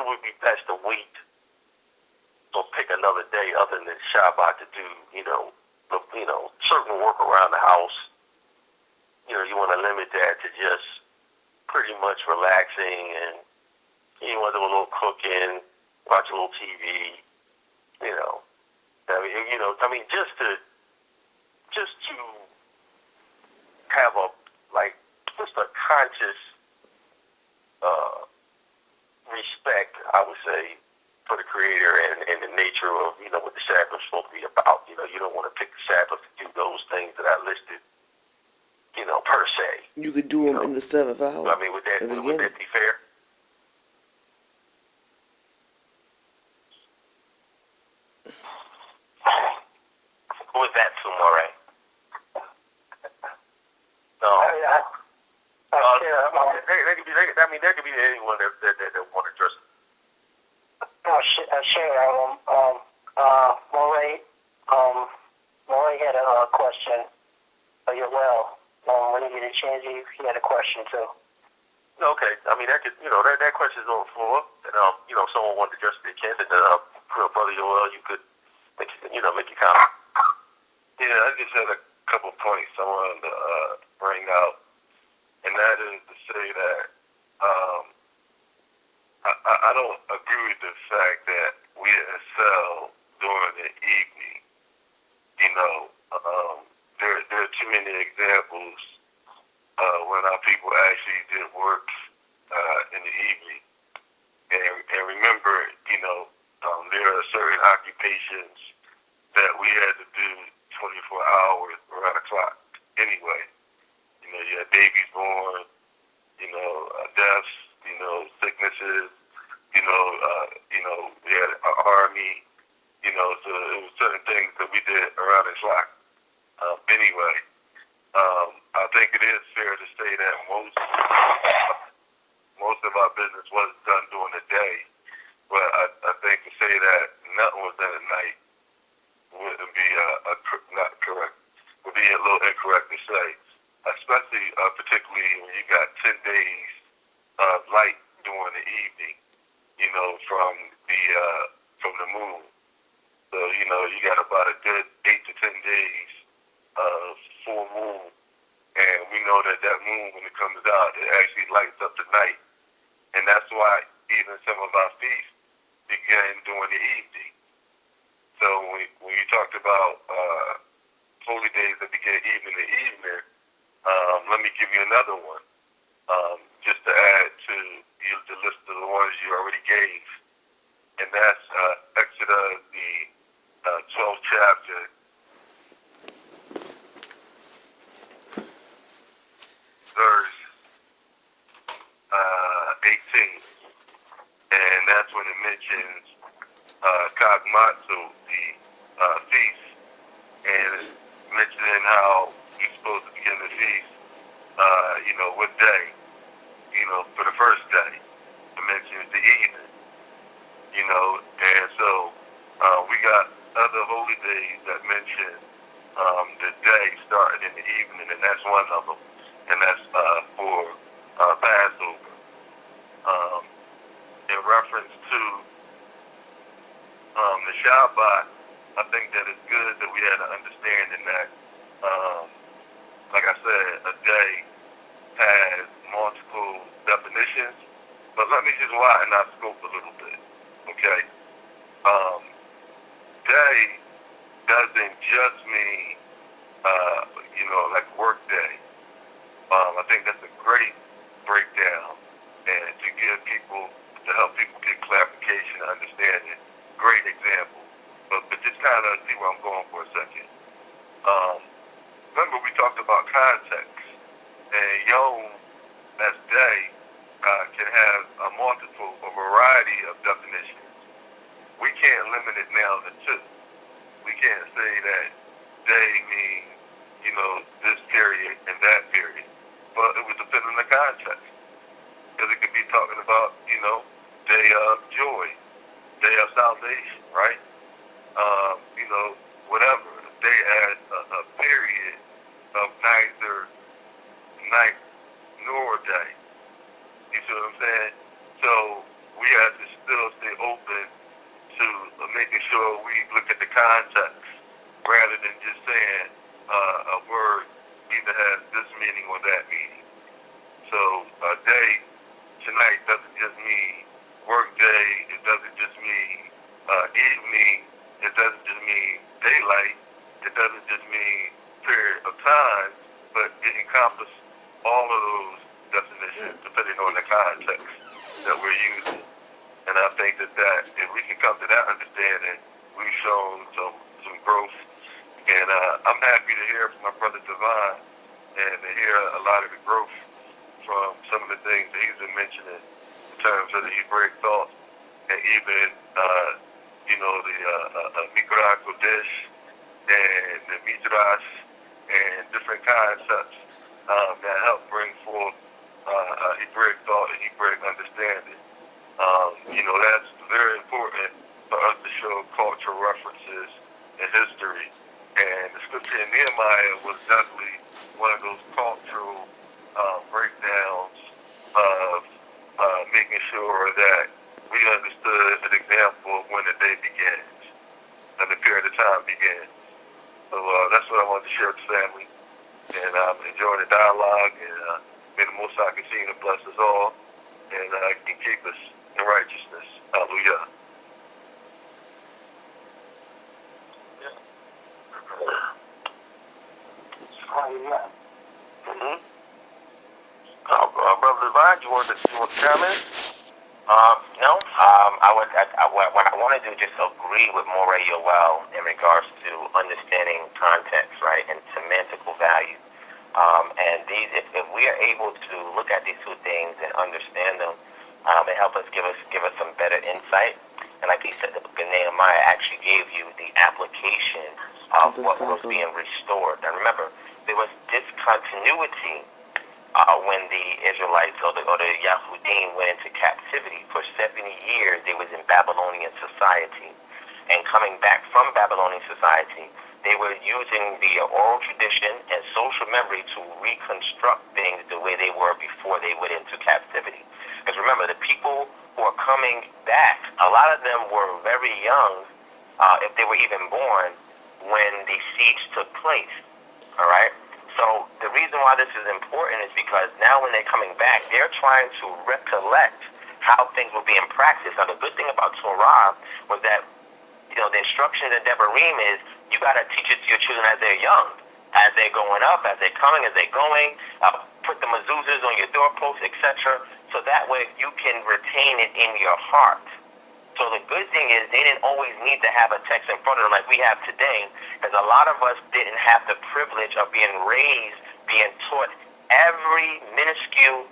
Speaker 4: would be best to wait or pick another day other than Shabbat to do, certain work around the house. You want to limit that to just pretty much relaxing, and you want to do a little cooking, watch a little TV, just to have just a conscious respect, I would say, for the Creator and the nature of, what the Sabbath is supposed to be about. You don't want to pick the Sabbath to do those things that I listed, per se.
Speaker 2: You could do them in the 7th hour.
Speaker 4: I mean, would that be fair?
Speaker 1: Who is that, Sumore?
Speaker 4: No.
Speaker 3: There could be anyone that want to address it.
Speaker 7: I'll share that one. Moray had a question well, when you get a chance, he had a question too.
Speaker 4: Okay, I mean that could, that question's on the floor, and if someone wanted to address the chance, and Brother Joel, you could make your comment. Yeah, I just had a couple points I wanted to bring out, and that is to say that I don't agree with the fact that we excel during the evening. There are too many examples when our people actually did work in the evening. And remember, there are certain occupations that we had to do 24 hours around the clock anyway. You had babies born, deaths, sicknesses, we had an army, so it was certain things that we did around the clock. Anyway, I think it is fair to say that most of our business was done during the day, but I think to say that nothing was done at night wouldn't be not correct. Would be a little incorrect to say, especially particularly when you got 10 days of light during the evening, from the moon. So you got about a good 8 to 10 days of full moon, and we know that moon, when it comes out, it actually lights up the night, and that's why even some of our feasts began during the evening. So when you talked about holy days that begin evening to evening, let me give you another one, just to add to the list of the ones you already gave, and that's Exodus, the 12th chapter, verse 18, and that's when it mentions Kagmatsu, the feast, and mentioning how you're supposed to begin the feast, what day, for the first day. It mentions the evening, and so we got other holy days that mention the day starting in the evening, and that's one of them, and that's for Passover. In reference to the Shabbat, I think that it's good that we had an understanding that, like I said, a day has multiple definitions, but let me just widen our scope a little bit, okay? Day doesn't just mean, like work day. I think that's a great breakdown, and to help people get clarification and understanding. Great example, but just kind of see where I'm going for a second. Remember we talked about context, and Yom as day can have a variety of definitions. We can't limit it now to two. We can't say that day means, this period and that period, but it would depend on the context, because it could be talking about, day of joy, day of salvation, right? Whatever. Day as a period of neither night nor day. You see what I'm saying? So we have to still stay open to making sure we look at the context rather than just saying a word either has this meaning or that meaning. So a day tonight doesn't just mean work day. It doesn't just mean evening. It doesn't just mean daylight. It doesn't just mean period of time, but it encompasses all of those definitions depending on the context that we're using. And I think that if we can come to that understanding, we've shown some growth. And I'm happy to hear from my brother Divine and to hear a lot of the growth from some of the things that he's been mentioning in terms of the Hebraic thought, and even the Mikra Kodesh and the Midrash and different concepts that help bring forth Hebraic thought and Hebraic understanding. That's very important for us to show cultural references and history. And the scripture in Nehemiah was definitely one of those cultural breakdowns of making sure that we understood an example of when the day begins and the period of time begins. So that's what I wanted to share with the family. And I'm enjoying the dialogue, and may the Most High continue to bless us all and can keep us in righteousness. Hallelujah.
Speaker 3: Mm-hmm. Brother Divine, you want to comment?
Speaker 1: No. What I want to do just agree with Moray Yoel in regards to understanding context, right, and semantical value. And these, if we are able to look at these two things and understand them, it helps us give us some better insight. And like he said, the book of Nehemiah actually gave you the application of what was being restored. Now remember, there was discontinuity when the Israelites or the Yahudim went into captivity. For 70 years they was in Babylonian society. And coming back from Babylonian society, they were using the oral tradition and social memory to reconstruct things the way they were before they went into captivity. Because remember, the people who are coming back, a lot of them were very young, if they were even born, when the siege took place. All right? So the reason why this is important is because now when they're coming back, they're trying to recollect how things were being practiced. Now the good thing about Torah was that, the instructions in Devarim is you got to teach it to your children as they're young, as they're going up, as they're coming, as they're going. Put the mezuzahs on your doorposts, etc. So that way you can retain it in your heart. So the good thing is they didn't always need to have a text in front of them like we have today, because a lot of us didn't have the privilege of being raised, being taught every minuscule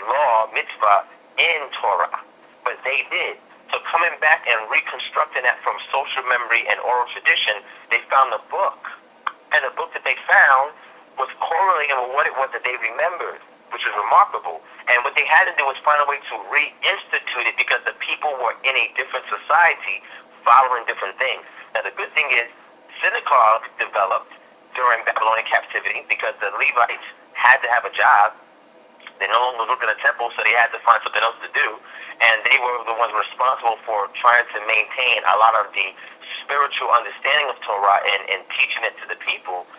Speaker 1: law, mitzvah in Torah. But they did. So coming back and reconstructing that from social memory and oral tradition, they found the book. And the book that they found was correlating with what it was that they remembered, which is remarkable. And what they had to do was find a way to reinstitute it because the people were in a different society following different things. Now the good thing is synagogue developed during Babylonian captivity because the Levites had to have a job. They no longer lived in a temple, so they had to find something else to do. And they were the ones responsible for trying to maintain a lot of the spiritual understanding of Torah and teaching it to the people.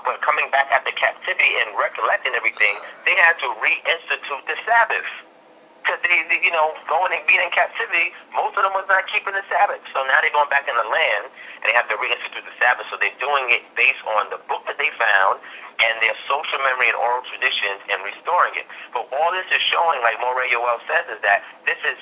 Speaker 1: But coming back after captivity and recollecting everything, they had to reinstitute the Sabbath. Because going and being in captivity, most of them was not keeping the Sabbath. So now they're going back in the land, and they have to reinstitute the Sabbath. So they're doing it based on the book that they found and their social memory and oral traditions and restoring it. But all this is showing, like Moray Yoel says, is that this is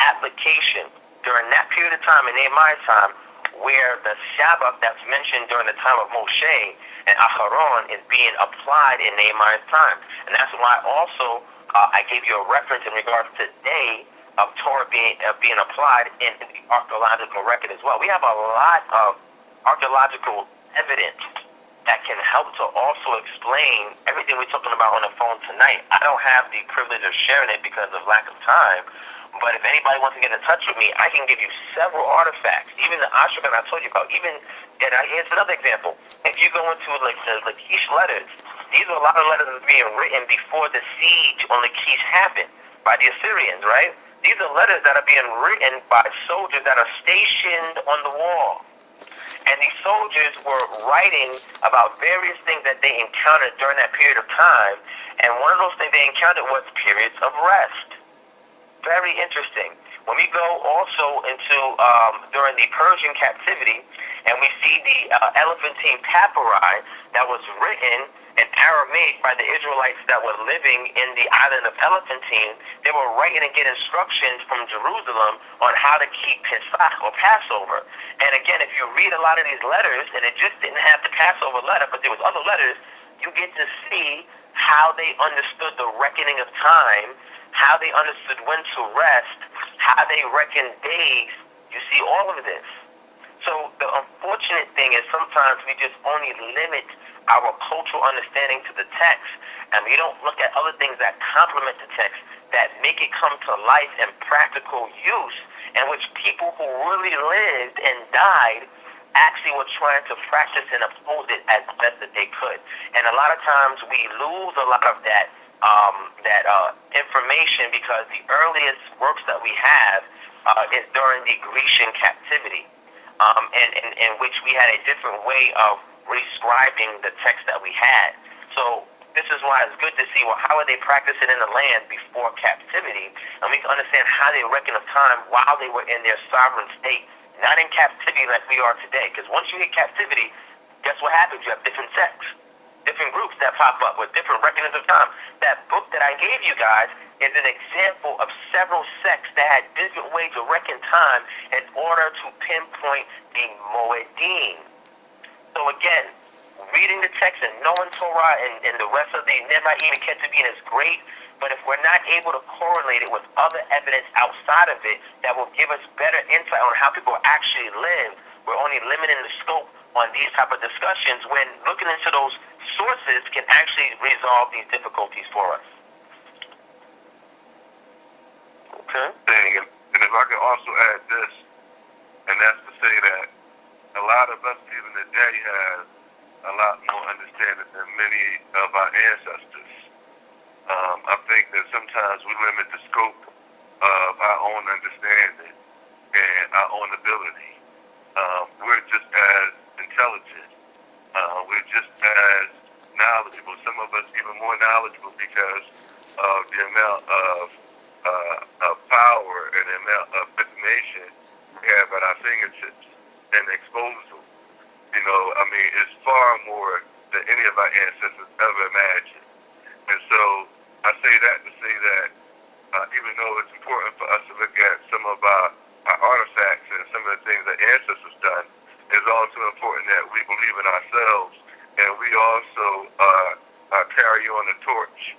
Speaker 1: application during that period of time in Nehemiah's time, where the Shabbat that's mentioned during the time of Moshe and Aharon is being applied in Nehemiah's time. And that's why also I gave you a reference in regards to day of Torah being applied in the archaeological record as well. We have a lot of archaeological evidence that can help to also explain everything we're talking about on the phone tonight. I don't have the privilege of sharing it because of lack of time, but if anybody wants to get in touch with me, I can give you several artifacts. Even the Ashragan I told you about, and here's another example. If you go into like the Lachish letters, these are a lot of letters that are being written before the siege on Lachish happened by the Assyrians, right? These are letters that are being written by soldiers that are stationed on the wall. And these soldiers were writing about various things that they encountered during that period of time. And one of those things they encountered was periods of rest. Very interesting. When we go also into during the Persian captivity, and we see the elephantine papyri that was written in Aramaic by the Israelites that were living in the island of Elephantine, they were writing and getting instructions from Jerusalem on how to keep Pesach or Passover. And again, if you read a lot of these letters, and it just didn't have the Passover letter, but there was other letters, you get to see how they understood the reckoning of time, how they understood when to rest, how they reckoned days. You see all of this. So the unfortunate thing is sometimes we just only limit our cultural understanding to the text, and we don't look at other things that complement the text, that make it come to life and practical use, in which people who really lived and died actually were trying to practice and oppose it as best that they could. And a lot of times we lose a lot of that information because the earliest works that we have is during the Grecian captivity, in which we had a different way of describing the text that we had. So this is why it's good to see, well, how are they practicing in the land before captivity? And we can understand how they reckon of time while they were in their sovereign state, not in captivity like we are today. Because once you hit captivity, guess what happens? You have different sects, different groups that pop up with different reckonings of time. That book that I gave you guys is an example of several sects that had different ways to reckon time in order to pinpoint the Moedim. So again, reading the text and knowing Torah and the rest of the Nehemiah and Ketuvim is great, but if we're not able to correlate it with other evidence outside of it that will give us better insight on how people actually live, we're only limiting the scope on these type of discussions when looking into those sources can actually resolve these difficulties for us.
Speaker 4: Okay. And if I could also add this, and that's to say that a lot of us people today have a lot more understanding than many of our ancestors. I think that sometimes we limit the scope of our own understanding and our own ability. We're just as intelligent. We're just as knowledgeable. Some of us even more knowledgeable because of the amount of power and the amount of information we have at our fingertips and exposure. You know, I mean, it's far more than any of our ancestors ever imagined. And so I say that to say that even though it's important for us to look at some of our artifacts and some of the things that ancestors done, it's also important that we believe in ourselves and we also carry on the torch,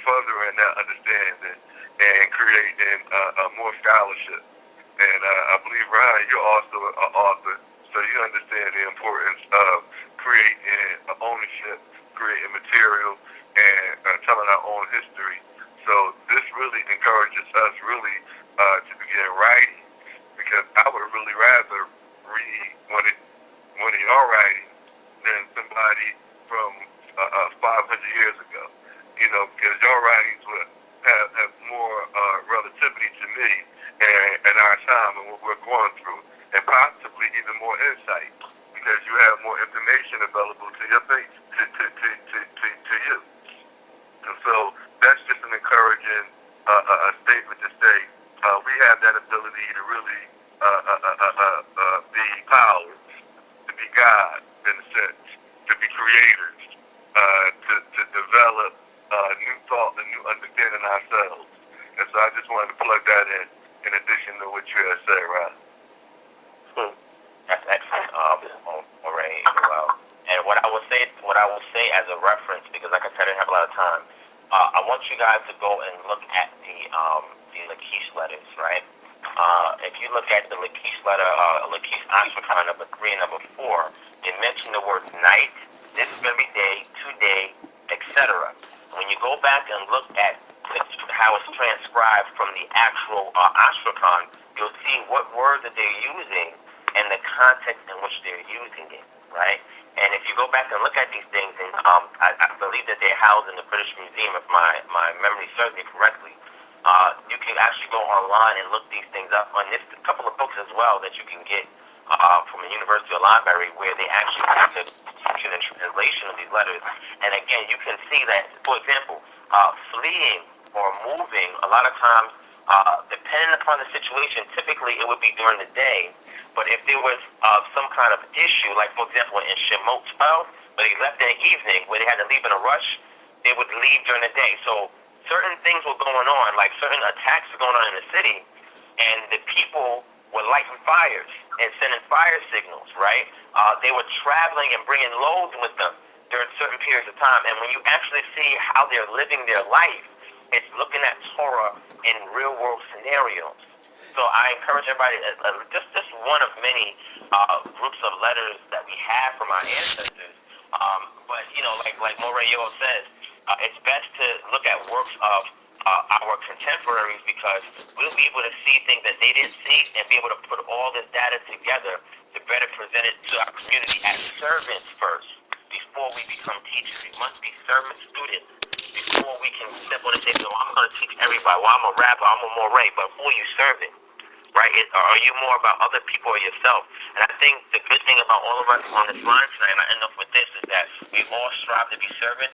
Speaker 4: furthering that understanding and creating more scholarship. And I believe, Ryan, you're also an author, so you understand the importance of creating ownership, creating material, and telling our own history. So this really encourages us really to begin writing, because I would really rather read one of your writings than somebody from 500 years ago. You know, because your writings would have more relativity to me and our time and what we're going through, and possibly even more insight, because you have more information available to your face, to you. And so that's just an encouraging statement to say we have that ability to really be powers, to be God in a sense, to be creators, to develop new thought and new understanding ourselves. And so I just wanted to plug that in addition to what you had said, Ryan.
Speaker 1: That's excellent, Moray. Well, and what I will say as a reference, because like I said, I didn't have a lot of time. I want you guys to go and look at the Lachish letters, right? If you look at the Lachish letter, Lachish Ashrakan number 3 and number 4, it mentioned the word night, this very day, today, etc. When you go back and look at how it's transcribed from the actual Ashrakan, you'll see what words that they're using and the context in which they're using it, right? And if you go back and look at these things, and I believe that they're housed in the British Museum, if my memory serves me correctly, you can actually go online and look these things up. And there's a couple of books as well that you can get from a university or library where they actually have the description and translation of these letters. And again, you can see that, for example, fleeing or moving, a lot of times, depending upon the situation, typically it would be during the day. But if there was some kind of issue, like for example in Shemot 12, where they left in the evening, where they had to leave in a rush, they would leave during the day. So certain things were going on, like certain attacks were going on in the city, and the people were lighting fires and sending fire signals, right? They were traveling and bringing loads with them during certain periods of time. And when you actually see how they're living their life, it's looking at Torah in real-world scenarios. So I encourage everybody, just one of many groups of letters that we have from our ancestors. But, you know, like Morayo says, it's best to look at works of our contemporaries, because we'll be able to see things that they didn't see and be able to put all this data together to better present it community as servants first before we become teachers. We must be servant students before we can step on and say, no, I'm going to teach everybody. Well, I'm a rabbi, I'm a moray, but who are you serving? Right? Are you more about other people or yourself? And I think the good thing about all of us on this line tonight, and I end up with this, is that we all strive to be servants.